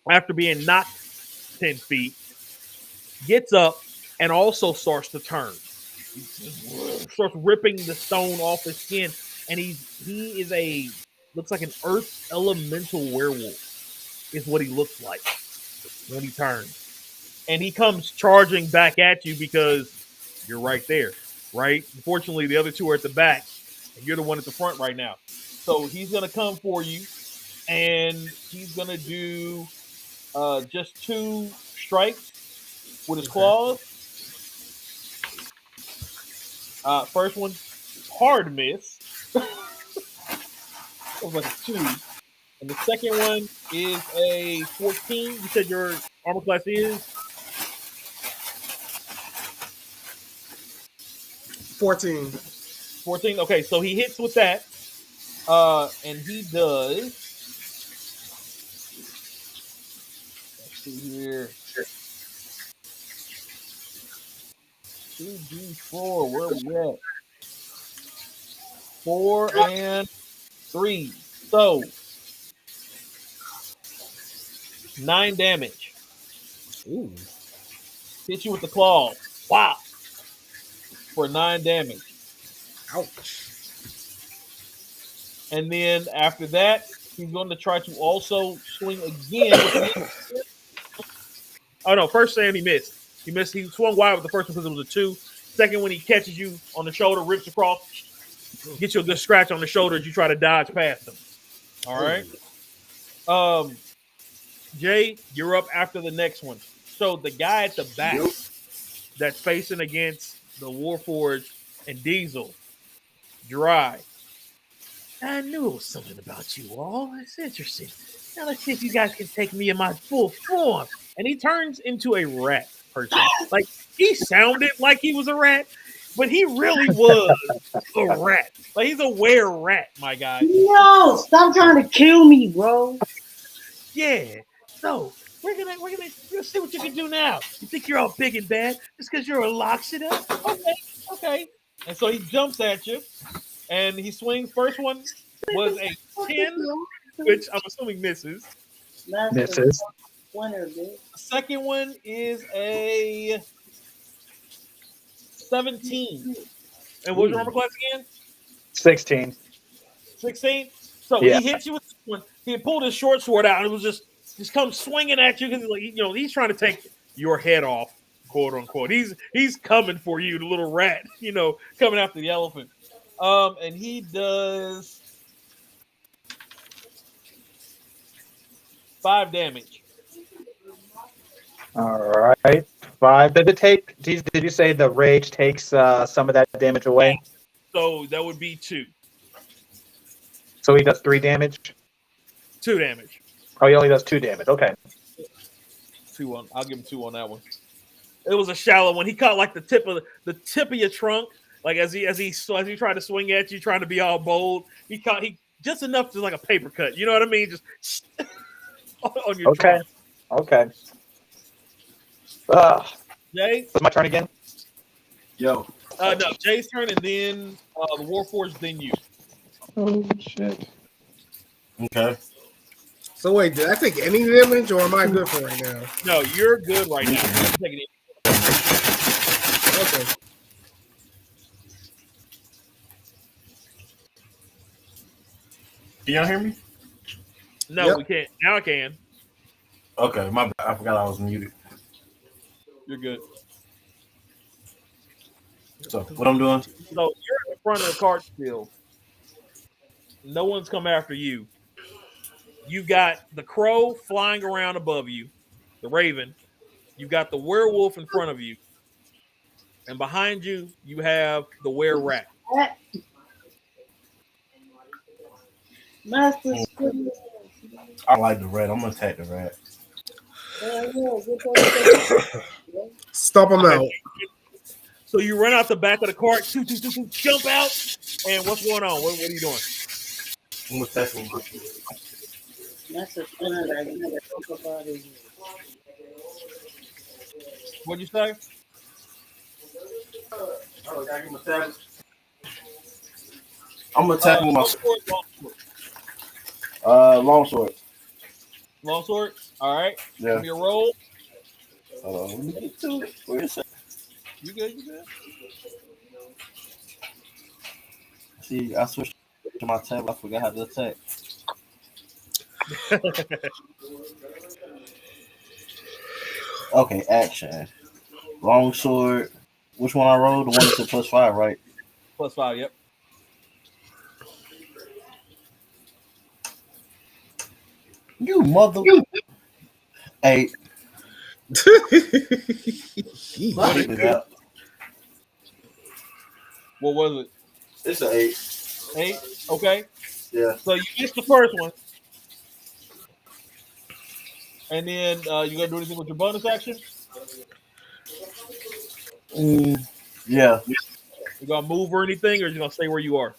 after being knocked 10 feet, gets up and also starts to turn. He starts ripping the stone off his skin, and he is looks like an earth elemental werewolf is what he looks like when he turns. And he comes charging back at you because you're right there, right? Unfortunately, the other two are at the back, and you're the one at the front right now. So he's gonna come for you, and he's gonna do just 2 strikes with his Okay. claws. First one, hard miss. It was like a 2. And the second one is a 14. You said your armor class is 14. 14. Okay, so he hits with that. And he does. Let's see here. 2d4. Where we at? 4 and 3. So 9 damage. Ooh. Hit you with the claws. Wow. For 9 damage. Ouch. And then after that, he's going to try to also swing again with the. Oh no! First Sam he missed. He missed. He swung wide with the first one because it was a 2. Second, when he catches you on the shoulder, rips across, get you a good scratch on the shoulder as you try to dodge past him. All right. Jay, you're up after the next one. So the guy at the back that's facing against the Warforged and Diesel, Dry. I knew it was something about you all. It's interesting. Now let's see if you guys can take me in my full form. And he turns into a rat person. Like he sounded like he was a rat, but he really was a rat. Like he's a were rat, my guy. Yo, stop trying to kill me, bro. Yeah. So we're gonna see what you can do now. You think you're all big and bad just because you're a Loxida? Okay. And so he jumps at you. and he swings. First one was a 10, which I'm assuming misses. Master Misses. winner, bitch. The second one is a 17. And what was your armor class again? 16. 16. So Yeah. he hits you with this one. He pulled his short sword out and it was just come swinging at you because like he's trying to take your head off, quote unquote. He's coming for you, the little rat, coming after the elephant. And he does 5 damage. All right. 5. Did it take? Did you say the rage takes some of that damage away? So that would be 2. So he does 3 damage. 2 damage. Oh, he only does 2 damage. Okay. 2 on. I'll give him 2 on that one. It was a shallow one. He caught like the tip of your trunk, like as he tried to swing at you, trying to be all bold. He just enough to like a paper cut. You know what I mean? Just on your Okay. trunk. Okay. Jay, It's my turn again. Yo, no, Jay's turn, and then the Warforged, then you. Oh shit. okay. So wait, did I take any damage, or am I good for right now? No, you're good right now. You're taking it. Okay. Can y'all hear me? No, Yep. we can't. Now I can. Okay, my bad. I forgot I was muted. You're good. So what I'm doing? So you're in the front of the cart still. No one's come after you. You got the crow flying around above you, the raven. You got the werewolf in front of you, and behind you, you have the were rat. Master I like the rat. I'm gonna attack the rat. Stomp him out. So you run out the back of the cart, jump out, and what's going on? What are you doing? I'm attacking. Master winner. What'd you say? I'm attacking with my long sword. Long sword. All right. Yeah. Give me a roll. Let me get to it. Where is it? You good? You good? See, I switched to my tab. I forgot how to attack. Okay, action. Long sword. Which one I rolled? The one that's at +5, right? +5. Yep. You mother. 8. What was it? It's an 8. 8. Okay. Yeah. So you missed the first one, and then you gonna do anything with your bonus action? Yeah. You gonna move or anything, or you gonna stay where you are?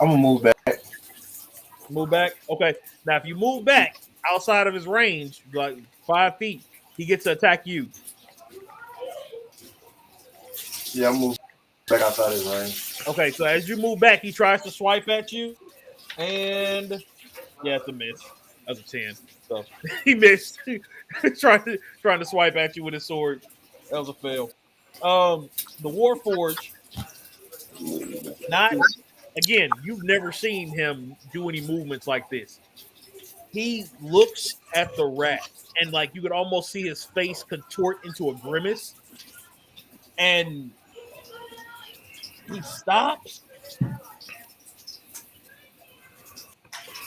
I'm gonna move back. Move back. Okay. Now, if you move back outside of his range, like 5 feet, he gets to attack you. Yeah, I'm moving back outside his range. Okay. So as you move back, he tries to swipe at you, and yeah, it's a miss. That's a 10. So he missed. trying to swipe at you with his sword. That was a fail. The Warforged, not again. You've never seen him do any movements like this. He looks at the rat, and like you could almost see his face contort into a grimace, and he stops,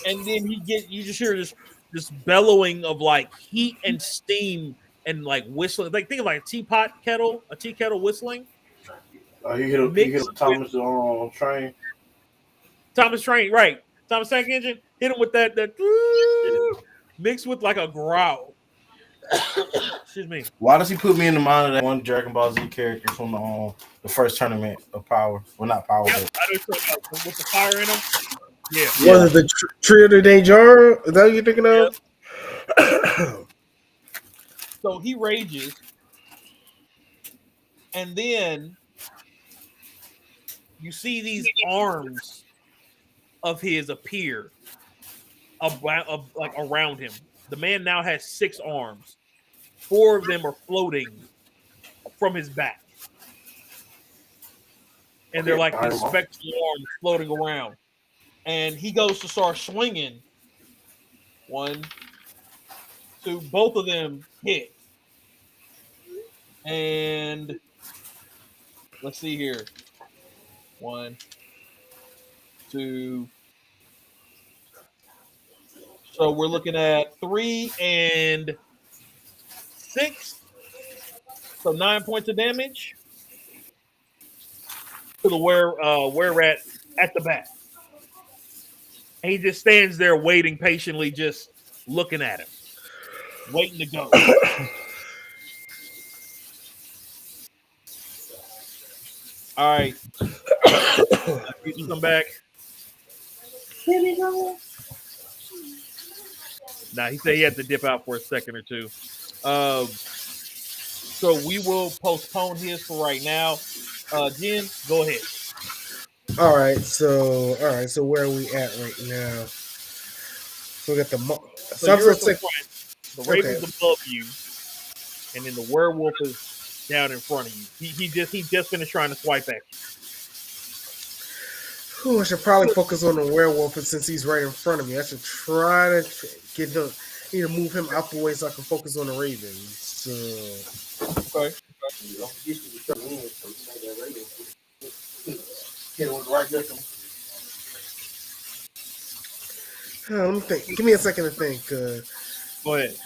and then you just hear this bellowing of like heat and steam and like whistling. Like think of like a tea kettle whistling. You hit a Thomas train. Thomas Train, right? Thomas Tank Engine hit him with that mixed with like a growl. Excuse me. Why does he put me in the mind of that one Dragon Ball Z character from the first tournament of Power? Well, not Power. Yep, I know with the fire in him. Yeah. Was it the Trio de Danger? Is that what you're thinking of? Yep. So he rages, and then you see these arms of his appear around him. The man now has 6 arms. 4 of them are floating from his back. And they're like these spectral arms floating around. And he goes to start swinging. 1, 2, both of them hit. And let's see here. 1, 2. So we're looking at 3 and 6. So 9 points of damage to the were rat at the back. And he just stands there waiting patiently, just looking at him, waiting to go. All right. You come back. Nah, he said he had to dip out for a second or two. So we will postpone his for right now. Jen, go ahead. All right, so where are we at right now? So we got the So you're at the front. The raven's above you, and then the werewolf is down in front of you. He just finished trying to swipe at you. I should probably focus on the werewolf, and since he's right in front of me, I should try to get him. Need to move him out the way so I can focus on the ravens. So. Okay. Let me think. Give me a second to think. Go ahead.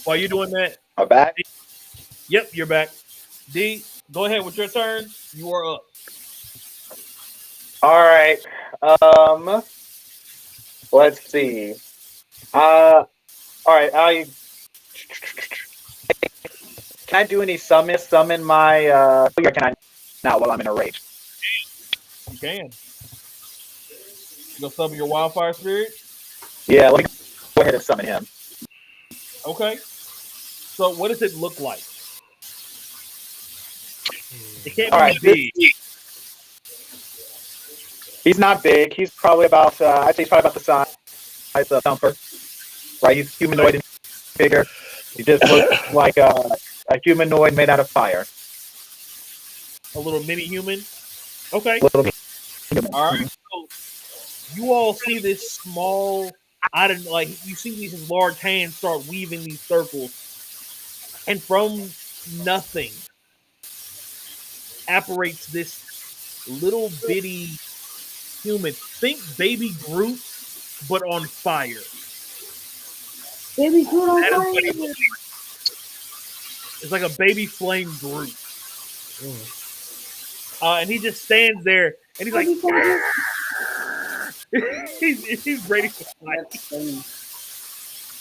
While you're doing that, I'm back. Yep, you're back. D, go ahead with your turn. You are up. All right. Let's see. All right. Can I do any summon my? Or can I not while I'm in a rage? You can. You gonna summon your wildfire spirit? Yeah. Let me go ahead and summon him. Okay. So what does it look like? It can't be big. He's not big. He's probably about. I'd say he's probably about the size of Thumper. Right? He's humanoid in figure. He just looks like a humanoid made out of fire. A little mini human. Okay. Little mini human. All right. So you all see this small. You see these large hands start weaving these circles, and from nothing apparates this little bitty human. Think Baby Groot, but on fire. Baby Groot on fire. It's like a baby flame Groot. And he just stands there, and he's like, he's ready to fight.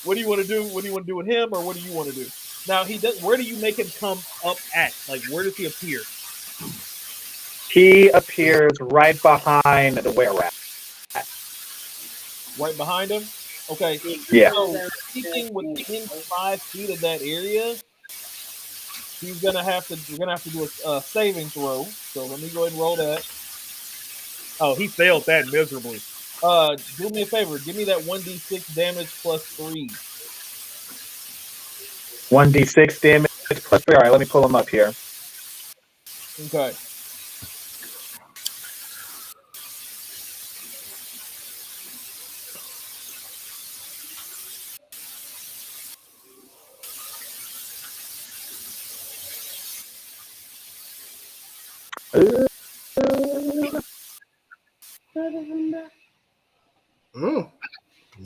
What do you want to do? What do you want to do with him, or what do you want to do? Now he does. Where do you make him come up at? Like, where does he appear? He appears right behind the were-rat. Right behind him. Okay. Yeah. So anything within 5 feet of that area, we're gonna have to do a saving throw. So let me go ahead and roll that. Oh, he failed that miserably. Do me a favor. Give me that 1d6 damage plus 3. 1d6 damage plus 3. All right, let me pull him up here. Okay.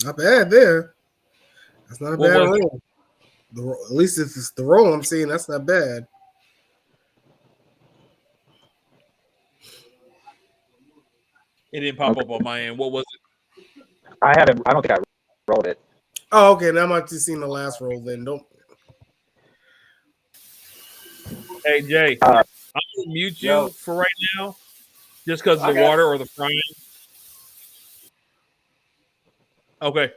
Not bad there. That's not a bad roll. At least if it's the roll I'm seeing, that's not bad. It didn't pop up on my end. What was it? I don't think I rolled it. Oh, okay. Now I might have seen the last roll then. Don't. Hey, Jay. I'm going to mute you for right now just because of the water or the frying. Okay.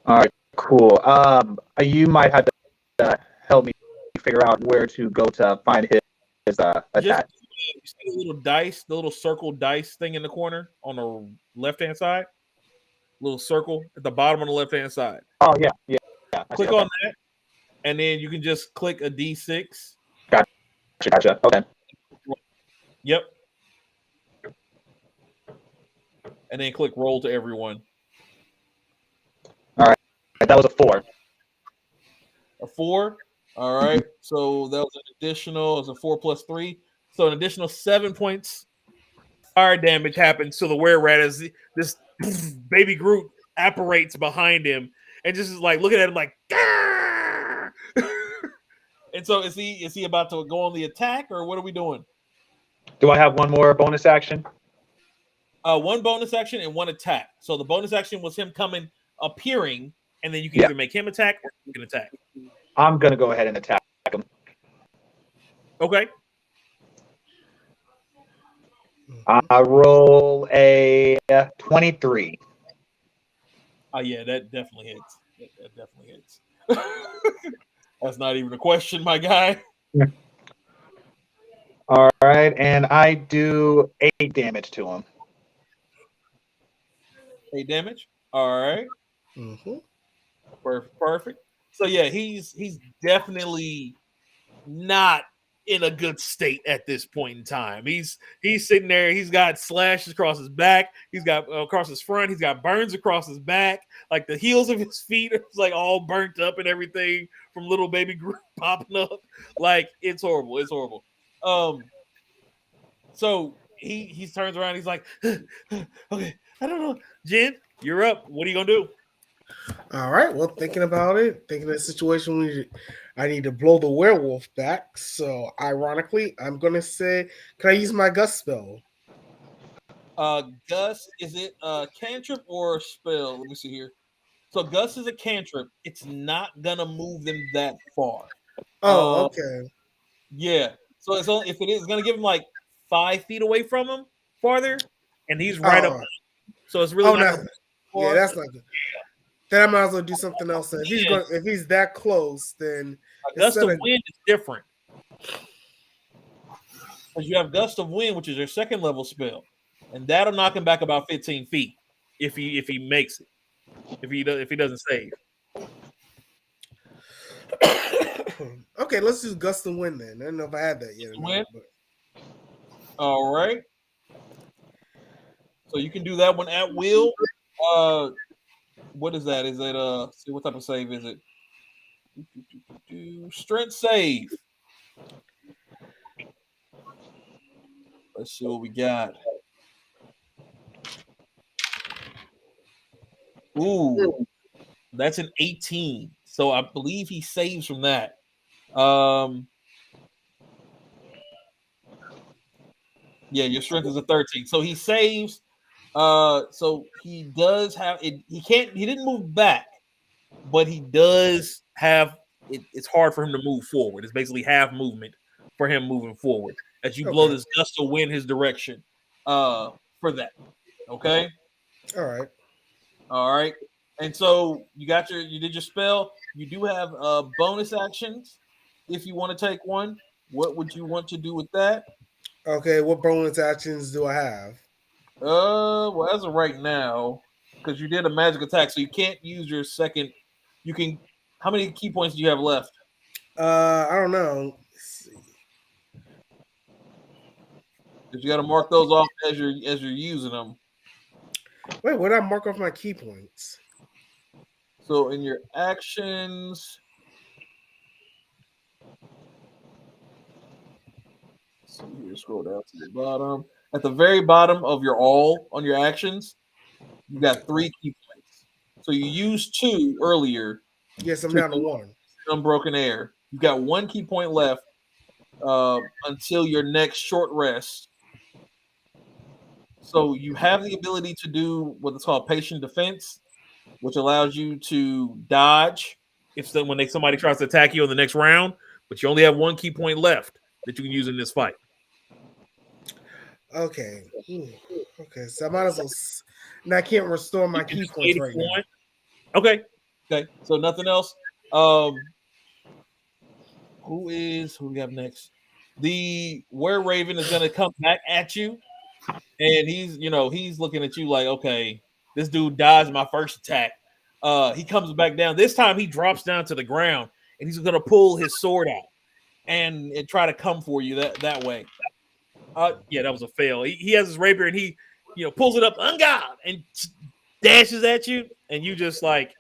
All right, cool. You might have to help me figure out where to go to find his attack. You see the little dice, the little circle dice thing in the corner on the left hand side? Little circle at the bottom on the left hand side. Oh yeah, yeah. I see, Click on that, and then you can just click a D6. Gotcha. Okay. Yep. And then click roll to everyone. All right. That was a 4. A 4. All right. So that was an additional. It was a 4 plus 3. So an additional 7 points fire damage happens to the were rat as this baby Groot apparates behind him and just is like looking at him like. And so is he about to go on the attack or what are we doing? Do I have one more bonus action? One bonus action and one attack. So the bonus action was him appearing, and then you can either make him attack or you can attack. I'm gonna go ahead and attack him. Okay. I roll a 23. Oh yeah, that definitely hits. That definitely hits. That's not even a question, my guy. All right, and I do 8 damage to him. 8 damage. All right. Mm-hmm. Perfect. So yeah, he's definitely not in a good state at this point in time. He's sitting there. He's got slashes across his back. He's got across his front. He's got burns across his back. Like the heels of his feet are like all burnt up and everything from little baby Groot popping up. Like it's horrible. It's horrible. So he turns around. He's like, okay, I don't know. Jen, you're up. What are you gonna do? All right. Well, thinking about it, thinking of the situation, I need to blow the werewolf back. So, ironically, I'm gonna say, can I use my gust spell? Gus, is it a cantrip or a spell? Let me see here. So Gus is a cantrip. It's not gonna move them that far. Oh, okay. Yeah. So it's only, if it is, it's gonna give him like 5 feet away from him farther, and he's right up. So it's really not. Yeah, that's not good. Then I might as well do something else. Then. If he's that close, then Gust of Wind is different. Because you have Gust of Wind, which is your second level spell, and that'll knock him back about 15 feet if he makes it. If he doesn't save. Okay, let's do Gust of Wind then. I don't know if I had that yet. All right. So you can do that one at will. What is that? Is it see what type of save is it? Strength save. Let's see what we got. Ooh, that's an 18. So I believe he saves from that. Yeah, your strength is a 13. So he saves. So he does have it. He didn't move back, but he does have it. It's hard for him to move forward. It's basically half movement for him moving forward as you blow this gust of wind his direction. For that. Okay. All right. And so you did your spell. You do have bonus actions if you want to take one. What would you want to do with that? Okay, what bonus actions do I have? Well, as of right now, because you did a magic attack, so you can't use your second. You can. How many key points do you have left? I don't know. Let's see. Because you got to mark those off as you're using them. Wait, what did I mark off my key points? So in your actions, see here, scroll down to the bottom. At the very bottom of your all on your actions, you got 3 key points. So you used 2 earlier. Yes, I'm down to 1. Unbroken air. You got 1 key point left until your next short rest. So you have the ability to do what is called patient defense, which allows you to dodge when somebody tries to attack you in the next round, but you only have 1 key point left that you can use in this fight. Okay. Okay, so I might as well. Now I can't restore my key points right now. Okay. So nothing else. who we got next? The were raven is gonna come back at you, and he's looking at you like, okay, this dude dodged my first attack. He comes back down. This time he drops down to the ground, and he's gonna pull his sword out and try to come for you that way. Yeah, that was a fail. He has his rapier, and he pulls it up, ungod, and dashes at you, and you just like.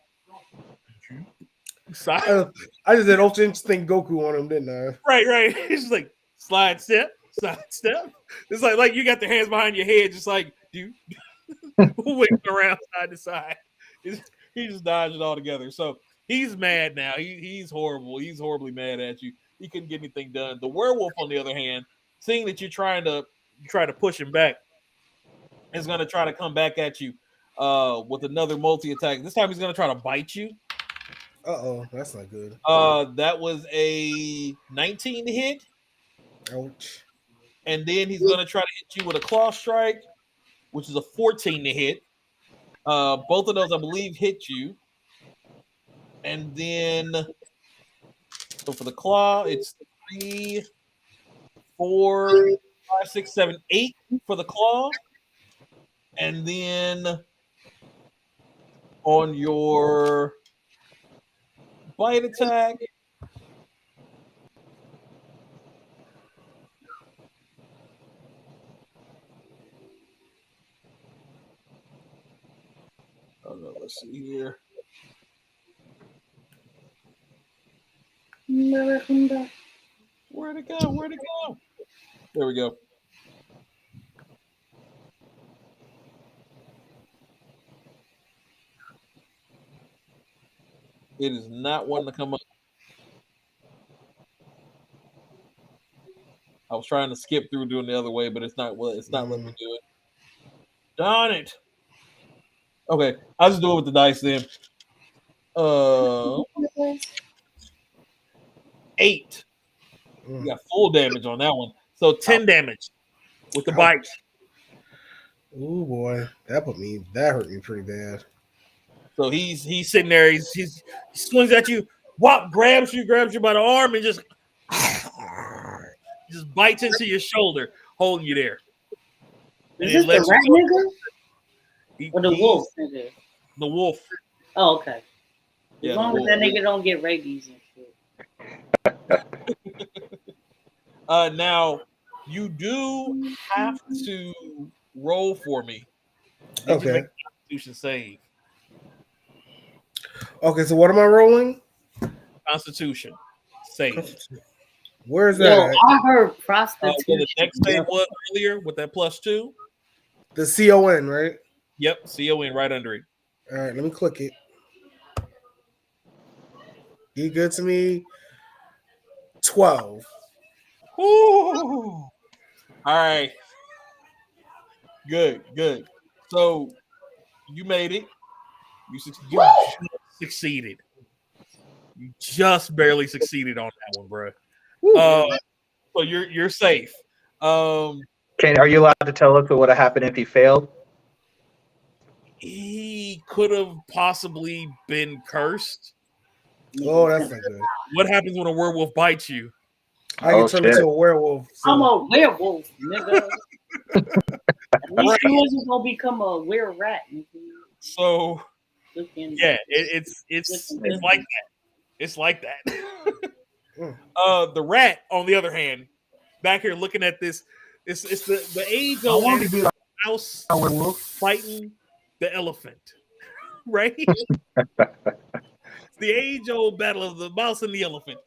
I just did ultra instinct Goku on him, didn't I? Right. It's just like slide step. It's like you got the hands behind your head, just like dude, waving around side to side. He just dodged it all together. So he's mad now. He's horrible. He's horribly mad at you. He couldn't get anything done. The werewolf, on the other hand, seeing that you're trying to push him back, is going to try to come back at you with another multi attack. This time he's going to try to bite you. That's not good. That was a 19 to hit. Ouch. And then he's going to try to hit you with a claw strike, which is a 14 to hit. Both of those, I believe, hit you. And then, so for the claw, it's 3, 4, 5, 6, 7, 8 for the claw. And then on your bite attack, let's see here. Where'd it go? There we go. It is not wanting to come up. I was trying to skip through doing the other way, but it's not letting me do it. Darn it. Okay, I'll just do it with the dice then. 8. You got full damage on that one. So 10 damage with the bite. Oh boy, that hurt me pretty bad. So he's sitting there. He swings at you. Whop! Grabs you by the arm and just bites into your shoulder, holding you there. Is this the rat nigga? Or the wolf nigga? The wolf. Oh, okay. As long as that wolf. nigga don't get rabies and shit. Now you do have to roll for me. Okay. Make a Constitution save. Okay, so what am I rolling? Constitution save. Where's that? I heard prostitution. The next save was earlier with that +2. The CON, right? Yep, CON right under it. All right, let me click it. Be good to me. 12. Ooh. All right. Good. So you made it. You succeeded. You just barely succeeded on that one, bro. So you're safe. Kane, are you allowed to tell us what would have happened if he failed? He could have possibly been cursed. Oh, that's not good. What happens when a werewolf bites you? I get turned into a werewolf. So. I'm a werewolf, nigga. At least you wasn't gonna become a were-rat, nigga. So yeah, it's like that. It's like that. The rat, on the other hand, back here looking at this, it's the age old mouse fighting the elephant, right? It's the age old battle of the mouse and the elephant.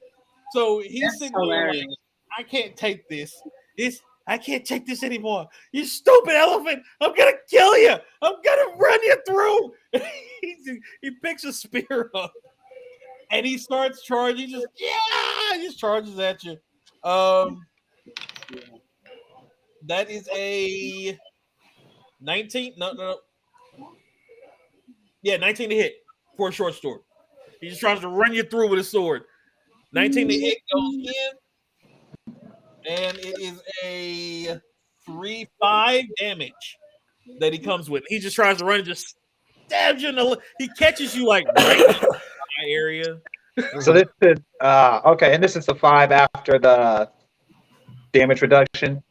So he's sitting there like, I can't take this. I can't take this anymore. You stupid elephant! I'm gonna kill you. I'm gonna run you through. He picks a spear up and he starts charging. He just charges at you. That is a 19. No. Yeah, 19 to hit for a short sword. He just tries to run you through with his sword. 19 to hit goes in, and it is a 3-5 damage that he comes with. He just tries to run and just stabs you in the. He catches you like right in the eye area, So this is okay, and this is the 5 after the damage reduction.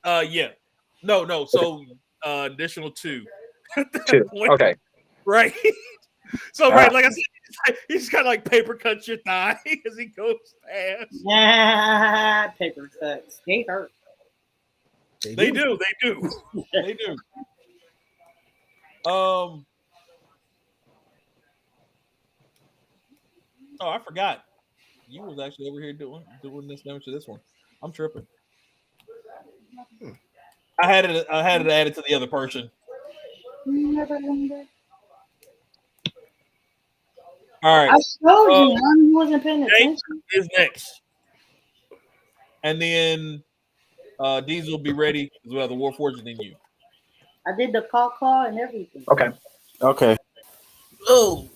Yeah. No. So additional 2 at that 2. point, Okay. right? So All right, right. like I said, he's kind of like paper cuts your thigh as he goes past. Nah, paper cuts. They hurt. They do. They do. Um. Oh, I forgot. You was actually over here doing this damage to this one. I'm tripping. I had it added to the other person. All right. I showed you, man. You wasn't paying Jake attention. is next, and then Diesel will be ready as well. The War Fortune than you. I did the call and everything. Okay. Okay. Oh,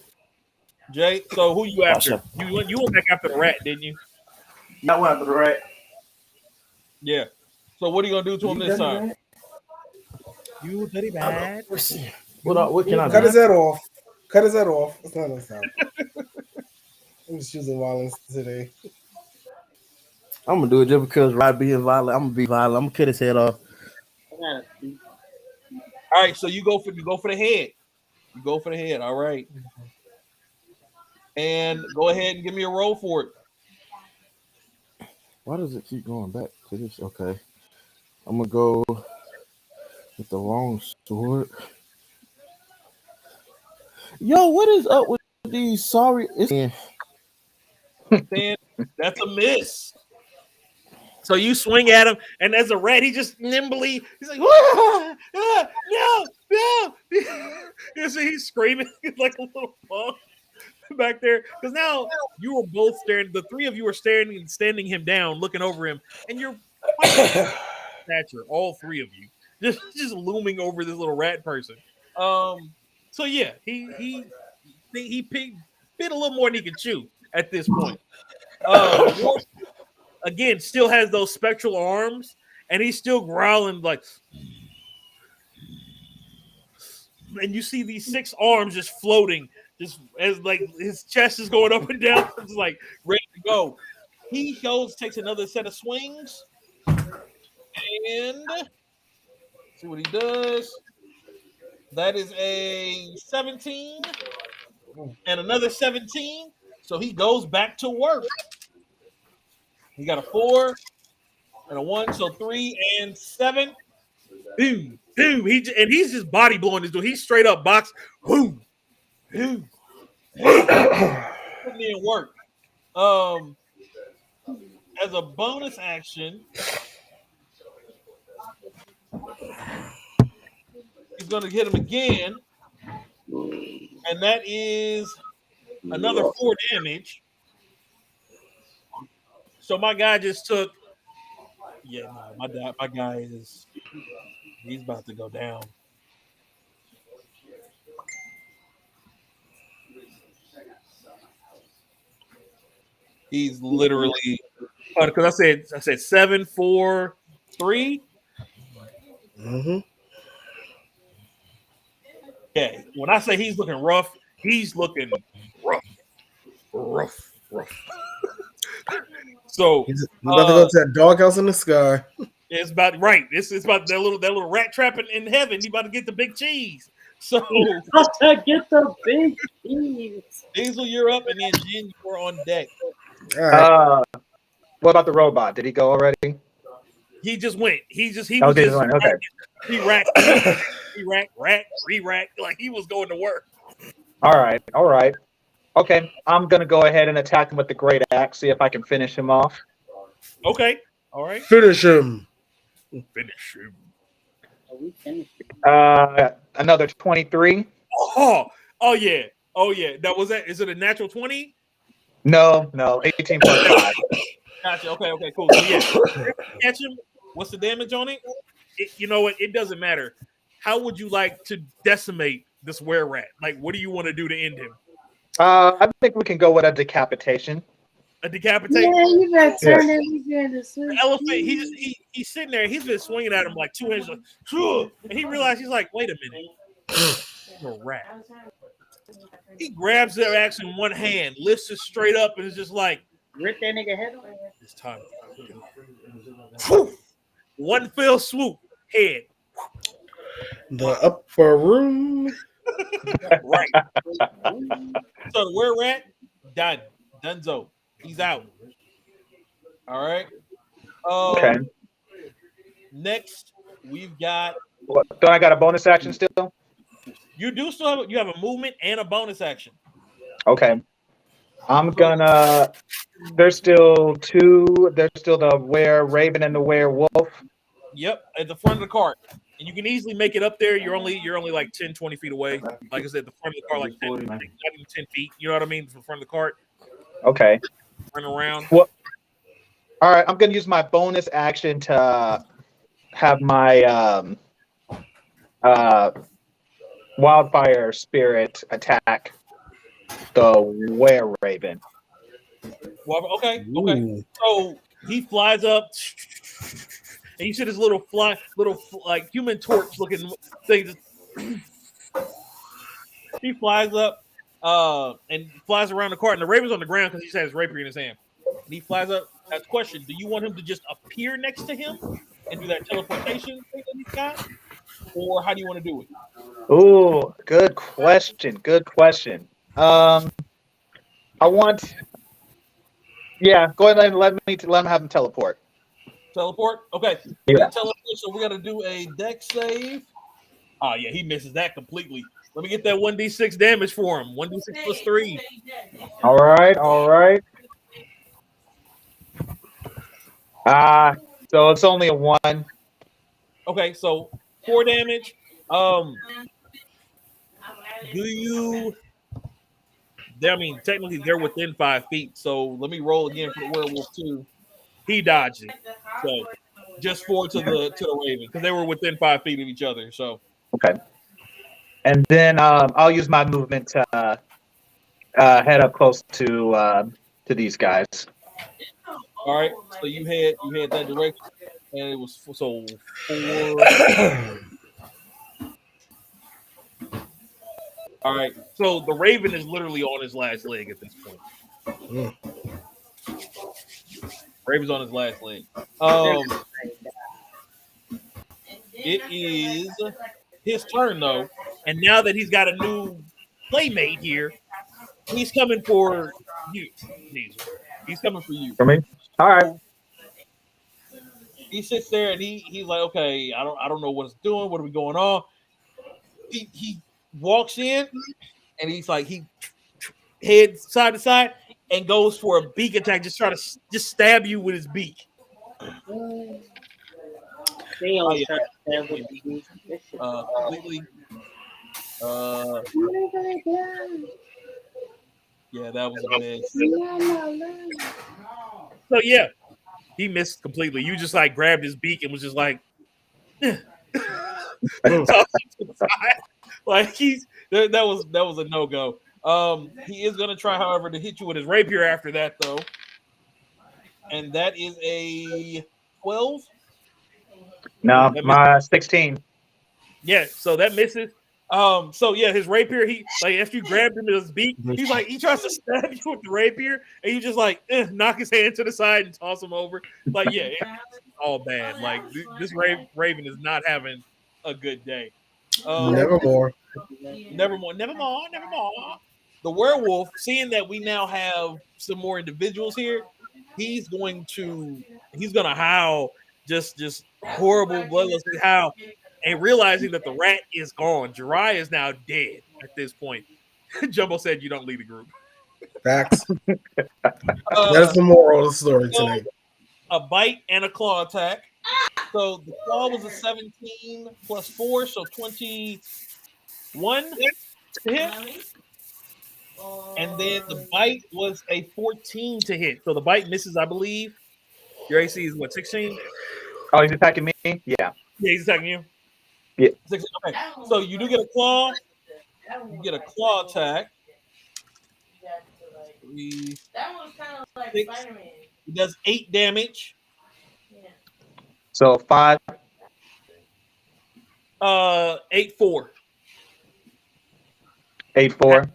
Jay. So who you after? Gotcha. You went back after the rat, didn't you? That one after the rat. Yeah. So what are you gonna do to him this time? Rat? You dirty bad. Let's see. What can I Cut do? his head off. Cut his head off. It's not enough time. I'm just choosing violence today. I'm gonna do it just because Rod being violent. I'm gonna be violent. I'm gonna cut his head off. All right. So you go for the head. You go for the head. All right. And go ahead and give me a roll for it. Why does it keep going back to this? Okay, I'm gonna go with the wrong sword. Yo, what is up with these? Sorry, Then that's a miss. So you swing at him, and as a rat, he just nimbly, he's like, no. You see, he's screaming like a little punk back there. Because now you are both staring, the three of you are standing him down, looking over him, and you're stature, all three of you, just looming over this little rat person. So yeah, he bit a little more than he could chew at this point. Again, still has those spectral arms, and he's still growling like. And you see these 6 arms just floating, just as like his chest is going up and down, just like ready to go. He takes another set of swings, and see what he does. That is a 17 and another 17. So he goes back to work. He got a 4 and a 1, so 3 and 7. Boom, boom. He's just body blowing this dude. He's straight up box. Boom, boom, boom. Putting in work. As a bonus action, he's going to hit him again, and that is another 4 damage. So my guy just took. Yeah, no, my guy he's about to go down. He's literally because I said 7, 4, 3. Mm-hmm. Yeah, when I say he's looking rough, he's looking rough. So He's about to go to that doghouse in the sky. it's about right. It's about that little rat trapping in heaven. He about to get the big cheese. So to get the big cheese. Diesel, you're up, and then Jen, you're on deck. All right. What about the robot? Did he go already? He just went. He was Okay. re-rack, re-rack, like he was going to work. All right. Okay, I'm gonna go ahead and attack him with the great axe. See if I can finish him off. Okay. All right. Finish him. Finish him. Are we finished? Another 23. Oh yeah. That was that. Is it a natural 20? No, 18 plus 5. Gotcha. Okay, cool. So yeah, catch him. What's the damage on it? You know what? It doesn't matter. How would you like to decimate this were rat? Like, what do you want to do to end him? I think we can go with a decapitation. A decapitation? Yeah, you better turn everything into sweet. The elephant. He's sitting there. He's been swinging at him like 2 inches, like, and he realized he's like, wait a minute, I'm a rat. He grabs their axe in one hand, lifts it straight up, and is just like, Rip that nigga head off. it's time to go. Whew. One fell swoop, head. The upper room. Right. So where we're at, done. Dunzo. He's out. All right. Okay. Next, we've got. Don't I got a bonus action still? You do still have, you have a movement and a bonus action. Okay. I'm gonna. There's still two. There's still the were raven and the werewolf. Yep, at the front of the cart. And you can easily make it up there. You're only like 10, 20 feet away. Like I said, the front of the cart, like 10, not even 10 feet. You know what I mean? From the front of the cart. Okay. Run around. Well, all right. I'm gonna use my bonus action to have my wildfire spirit attack the were raven. Well, okay. Ooh. So he flies up, and you see this little like human torch looking thing. He flies up, and flies around the cart, and the raven's on the ground because he has his rapier in his hand. And he flies up. That's question: do you want him to just appear next to him and do that teleportation thing that he's got, or how do you want to do it? Ooh, good question. Good question. I want. Yeah, go ahead and let him have him teleport. Teleport. Okay. Yeah. Teleport. So we're gonna do a dex save. Oh yeah, he misses that completely. Let me get that 1d6 damage for him. 1d6 plus 3. All right. All right. So it's only a 1. Okay, so 4 damage. Do you? I mean, technically they're within 5 feet. So let me roll again for the werewolf too. He dodged it. So just 4 to the raven because they were within 5 feet of each other. So Okay. And then I'll use my movement to head up close to these guys. all right, so you head that direction, and it was so 4. All right, so the raven is literally on his last leg at this point. Raven's on his last leg. It is his turn though, and now that he's got a new playmate here, he's coming for you. He's coming for you. For me? All right. So he sits there and he's like, okay, I don't know what it's doing. What are we going on? He walks in and he's like he heads side to side and goes for a beak attack, just try to just stab you with his beak. They always try to stab with the beak. Completely. Yeah, that was a miss. So yeah, he missed completely. You just like grabbed his beak and was just like, like that was a no go. He is gonna try, however, to hit you with his rapier after that though, and that is a 12. No, my 16. Yeah, so that misses. So yeah, his rapier. He like after you grabbed him in his beak, he's like he tries to stab you with the rapier, and you just like knock his hand to the side and toss him over. Like yeah, it's all bad. Like this Raven is not having a good day. Nevermore. Nevermore. The werewolf, seeing that we now have some more individuals here, he's gonna howl just horrible bloodless howl. And realizing that the rat is gone, Jirai is now dead at this point. Jumbo said you don't lead a group. Facts. That's the moral of the story tonight. A bite and a claw attack. So the claw was a 17 plus 4, so 21 to hit. And then the bite was a 14 to hit. So the bite misses, I believe. Your AC is what, 16? Oh, he's attacking me? Yeah. Yeah, he's attacking you. Yeah. 16. Okay. So you do get a claw. You get a claw attack. 3, 6. It does 8 damage. So 5. 8, 4. 8-4.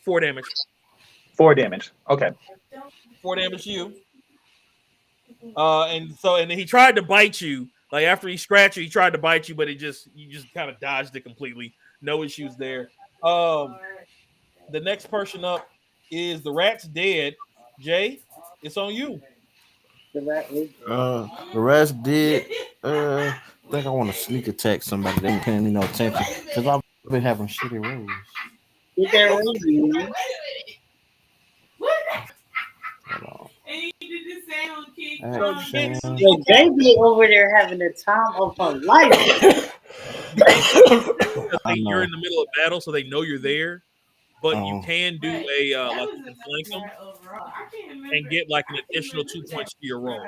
4 damage. 4 damage. Okay. 4 damage to you. And then he tried to bite you. Like after he scratched you, he tried to bite you, but you just kind of dodged it completely. No issues there. The next person up is the rat's dead. Jay, it's on you. The rat is The rest did. I think I want to sneak attack somebody that ain't paying me no attention because I've been having shitty rolls. Get that rose, man. Hold So on. you can't Action. sneak Yo, attack baby over there having the time of her life. because I you're know. in the middle of battle, so they know you're there. But you Oh, can do a like you can flank them and get like an additional 2 points to your roll.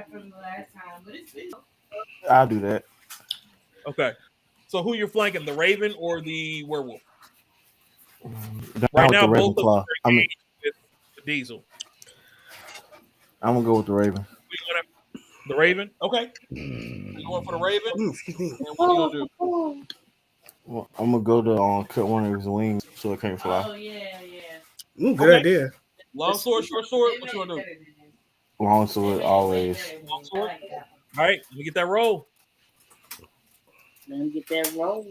I'll do that. Okay. So who you're flanking, the Raven or the Werewolf? Down Right with now, the both of them Ravenclaw. are engaged with Diesel. I'm gonna go with the Raven. The Raven? Okay. You going for the Raven? Excuse me. And what are you gonna do? Well, I'm gonna go to cut one of his wings so it can't fly. Good Okay. idea. Long sword, short sword. What you gonna do? Long sword always. Long sword. All right, let me get that roll. Let me get that rose.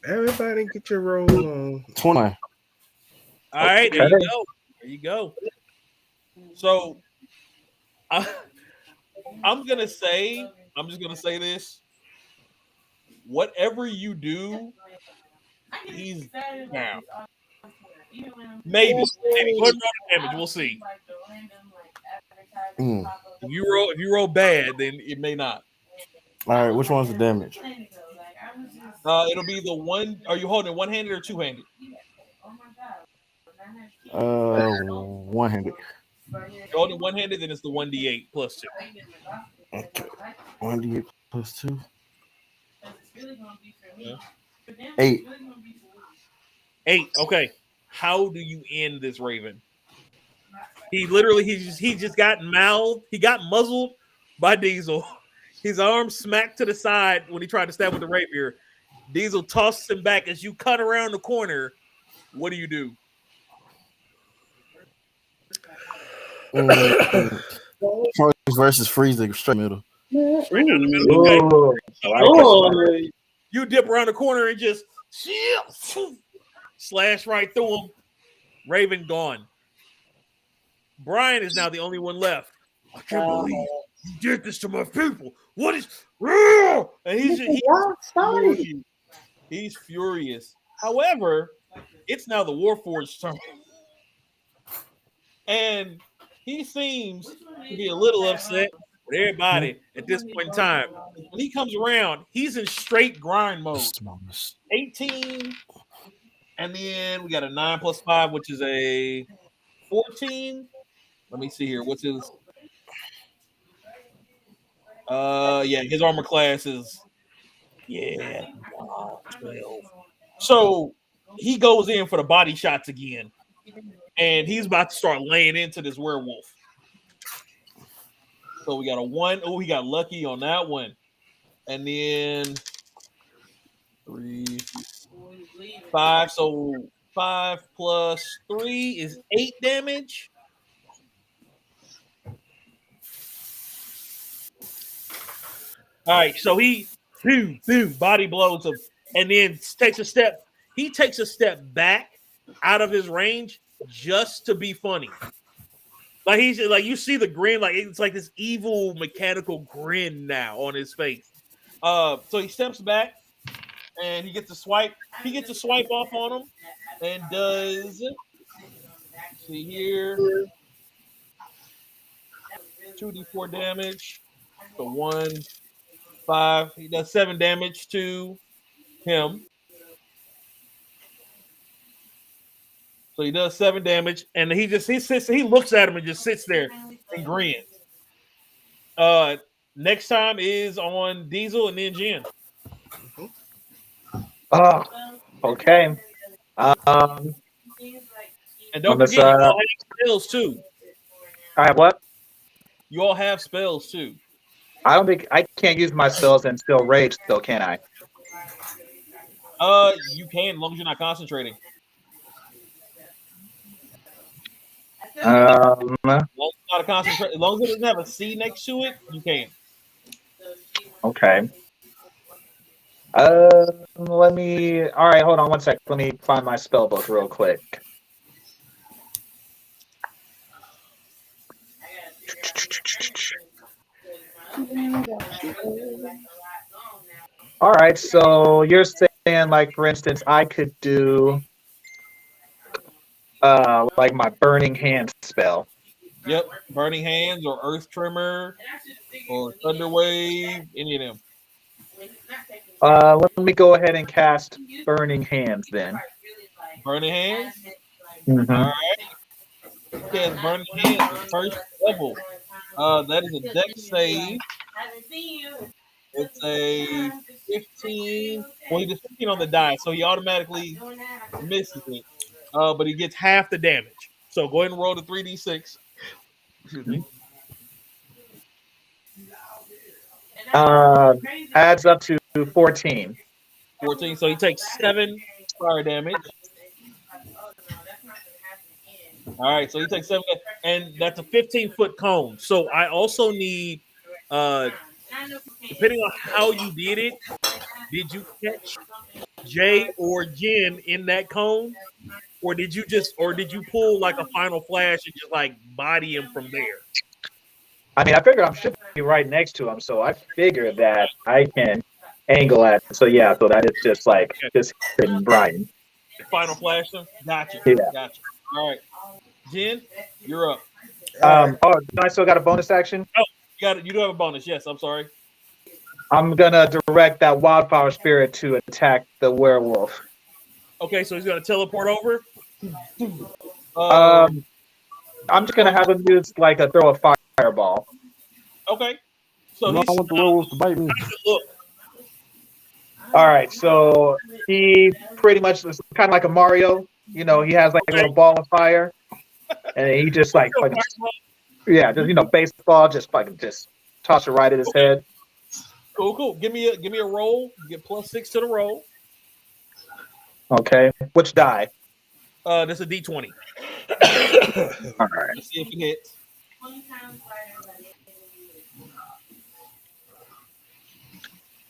Everybody get your rolls on. 20. All right, there you go. There you go. So I'm just gonna say this. Whatever you do, he's down. Maybe. Go ahead and roll the damage. We'll see. Mm. If you roll bad, then it may not. All right, which one's the damage? It'll be the one. Are you holding it one-handed or two-handed? One-handed. If you're holding one-handed, then it's the 1d8 plus 2. Okay. 1d8 plus 2. Yeah. 8. 8. Okay. How do you end this Raven? He just got mouthed. He got muzzled by Diesel. His arm smacked to the side when he tried to stab with the rapier. Diesel tosses him back as you cut around the corner. What do you do? Frost versus Freeze, the straight middle. Straight down the middle. Okay. Ooh, I like Oh, You dip around the corner and just slash right through him. Raven gone. Brian is now the only one left. I can't believe you did this to my people. What is and he's furious. However, it's now the Warforged's turn. And he seems to be a little upset with everybody at this point in time. When he comes around, he's in straight grind mode. 18, and then we got a 9 plus 5, which is a 14. Let me see here. What's his? His armor class is 12. So he goes in for the body shots again, and he's about to start laying into this werewolf. So we got a 1. Oh, he got lucky on that one. And then 3, 5. So 5 plus 3 is 8 damage. All right, so he boom, body blows him, and then takes a step. He takes a step back out of his range just to be funny. Like he's like you see the grin, like it's like this evil mechanical grin now on his face. So he steps back and he gets a swipe. He gets a swipe off on him and does see here 2d4 damage. So 1, 5. He does 7 damage to him. So he does 7 damage, and he looks at him and just sits there and grins. Next time is on Diesel and then Jen. Oh, okay. And don't forget, you all have spells too. I have what? You all have spells too. I don't think I can't use my spells and still rage, still can I? You can, as long as you're not concentrating. As long as, not a as long as it doesn't have a C next to it, you can. Okay. Let me. All right, hold on one sec. Let me find my spell book real quick. All right, so you're saying, like, for instance, I could do like my burning hand spell. Yep, Burning Hands or Earth Tremor or Thunder Wave, any of them. Let me go ahead and cast burning hands then. Burning Hands. Mm-hmm. All right. Cast Burning Hands at first level. That is a dex save. It's a 15. Well, he gets 15 on the die, so he automatically misses it. But he gets half the damage. So go ahead and roll the 3d6. Excuse me. Adds up to 14. 14. So he takes 7 fire damage. All right, so he takes 7, and that's a 15-foot cone. So I also need, depending on how you did you catch Jay or Jen in that cone, or did you pull like a final flash and just like body him from there? I mean, I figure I should be right next to him, so I figure that I can angle at. So yeah, so that is just like Okay. just hitting Brian. Final flash him. Gotcha. Yeah. Gotcha. All right, Jen, you're up. All Oh, I still got a bonus action. Oh, you got it. You do have a bonus. Yes, I'm sorry. I'm gonna direct that wildfire spirit to attack the werewolf. Okay, so he's gonna teleport over. I'm just gonna have him use like a throw a fireball. Okay, so You know, I want the werewolf to bite me. how does it look? All right, so he pretty much is kind of like a Mario. You know, he has like a little ball of fire, and he just like yeah, just baseball, just fucking just toss it right at his head. Cool. Give me a roll. You get +6 to the roll. Okay, which die? That's a D20. All right. Let's see if it hits.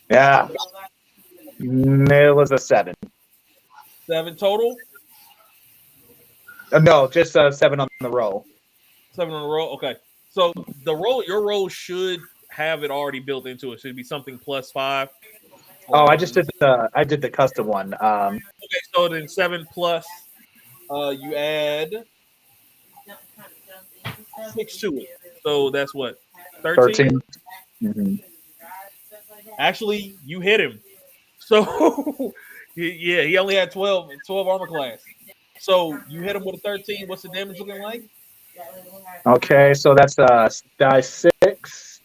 Yeah, it was a 7. 7 total. No, just 7 on the roll. 7 on the roll. Okay. So your roll should have it already built into it. Should be something +5. Oh, I did the custom one. Okay, so then 7 plus. You add 6 to it. So that's what? 13? Mm-hmm. Actually, you hit him. So yeah, he only had 12 armor class. So you hit him with a 13. What's the damage looking like? Okay, so that's die 6.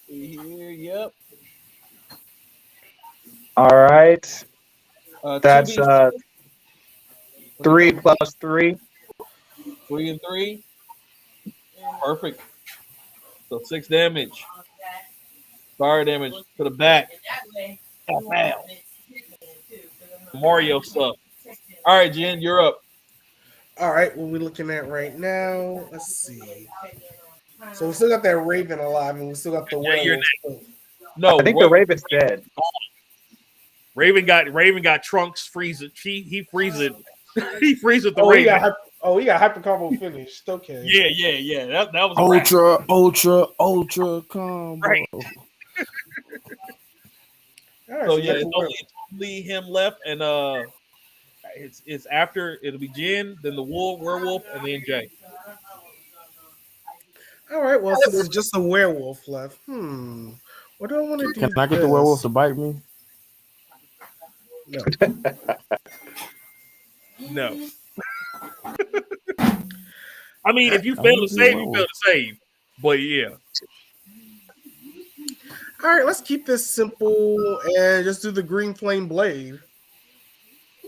Here, yep. All right. That's 2d6. 3 plus 3. 3 and 3. Perfect. So 6 damage. Fire damage to the back. Pow. Mario stuff. All right, Jen, you're up. All right, what we're looking at right now, let's see. So we still got that Raven alive, and we still got the werewolf. No, I think the Raven's dead. Raven got Trunks freeze it. He freeze it. He freeze with the He Raven. he got hyper combo finished. Okay. Yeah. That was a ultra combo. Right. Right, so yeah, it's only him left, and it's after it'll be Jen, then the werewolf, and then Jay. All right, well, since it's just a werewolf left, what do I want to do? Can I get the werewolf to bite me? No. No. I mean, if you fail to save, you fail to save. But yeah. All right, let's keep this simple and just do the green flame blade.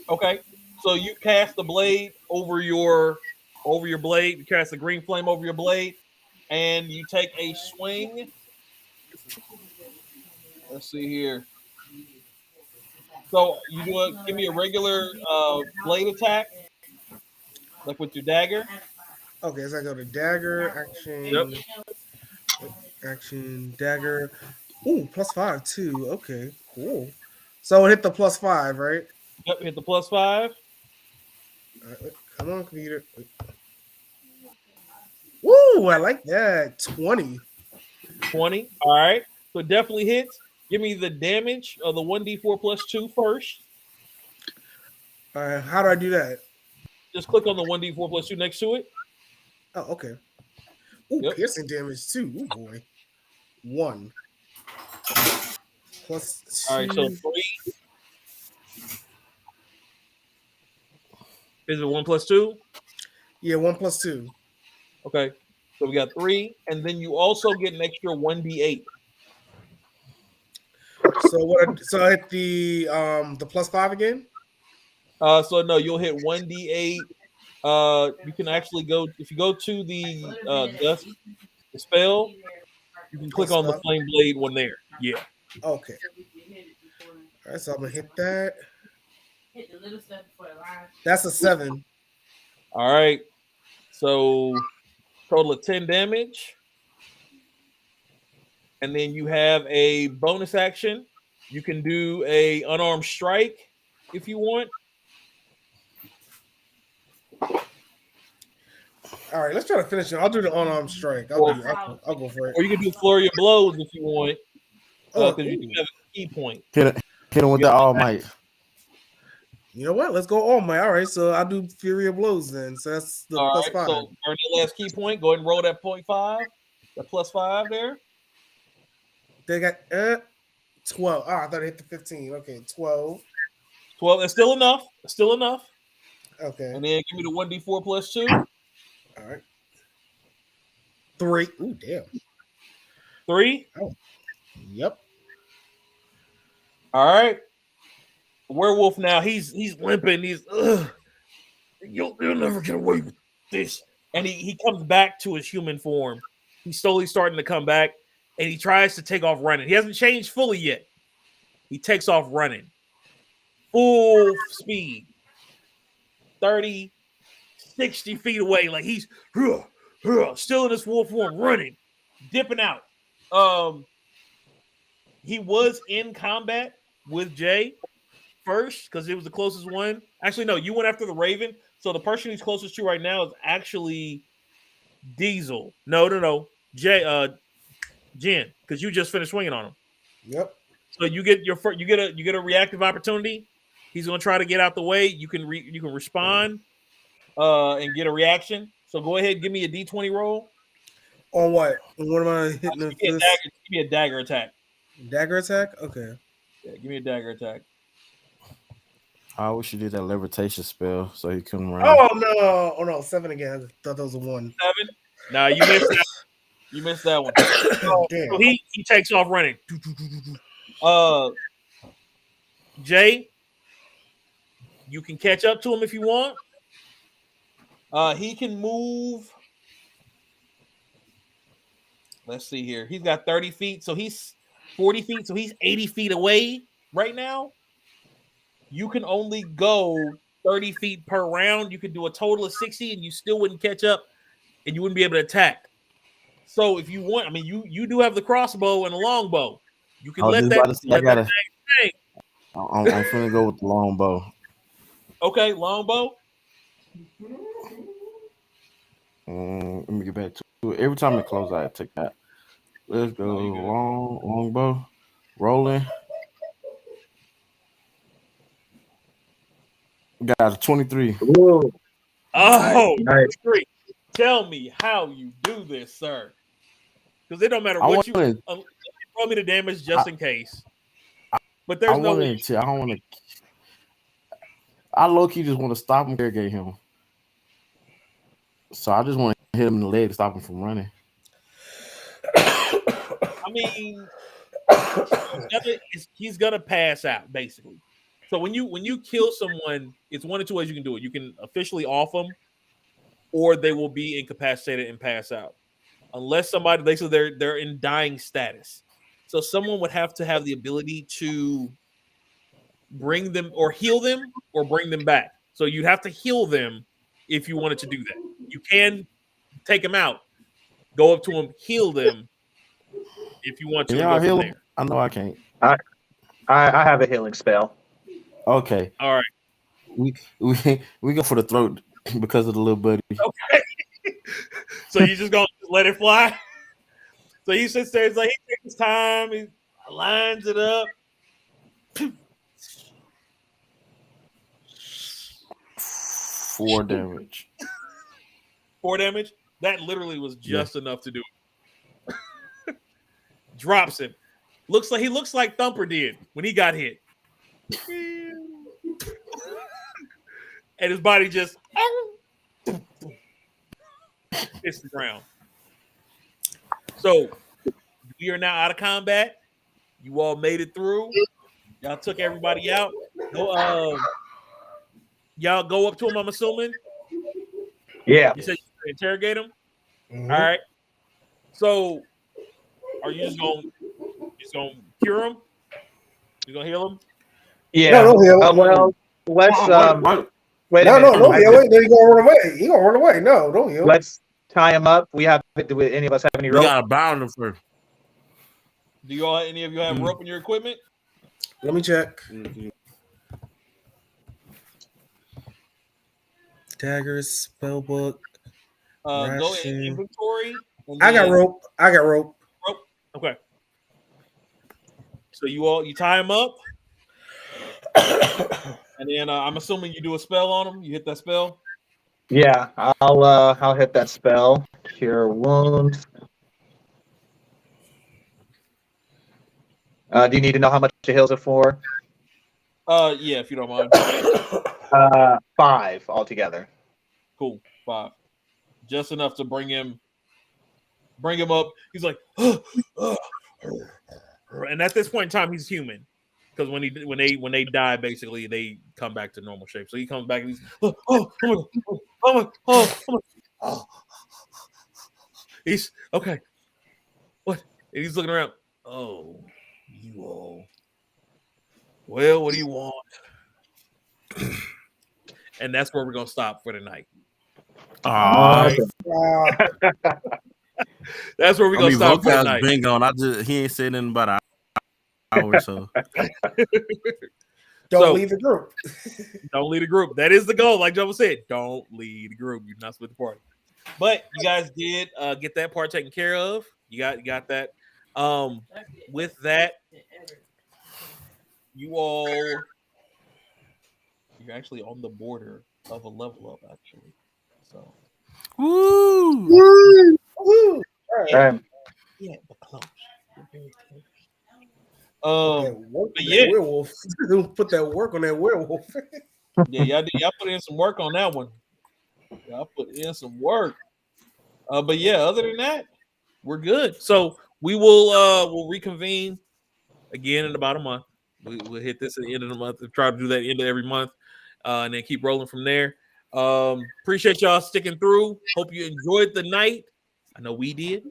Okay. So you cast the blade over your blade. You cast the green flame over your blade, and you take a swing. Let's see here. So give me a regular blade attack. Like with your dagger. Okay, so I go to dagger, Yep. action, dagger. Ooh, +5 too. Okay, cool. So it hit the +5, right? Yep. Hit the +5. Come on, computer. Woo, I like that. 20. 20. All right. So it definitely hits. Give me the damage of the 1d4 plus 2 first. All right, how do I do that? Just click on the 1d4 plus 2 next to it. Oh, okay. Ooh, Yep. piercing damage too. Ooh, boy. 1 plus All right. So 2. 3. Is it 1 plus 2? Yeah, 1 plus 2. Okay. So we got 3. And then you also get an extra 1d8. So what? So I hit the +5 again. So no, you'll hit 1d8. You can actually go, if you go to the dust the spell, you can Oh, click on the stuff. flame blade one there. Yeah. Okay. All right, so I'm gonna hit that. That's a 7. All right. So total of 10 damage. And then you have a bonus action. You can do a unarmed strike if you want. All right, let's try to finish it. I'll do the unarmed strike. I'll Or, do. I'll go for it. or you can do flurry of blows if you want, Oh, because you do ooh. have a key point. Hit him with You the got all might. You know what? Let's go all my. All right, so I'll do Fury of Blows then. So that's the All right. +5. So earn your last key point. Go ahead and roll that 0.5. That +5 there. They got 12. Oh, I thought I hit the 15. Okay, 12. 12. That's still enough. That's still enough. Okay. And then give me the 1d4 plus 2. All right. 3. Ooh, damn. 3. Oh, yep. All right. Werewolf now. He's limping. You'll never get away with this. And he comes back to his human form. He's slowly starting to come back, and he tries to take off running. He hasn't changed fully yet. He takes off running. Full speed. 30, 60 feet away. Like he's still in his wolf form, running, dipping out. He was in combat with Jay first because it was the closest one. Actually, no, you went after the Raven. So the person he's closest to right now is actually Diesel. No. Jen, because you just finished swinging on him. Yep. So you get you get a reactive opportunity. He's gonna try to get out the way. You can respond and get a reaction. So go ahead, give me a D20 roll. On what? What am I hitting Give with this? give me a dagger attack. Dagger attack? Okay. Yeah, give me a dagger attack. I wish you did that levitation spell so he couldn't run. Oh no! Oh no! 7 again. I thought that was a 1. 7. Nah, you missed that. You missed that one. Damn. So he takes off running. Jay, you can catch up to him if you want. He can move. Let's see here. He's got 30 feet, so he's 40 feet, so he's 80 feet away right now. You can only go 30 feet per round. You could do a total of 60, and you still wouldn't catch up, and you wouldn't be able to attack. So if you want, I mean, you do have the crossbow and the longbow. You can I was let just that about to say, I let that gotta. thing hang. I'm finna go with the longbow. Okay, longbow. Let me get back to it. Every time it closes, I take that. Let's go longbow. Rolling. Got a 23. Ooh, Oh, nice. great. Tell me how you do this, sir. Because it don't matter I what you wanted, roll me the damage just in case. But there's I no way. wanted to. I don't want to. I low key just want to stop him, interrogate him. So I just want to hit him in the leg to stop him from running. I mean, he's gonna pass out basically. So when you kill someone, it's one of two ways you can do it. You can officially off them, or they will be incapacitated and pass out, unless somebody basically they're in dying status. So someone would have to have the ability to bring them or heal them or bring them back. So you'd have to heal them if you wanted to do that. You can take them out, go up to them, heal them if you want to, Can and y'all go from heal him? there. I know I can't. I have a healing spell. Okay, All right. we go for the throat because of the little buddy. Okay. So you just gonna let it fly? So he sits there, it's like he takes his time, he lines it up. 4 damage. 4 damage. That literally was just enough to do it. Drops him. He looks like Thumper did when he got hit. And his body just hits the ground. So we are now out of combat. You all made it through. Y'all took everybody out. Y'all go up to him, I'm assuming. Yeah. You said you interrogate him? Mhm. All right. So are you just gonna cure him? You gonna heal him? Yeah. No, don't heal him. Well, let's What? wait a No, minute. don't heal him. Then he gonna run away. He gonna run away. No, don't heal him. Let's tie him up. Do any of us have any We rope? gotta bound him first. Do any of you have rope in your equipment? Let me check. Daggers, spellbook. Go in Ration. inventory. I got rope. Rope. Okay. So you tie him up, and then I'm assuming you do a spell on him. You hit that spell. Yeah, I'll hit that spell. Cure wounds. Do you need to know how much it heals it for? Yeah, if you don't mind. 5 altogether. Cool. 5. Just enough to bring him up. He's like, and at this point in time, he's human. Because when they die, basically they come back to normal shape. So he comes back and he's he's okay. What? And he's looking around. Oh, you all. Well, what do you want? And that's where we're gonna stop for the night. Alright. That's where we're gonna stop for the Vocal's night. been gone. He ain't said nothing about an hour, so Don't leave the group. Don't lead a group. That is the goal. Like Joe said, don't lead a group. You're not split the party. But you guys did get that part taken care of. You got that. With that, you're actually on the border of a level up, actually. So woo. Woo. Right. yeah, but close. You're very close. But yeah, werewolf. Put that work on that werewolf. Yeah, y'all put in some work on that one. Y'all put in some work. But yeah, other than that, we're good. So we'll reconvene again in about a month. We'll hit this at the end of the month and try to do that end of every month, and then keep rolling from there. Appreciate y'all sticking through. Hope you enjoyed the night. I know we did.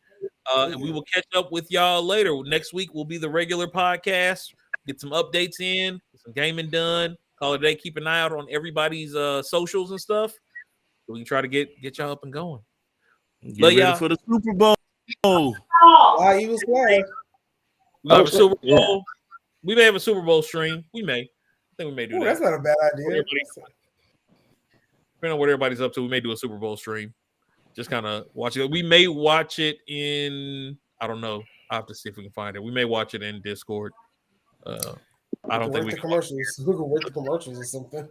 And we will catch up with y'all later. Next week will be the regular podcast. Get some updates in, get some gaming done. Call it a day. Keep an eye out on everybody's socials and stuff. So we can try to get y'all up and going. Get ready for the Super Bowl. Why Eagles fly? We have a Super Bowl. Yeah. We may have a Super Bowl stream. We may. I think we may do that. That's not a bad idea. Depending on what everybody's up to, we may do a Super Bowl stream. Just kind of watch it. We may watch it in, I don't know. I'll have to see if we can find it. We may watch it in Discord. I don't think we can commercials. We can work the commercials or something.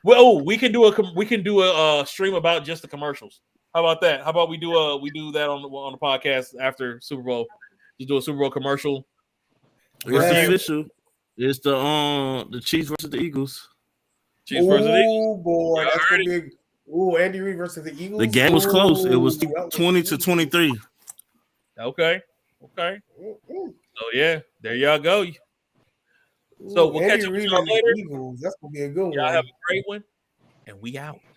Well, we can do a stream about just the commercials. How about that? How about we do that on the podcast after Super Bowl? Just do a Super Bowl commercial. It's official. It's the Chiefs versus the Eagles. Chiefs versus the Eagles. Oh boy, that's gonna be. Andy Reid versus the Eagles. The game was close. It was 20-23. Okay. So yeah, there y'all go. So we'll catch up with y'all later. Eagles. That's gonna be a good one. Y'all have a great one, and we out.